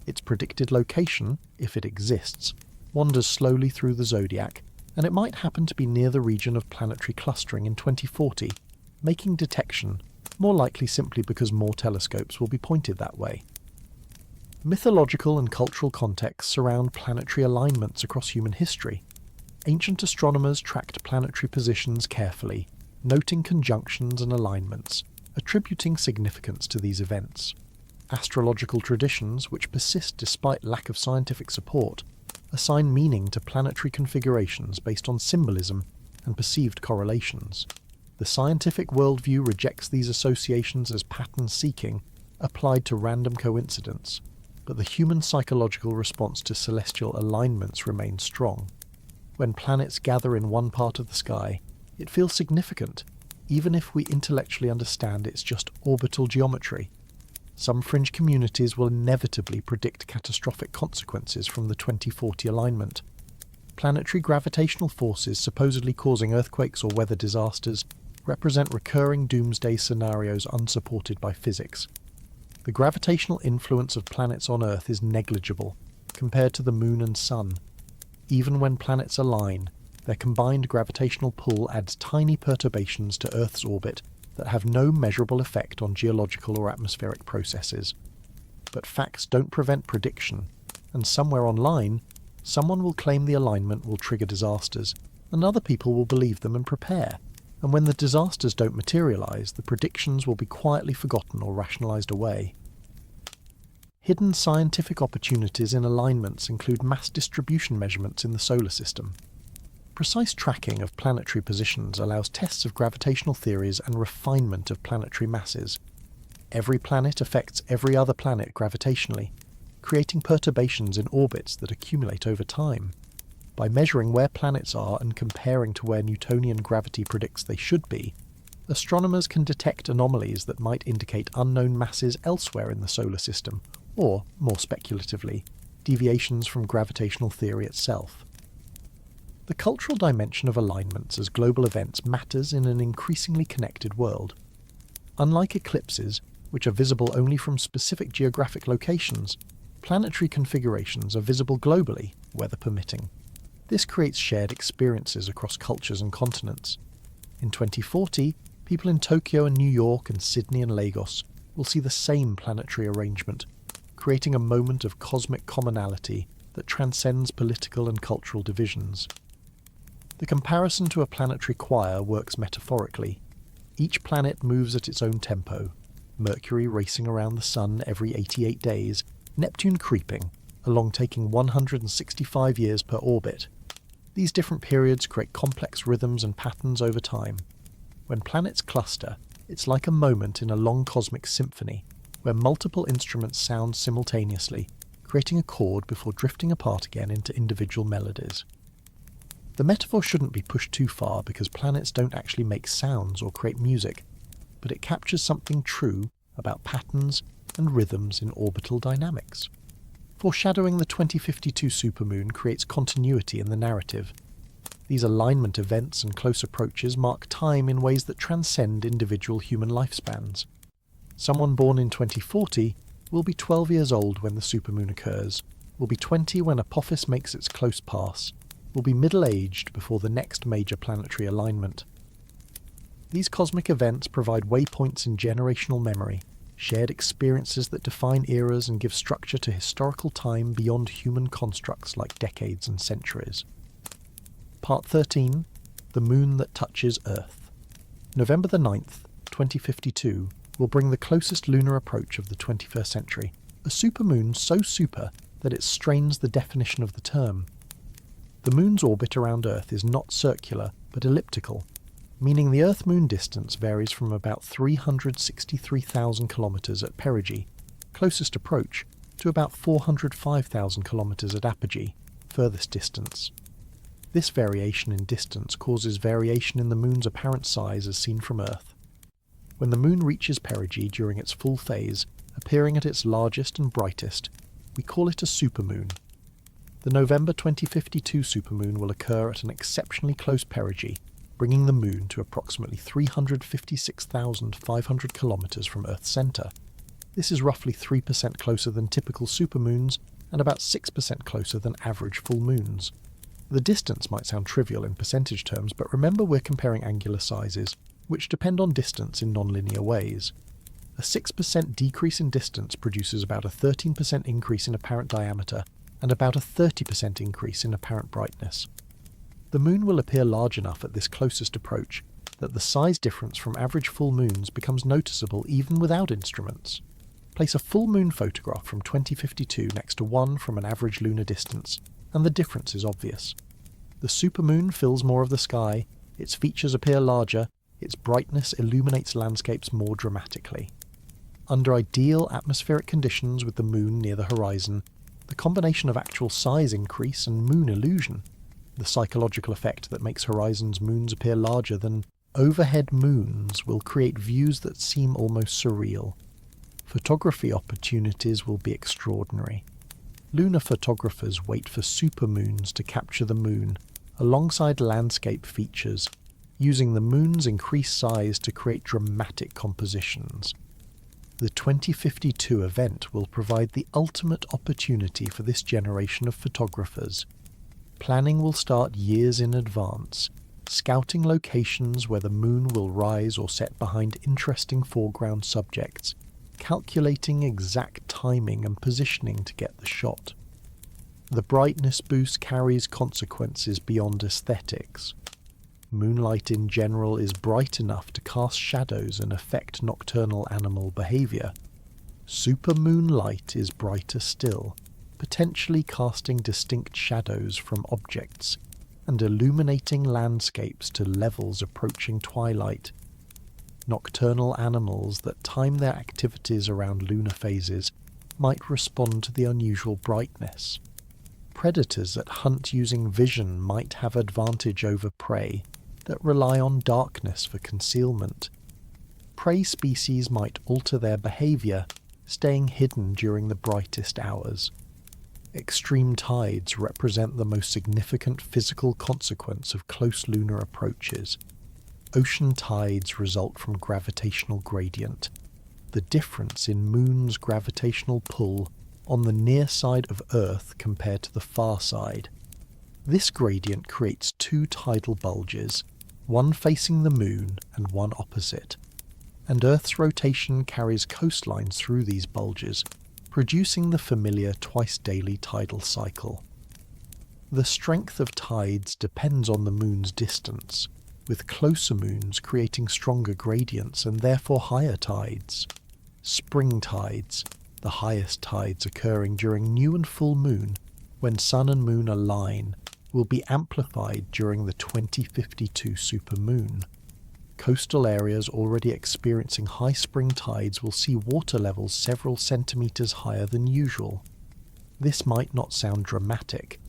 [SPEAKER 1] Its predicted location, if it exists, wanders slowly through the zodiac, and it might happen to be near the region of planetary clustering in 2040, making detection more likely simply because more telescopes will be pointed that way. Mythological and cultural contexts surround planetary alignments across human history. Ancient astronomers tracked planetary positions carefully, noting conjunctions and alignments, attributing significance to these events. Astrological traditions, which persist despite lack of scientific support, assign meaning to planetary configurations based on symbolism and perceived correlations. The scientific worldview rejects these associations as pattern-seeking, applied to random coincidence, but the human psychological response to celestial alignments remains strong. When planets gather in one part of the sky, it feels significant, even if we intellectually understand it's just orbital geometry. Some fringe communities will inevitably predict catastrophic consequences from the 2040 alignment. Planetary gravitational forces supposedly causing earthquakes or weather disasters represent recurring doomsday scenarios unsupported by physics. The gravitational influence of planets on Earth is negligible compared to the Moon and Sun. Even when planets align, their combined gravitational pull adds tiny perturbations to Earth's orbit that have no measurable effect on geological or atmospheric processes. But facts don't prevent prediction, and somewhere online, someone will claim the alignment will trigger disasters, and other people will believe them and prepare. And when the disasters don't materialise, the predictions will be quietly forgotten or rationalised away. Hidden scientific opportunities in alignments include mass distribution measurements in the solar system. Precise tracking of planetary positions allows tests of gravitational theories and refinement of planetary masses. Every planet affects every other planet gravitationally, creating perturbations in orbits that accumulate over time. By measuring where planets are and comparing to where Newtonian gravity predicts they should be, astronomers can detect anomalies that might indicate unknown masses elsewhere in the solar system, or, more speculatively, deviations from gravitational theory itself. The cultural dimension of alignments as global events matters in an increasingly connected world. Unlike eclipses, which are visible only from specific geographic locations, planetary configurations are visible globally, weather permitting. This creates shared experiences across cultures and continents. In 2040, people in Tokyo and New York and Sydney and Lagos will see the same planetary arrangement, creating a moment of cosmic commonality that transcends political and cultural divisions. The comparison to a planetary choir works metaphorically. Each planet moves at its own tempo, Mercury racing around the Sun every 88 days, Neptune creeping, along taking 165 years per orbit. These different periods create complex rhythms and patterns over time. When planets cluster, it's like a moment in a long cosmic symphony, where multiple instruments sound simultaneously, creating a chord before drifting apart again into individual melodies. The metaphor shouldn't be pushed too far because planets don't actually make sounds or create music, but it captures something true about patterns and rhythms in orbital dynamics. Foreshadowing the 2052 supermoon creates continuity in the narrative. These alignment events and close approaches mark time in ways that transcend individual human lifespans. Someone born in 2040 will be 12 years old when the supermoon occurs, will be 20 when Apophis makes its close pass, will be middle-aged before the next major planetary alignment. These cosmic events provide waypoints in generational memory, shared experiences that define eras and give structure to historical time beyond human constructs like decades and centuries. Part 13. The Moon That Touches Earth. November the 9th, 2052, will bring the closest lunar approach of the 21st century, a supermoon so super that it strains the definition of the term. The Moon's orbit around Earth is not circular, but elliptical, meaning the Earth-Moon distance varies from about 363,000 kilometres at perigee, closest approach, to about 405,000 kilometres at apogee, furthest distance. This variation in distance causes variation in the Moon's apparent size as seen from Earth. When the Moon reaches perigee during its full phase, appearing at its largest and brightest, we call it a supermoon. The November 2052 supermoon will occur at an exceptionally close perigee, bringing the Moon to approximately 356,500 kilometres from Earth's centre. This is roughly 3% closer than typical supermoons and about 6% closer than average full moons. The distance might sound trivial in percentage terms, but remember we're comparing angular sizes, which depend on distance in nonlinear ways. A 6% decrease in distance produces about a 13% increase in apparent diameter and about a 30% increase in apparent brightness. The Moon will appear large enough at this closest approach that the size difference from average full moons becomes noticeable even without instruments. Place a full moon photograph from 2052 next to one from an average lunar distance, and the difference is obvious. The supermoon fills more of the sky, its features appear larger, its brightness illuminates landscapes more dramatically. Under ideal atmospheric conditions with the Moon near the horizon, the combination of actual size increase and moon illusion, the psychological effect that makes horizons moons appear larger than overhead moons, will create views that seem almost surreal. Photography opportunities will be extraordinary. Lunar photographers wait for supermoons to capture the Moon, alongside landscape features, using the Moon's increased size to create dramatic compositions. The 2052 event will provide the ultimate opportunity for this generation of photographers. Planning will start years in advance, scouting locations where the Moon will rise or set behind interesting foreground subjects, calculating exact timing and positioning to get the shot. The brightness boost carries consequences beyond aesthetics. Moonlight in general is bright enough to cast shadows and affect nocturnal animal behaviour. Supermoon light is brighter still, potentially casting distinct shadows from objects and illuminating landscapes to levels approaching twilight. nocturnal animals that time their activities around lunar phases might respond to the unusual brightness. Predators that hunt using vision might have advantage over prey that rely on darkness for concealment. Prey species might alter their behavior, staying hidden during the brightest hours. Extreme tides represent the most significant physical consequence of close lunar approaches. Ocean tides result from gravitational gradient, the difference in Moon's gravitational pull on the near side of Earth compared to the far side. This gradient creates two tidal bulges, one facing the Moon and one opposite, and Earth's rotation carries coastlines through these bulges, producing the familiar twice-daily tidal cycle. The strength of tides depends on the Moon's distance, with closer moons creating stronger gradients and therefore higher tides. Spring tides, the highest tides occurring during new and full moon, when Sun and Moon align, will be amplified during the 2052 supermoon. Coastal areas already experiencing high spring tides will see water levels several centimetres higher than usual. This might not sound dramatic,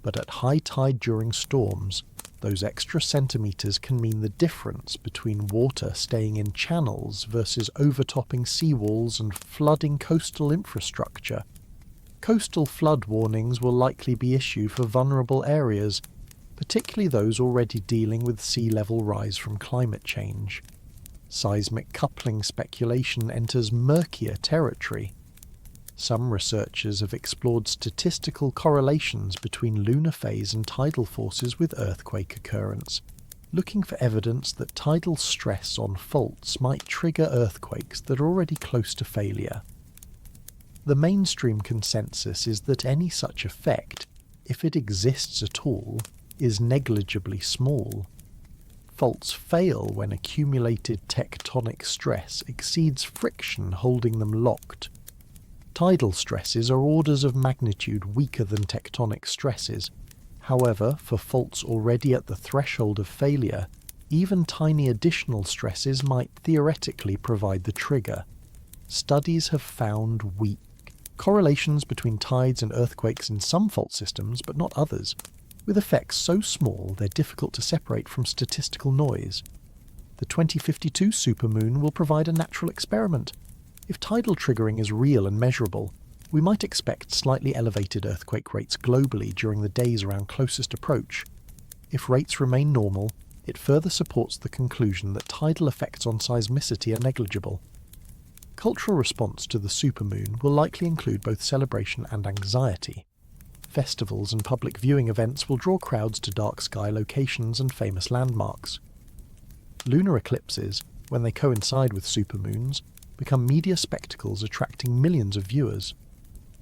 [SPEAKER 1] but at high tide during storms, those extra centimetres can mean the difference between water staying in channels versus overtopping seawalls and flooding coastal infrastructure. Coastal flood warnings will likely be issued for vulnerable areas, particularly those already dealing with sea level rise from climate change. Seismic coupling speculation enters murkier territory. Some researchers have explored statistical correlations between lunar phase and tidal forces with earthquake occurrence, looking for evidence that tidal stress on faults might trigger earthquakes that are already close to failure. The mainstream consensus is that any such effect, if it exists at all, is negligibly small. Faults fail when accumulated tectonic stress exceeds friction holding them locked. Tidal stresses are orders of magnitude weaker than tectonic stresses. However, for faults already at the threshold of failure, even tiny additional stresses might theoretically provide the trigger. Studies have found weak correlations between tides and earthquakes in some fault systems, but not others, with effects so small they're difficult to separate from statistical noise. The 2052 supermoon will provide a natural experiment. If tidal triggering is real and measurable, we might expect slightly elevated earthquake rates globally during the days around closest approach. If rates remain normal, it further supports the conclusion that tidal effects on seismicity are negligible. Cultural response to the supermoon will likely include both celebration and anxiety. Festivals and public viewing events will draw crowds to dark sky locations and famous landmarks. Lunar eclipses, when they coincide with supermoons, become media spectacles attracting millions of viewers.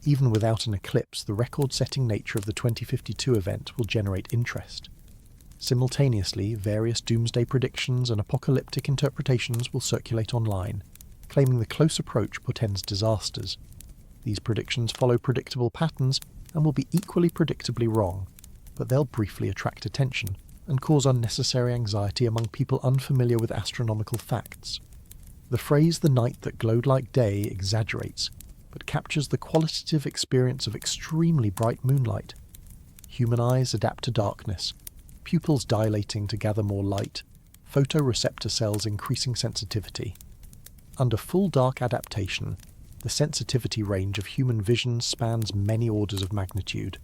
[SPEAKER 1] Even without an eclipse, the record-setting nature of the 2052 event will generate interest. Simultaneously, various doomsday predictions and apocalyptic interpretations will circulate online, claiming the close approach portends disasters. These predictions follow predictable patterns and will be equally predictably wrong, but they'll briefly attract attention and cause unnecessary anxiety among people unfamiliar with astronomical facts. The phrase "the night that glowed like day" exaggerates, but captures the qualitative experience of extremely bright moonlight. Human eyes adapt to darkness, pupils dilating to gather more light, photoreceptor cells increasing sensitivity. Under full dark adaptation, the sensitivity range of human vision spans many orders of magnitude.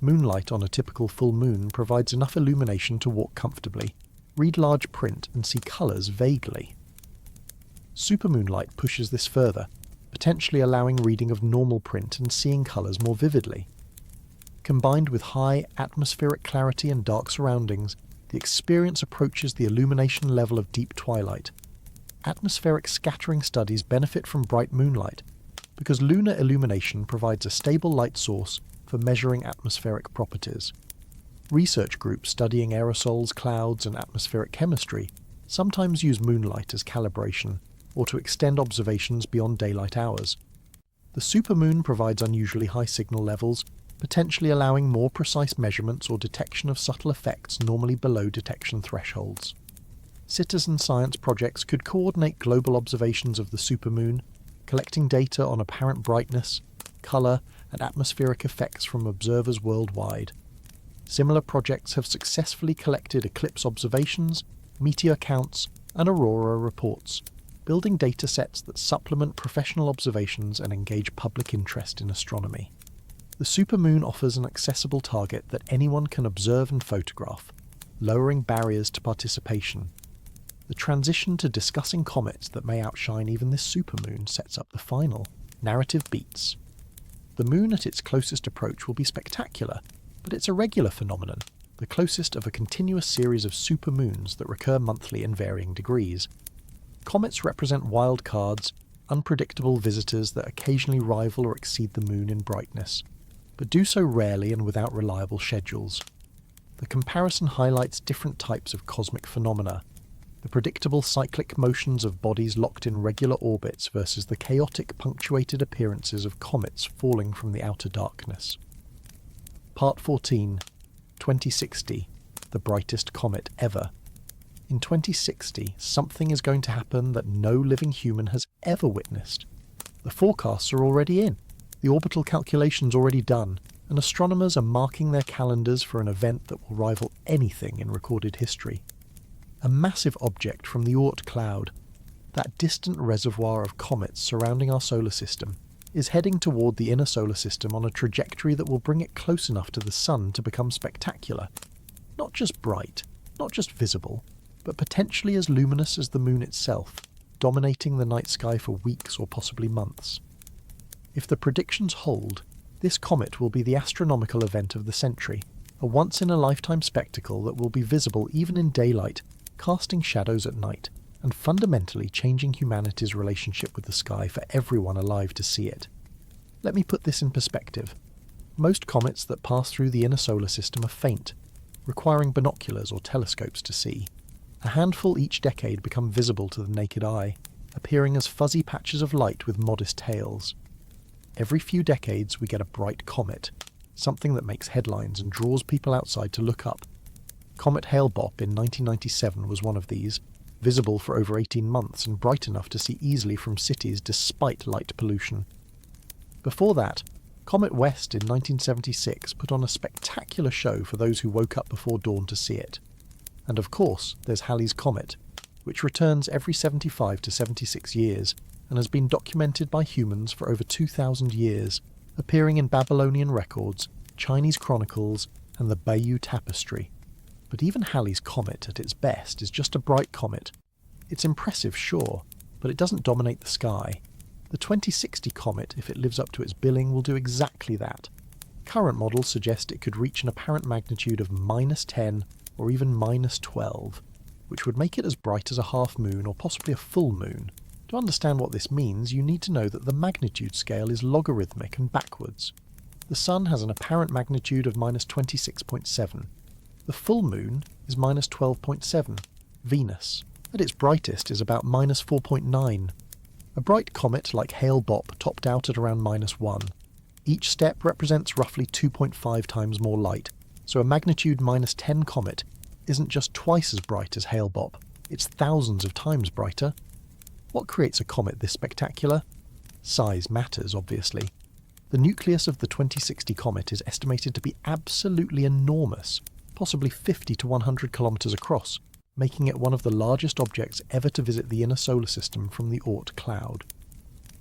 [SPEAKER 1] Moonlight on a typical full moon provides enough illumination to walk comfortably, read large print, and see colours vaguely. Supermoonlight pushes this further, potentially allowing reading of normal print and seeing colours more vividly. Combined with high atmospheric clarity and dark surroundings, the experience approaches the illumination level of deep twilight. Atmospheric scattering studies benefit from bright moonlight, because lunar illumination provides a stable light source for measuring atmospheric properties. Research groups studying aerosols, clouds, and atmospheric chemistry sometimes use moonlight as calibration, or to extend observations beyond daylight hours. The supermoon provides unusually high signal levels, potentially allowing more precise measurements or detection of subtle effects normally below detection thresholds. Citizen science projects could coordinate global observations of the supermoon, collecting data on apparent brightness, colour, and atmospheric effects from observers worldwide. Similar projects have successfully collected eclipse observations, meteor counts, and aurora reports, building data sets that supplement professional observations and engage public interest in astronomy. The supermoon offers an accessible target that anyone can observe and photograph, lowering barriers to participation. The transition to discussing comets that may outshine even this supermoon sets up the final narrative beats. The moon at its closest approach will be spectacular, but it's a regular phenomenon, the closest of a continuous series of supermoons that recur monthly in varying degrees. Comets represent wild cards, unpredictable visitors that occasionally rival or exceed the moon in brightness, but do so rarely and without reliable schedules. The comparison highlights different types of cosmic phenomena, the predictable cyclic motions of bodies locked in regular orbits versus the chaotic punctuated appearances of comets falling from the outer darkness. Part 14, 2060, the brightest comet ever. In 2060, something is going to happen that no living human has ever witnessed. The forecasts are already in, the orbital calculations already done, and astronomers are marking their calendars for an event that will rival anything in recorded history. A massive object from the Oort cloud, that distant reservoir of comets surrounding our solar system, is heading toward the inner solar system on a trajectory that will bring it close enough to the Sun to become spectacular. Not just bright, not just visible, but potentially as luminous as the Moon itself, dominating the night sky for weeks or possibly months. If the predictions hold, this comet will be the astronomical event of the century, a once-in-a-lifetime spectacle that will be visible even in daylight, casting shadows at night, and fundamentally changing humanity's relationship with the sky for everyone alive to see it. Let me put this in perspective. Most comets that pass through the inner solar system are faint, requiring binoculars or telescopes to see. A handful each decade become visible to the naked eye, appearing as fuzzy patches of light with modest tails. Every few decades we get a bright comet, something that makes headlines and draws people outside to look up. Comet Hale-Bopp in 1997 was one of these, visible for over 18 months and bright enough to see easily from cities despite light pollution. Before that, Comet West in 1976 put on a spectacular show for those who woke up before dawn to see it. And of course, there's Halley's Comet, which returns every 75 to 76 years and has been documented by humans for over 2,000 years, appearing in Babylonian records, Chinese chronicles, and the Bayeux Tapestry. But even Halley's Comet at its best is just a bright comet. It's impressive, sure, but it doesn't dominate the sky. The 2060 comet, if it lives up to its billing, will do exactly that. Current models suggest it could reach an apparent magnitude of -10 or even -12, which would make it as bright as a half moon or possibly a full moon. To understand what this means, you need to know that the magnitude scale is logarithmic and backwards. The Sun has an apparent magnitude of -26.7. The full moon is -12.7. Venus, at its brightest, is about -4.9. A bright comet like Hale-Bopp topped out at around -1. Each step represents roughly 2.5 times more light, so a magnitude -10 comet isn't just twice as bright as Hale-Bopp, it's thousands of times brighter. What creates a comet this spectacular? Size matters, obviously. The nucleus of the 2060 comet is estimated to be absolutely enormous, possibly 50 to 100 kilometers across, making it one of the largest objects ever to visit the inner solar system from the Oort cloud.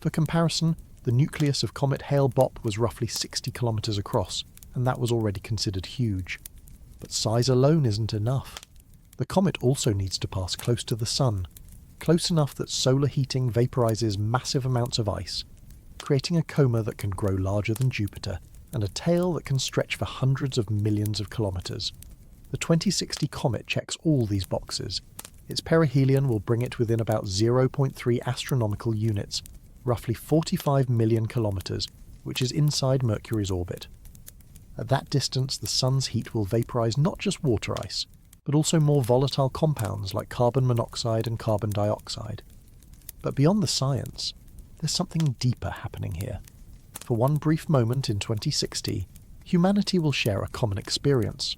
[SPEAKER 1] For comparison, the nucleus of Comet Hale-Bopp was roughly 60 kilometers across, and that was already considered huge. But size alone isn't enough. The comet also needs to pass close to the Sun, close enough that solar heating vaporizes massive amounts of ice, creating a coma that can grow larger than Jupiter, and a tail that can stretch for hundreds of millions of kilometers. The 2060 comet checks all these boxes. Its perihelion will bring it within about 0.3 astronomical units, roughly 45 million kilometers, which is inside Mercury's orbit. At that distance, the Sun's heat will vaporize not just water ice, but also more volatile compounds like carbon monoxide and carbon dioxide. But beyond the science, there's something deeper happening here. For one brief moment in 2060, humanity will share a common experience.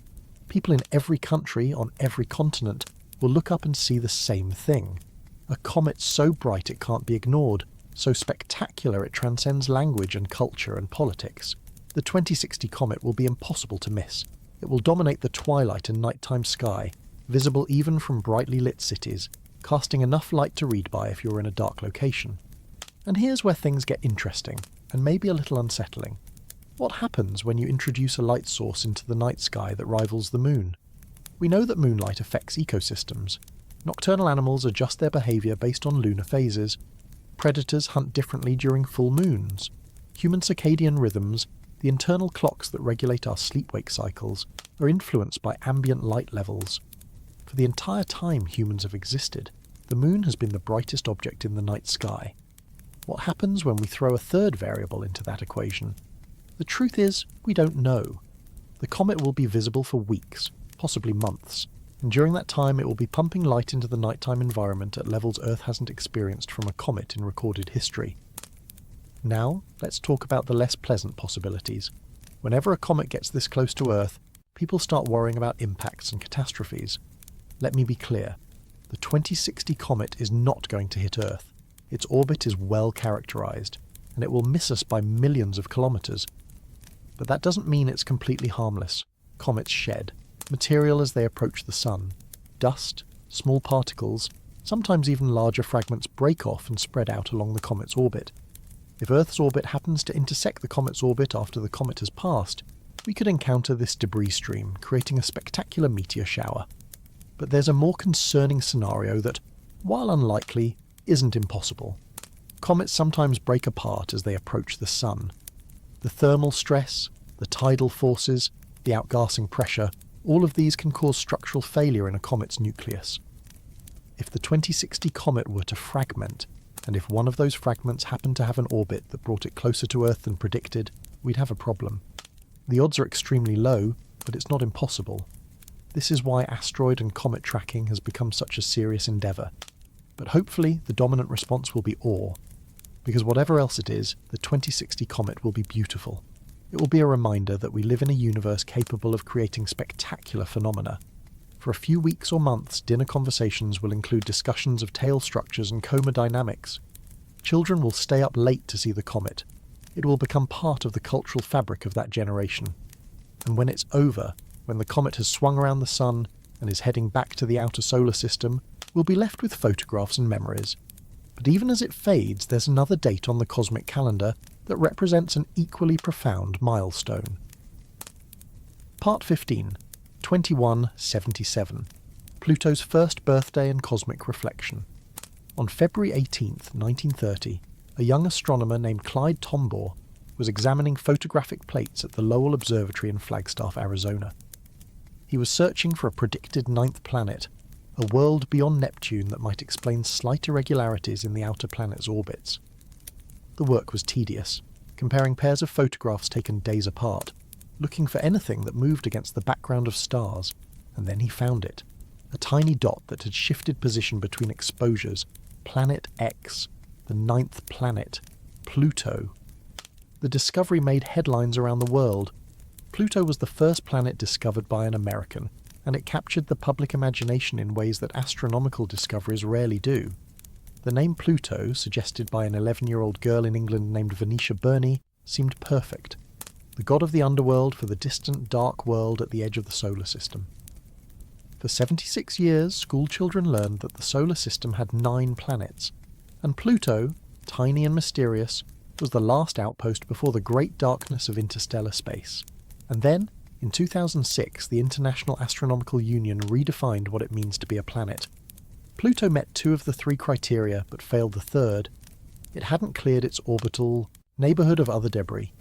[SPEAKER 1] People in every country, on every continent, will look up and see the same thing. A comet so bright it can't be ignored, so spectacular it transcends language and culture and politics. The 2060 comet will be impossible to miss. It will dominate the twilight and nighttime sky, visible even from brightly lit cities, casting enough light to read by if you're in a dark location. And here's where things get interesting, and maybe a little unsettling. What happens when you introduce a light source into the night sky that rivals the moon? We know that moonlight affects ecosystems. Nocturnal animals adjust their behaviour based on lunar phases. Predators hunt differently during full moons. Human circadian rhythms, the internal clocks that regulate our sleep-wake cycles, are influenced by ambient light levels. For the entire time humans have existed, the moon has been the brightest object in the night sky. What happens when we throw a third variable into that equation? The truth is, we don't know. The comet will be visible for weeks, possibly months, and during that time it will be pumping light into the nighttime environment at levels Earth hasn't experienced from a comet in recorded history. Now, let's talk about the less pleasant possibilities. Whenever a comet gets this close to Earth, people start worrying about impacts and catastrophes. Let me be clear. The 2060 comet is not going to hit Earth. Its orbit is well characterized, and it will miss us by millions of kilometers. But that doesn't mean it's completely harmless. Comets shed material as they approach the sun. Dust, small particles, sometimes even larger fragments break off and spread out along the comet's orbit. If Earth's orbit happens to intersect the comet's orbit after the comet has passed, we could encounter this debris stream, creating a spectacular meteor shower. But there's a more concerning scenario that, while unlikely, isn't impossible. Comets sometimes break apart as they approach the sun. The thermal stress, the tidal forces, the outgassing pressure, all of these can cause structural failure in a comet's nucleus. If the 2060 comet were to fragment, and if one of those fragments happened to have an orbit that brought it closer to Earth than predicted, we'd have a problem. The odds are extremely low, but it's not impossible. This is why asteroid and comet tracking has become such a serious endeavour. But hopefully the dominant response will be awe, because whatever else it is, the 2060 comet will be beautiful. It will be a reminder that we live in a universe capable of creating spectacular phenomena. For a few weeks or months, dinner conversations will include discussions of tail structures and coma dynamics. Children will stay up late to see the comet. It will become part of the cultural fabric of that generation. And when it's over, when the comet has swung around the sun and is heading back to the outer solar system, we'll be left with photographs and memories. But even as it fades, there's another date on the cosmic calendar that represents an equally profound milestone. Part 15. 2177. Pluto's first birthday and cosmic reflection. On February 18th, 1930, a young astronomer named Clyde Tombaugh was examining photographic plates at the Lowell Observatory in Flagstaff, Arizona. He was searching for a predicted ninth planet, a world beyond Neptune that might explain slight irregularities in the outer planet's orbits. The work was tedious, comparing pairs of photographs taken days apart, looking for anything that moved against the background of stars, and then he found it. A tiny dot that had shifted position between exposures. Planet X, the ninth planet, Pluto. The discovery made headlines around the world. Pluto was the first planet discovered by an American, and it captured the public imagination in ways that astronomical discoveries rarely do. The name Pluto, suggested by an 11-year-old girl in England named Venetia Burney, seemed perfect. The god of the underworld for the distant, dark world at the edge of the solar system. For 76 years, schoolchildren learned that the solar system had 9 planets, and Pluto, tiny and mysterious, was the last outpost before the great darkness of interstellar space. And then, in 2006, the International Astronomical Union redefined what it means to be a planet. Pluto met 2 of the 3 criteria, but failed the third. It hadn't cleared its orbital neighbourhood of other debris.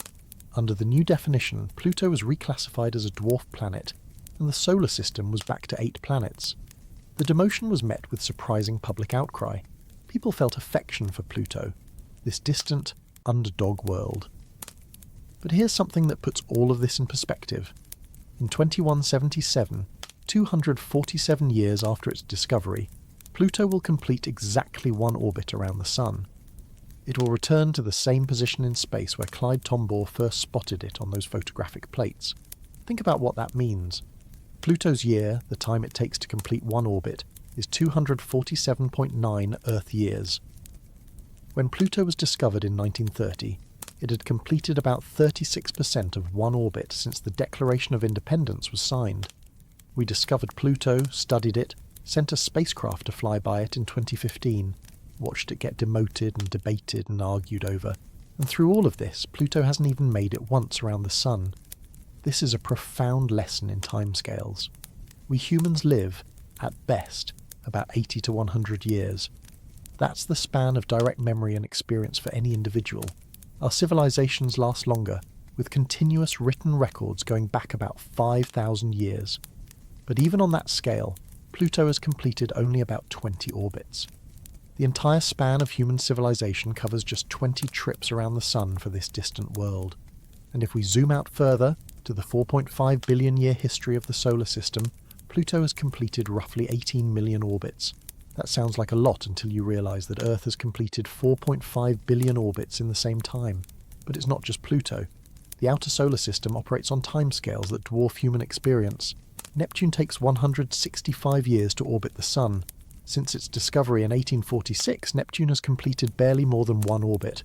[SPEAKER 1] Under the new definition, Pluto was reclassified as a dwarf planet, and the solar system was back to 8 planets. The demotion was met with surprising public outcry. People felt affection for Pluto, this distant, underdog world. But here's something that puts all of this in perspective. In 2177, 247 years after its discovery, Pluto will complete exactly 1 orbit around the Sun. It will return to the same position in space where Clyde Tombaugh first spotted it on those photographic plates. Think about what that means. Pluto's year, the time it takes to complete 1 orbit, is 247.9 Earth years. When Pluto was discovered in 1930, it had completed about 36% of one orbit since the Declaration of Independence was signed. We discovered Pluto, studied it, sent a spacecraft to fly by it in 2015, watched it get demoted and debated and argued over, and through all of this, Pluto hasn't even made it once around the Sun. This is a profound lesson in timescales. We humans live, at best, about 80 to 100 years. That's the span of direct memory and experience for any individual. Our civilizations last longer, with continuous written records going back about 5,000 years. But even on that scale, Pluto has completed only about 20 orbits. The entire span of human civilization covers just 20 trips around the Sun for this distant world. And if we zoom out further, to the 4.5 billion year history of the solar system, Pluto has completed roughly 18 million orbits. That sounds like a lot until you realise that Earth has completed 4.5 billion orbits in the same time. But it's not just Pluto. The outer solar system operates on timescales that dwarf human experience. Neptune takes 165 years to orbit the Sun. Since its discovery in 1846, Neptune has completed barely more than one orbit.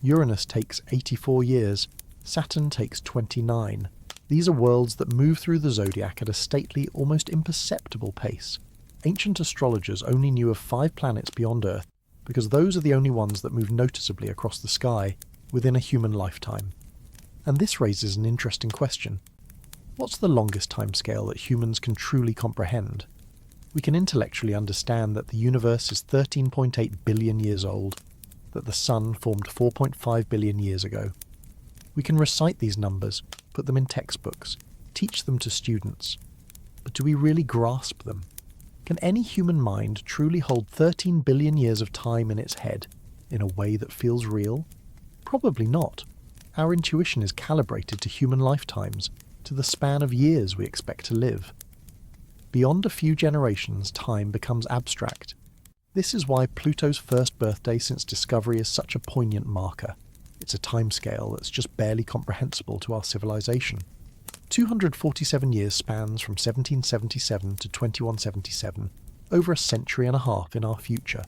[SPEAKER 1] Uranus takes 84 years. Saturn takes 29. These are worlds that move through the zodiac at a stately, almost imperceptible pace. Ancient astrologers only knew of 5 planets beyond Earth because those are the only ones that move noticeably across the sky within a human lifetime. And this raises an interesting question. What's the longest timescale that humans can truly comprehend? We can intellectually understand that the universe is 13.8 billion years old, that the Sun formed 4.5 billion years ago. We can recite these numbers, put them in textbooks, teach them to students. But do we really grasp them? Can any human mind truly hold 13 billion years of time in its head in a way that feels real? Probably not. Our intuition is calibrated to human lifetimes, to the span of years we expect to live. Beyond a few generations, time becomes abstract. This is why Pluto's first birthday since discovery is such a poignant marker. It's a timescale that's just barely comprehensible to our civilization. 247 years spans from 1777 to 2177, over a century and a half in our future.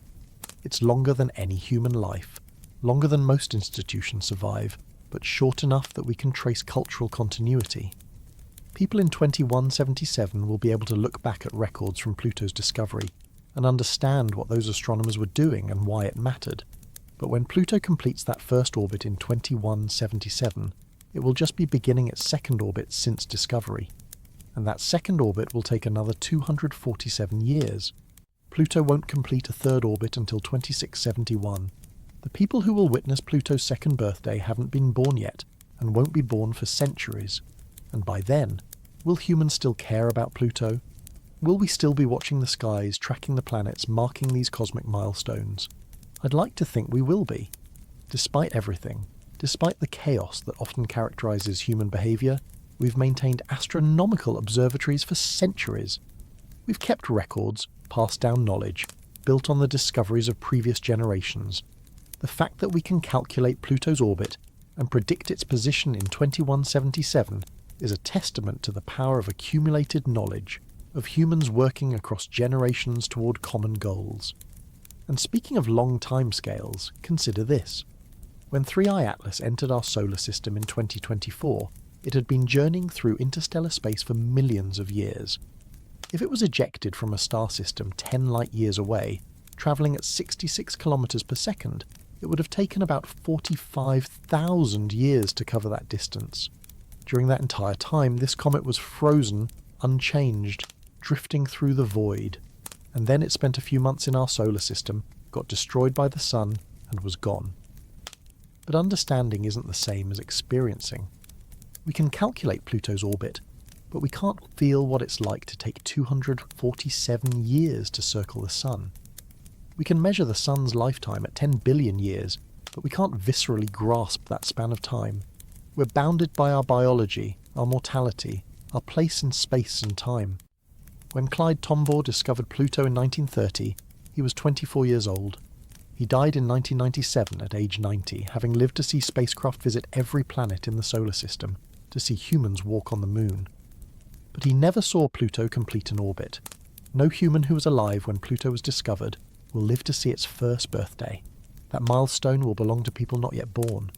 [SPEAKER 1] It's longer than any human life, longer than most institutions survive, but short enough that we can trace cultural continuity. People in 2177 will be able to look back at records from Pluto's discovery and understand what those astronomers were doing and why it mattered. But when Pluto completes that first orbit in 2177, it will just be beginning its second orbit since discovery. And that second orbit will take another 247 years. Pluto won't complete a third orbit until 2671. The people who will witness Pluto's second birthday haven't been born yet, and won't be born for centuries. And by then, will humans still care about Pluto? Will we still be watching the skies, tracking the planets, marking these cosmic milestones? I'd like to think we will be. Despite everything, despite the chaos that often characterises human behaviour, we've maintained astronomical observatories for centuries. We've kept records, passed down knowledge, built on the discoveries of previous generations. The fact that we can calculate Pluto's orbit and predict its position in 2177 is a testament to the power of accumulated knowledge, of humans working across generations toward common goals. And speaking of long timescales, consider this. When 3I Atlas entered our solar system in 2024, it had been journeying through interstellar space for millions of years. If it was ejected from a star system 10 light-years away, travelling at 66 kilometers per second, it would have taken about 45,000 years to cover that distance. During that entire time, this comet was frozen, unchanged, drifting through the void. And then it spent a few months in our solar system, got destroyed by the Sun, and was gone. But understanding isn't the same as experiencing. We can calculate Pluto's orbit, but we can't feel what it's like to take 247 years to circle the Sun. We can measure the Sun's lifetime at 10 billion years, but we can't viscerally grasp that span of time. We're bounded by our biology, our mortality, our place in space and time. When Clyde Tombaugh discovered Pluto in 1930, he was 24 years old. He died in 1997 at age 90, having lived to see spacecraft visit every planet in the solar system, to see humans walk on the moon. But he never saw Pluto complete an orbit. No human who was alive when Pluto was discovered will live to see its first birthday. That milestone will belong to people not yet born.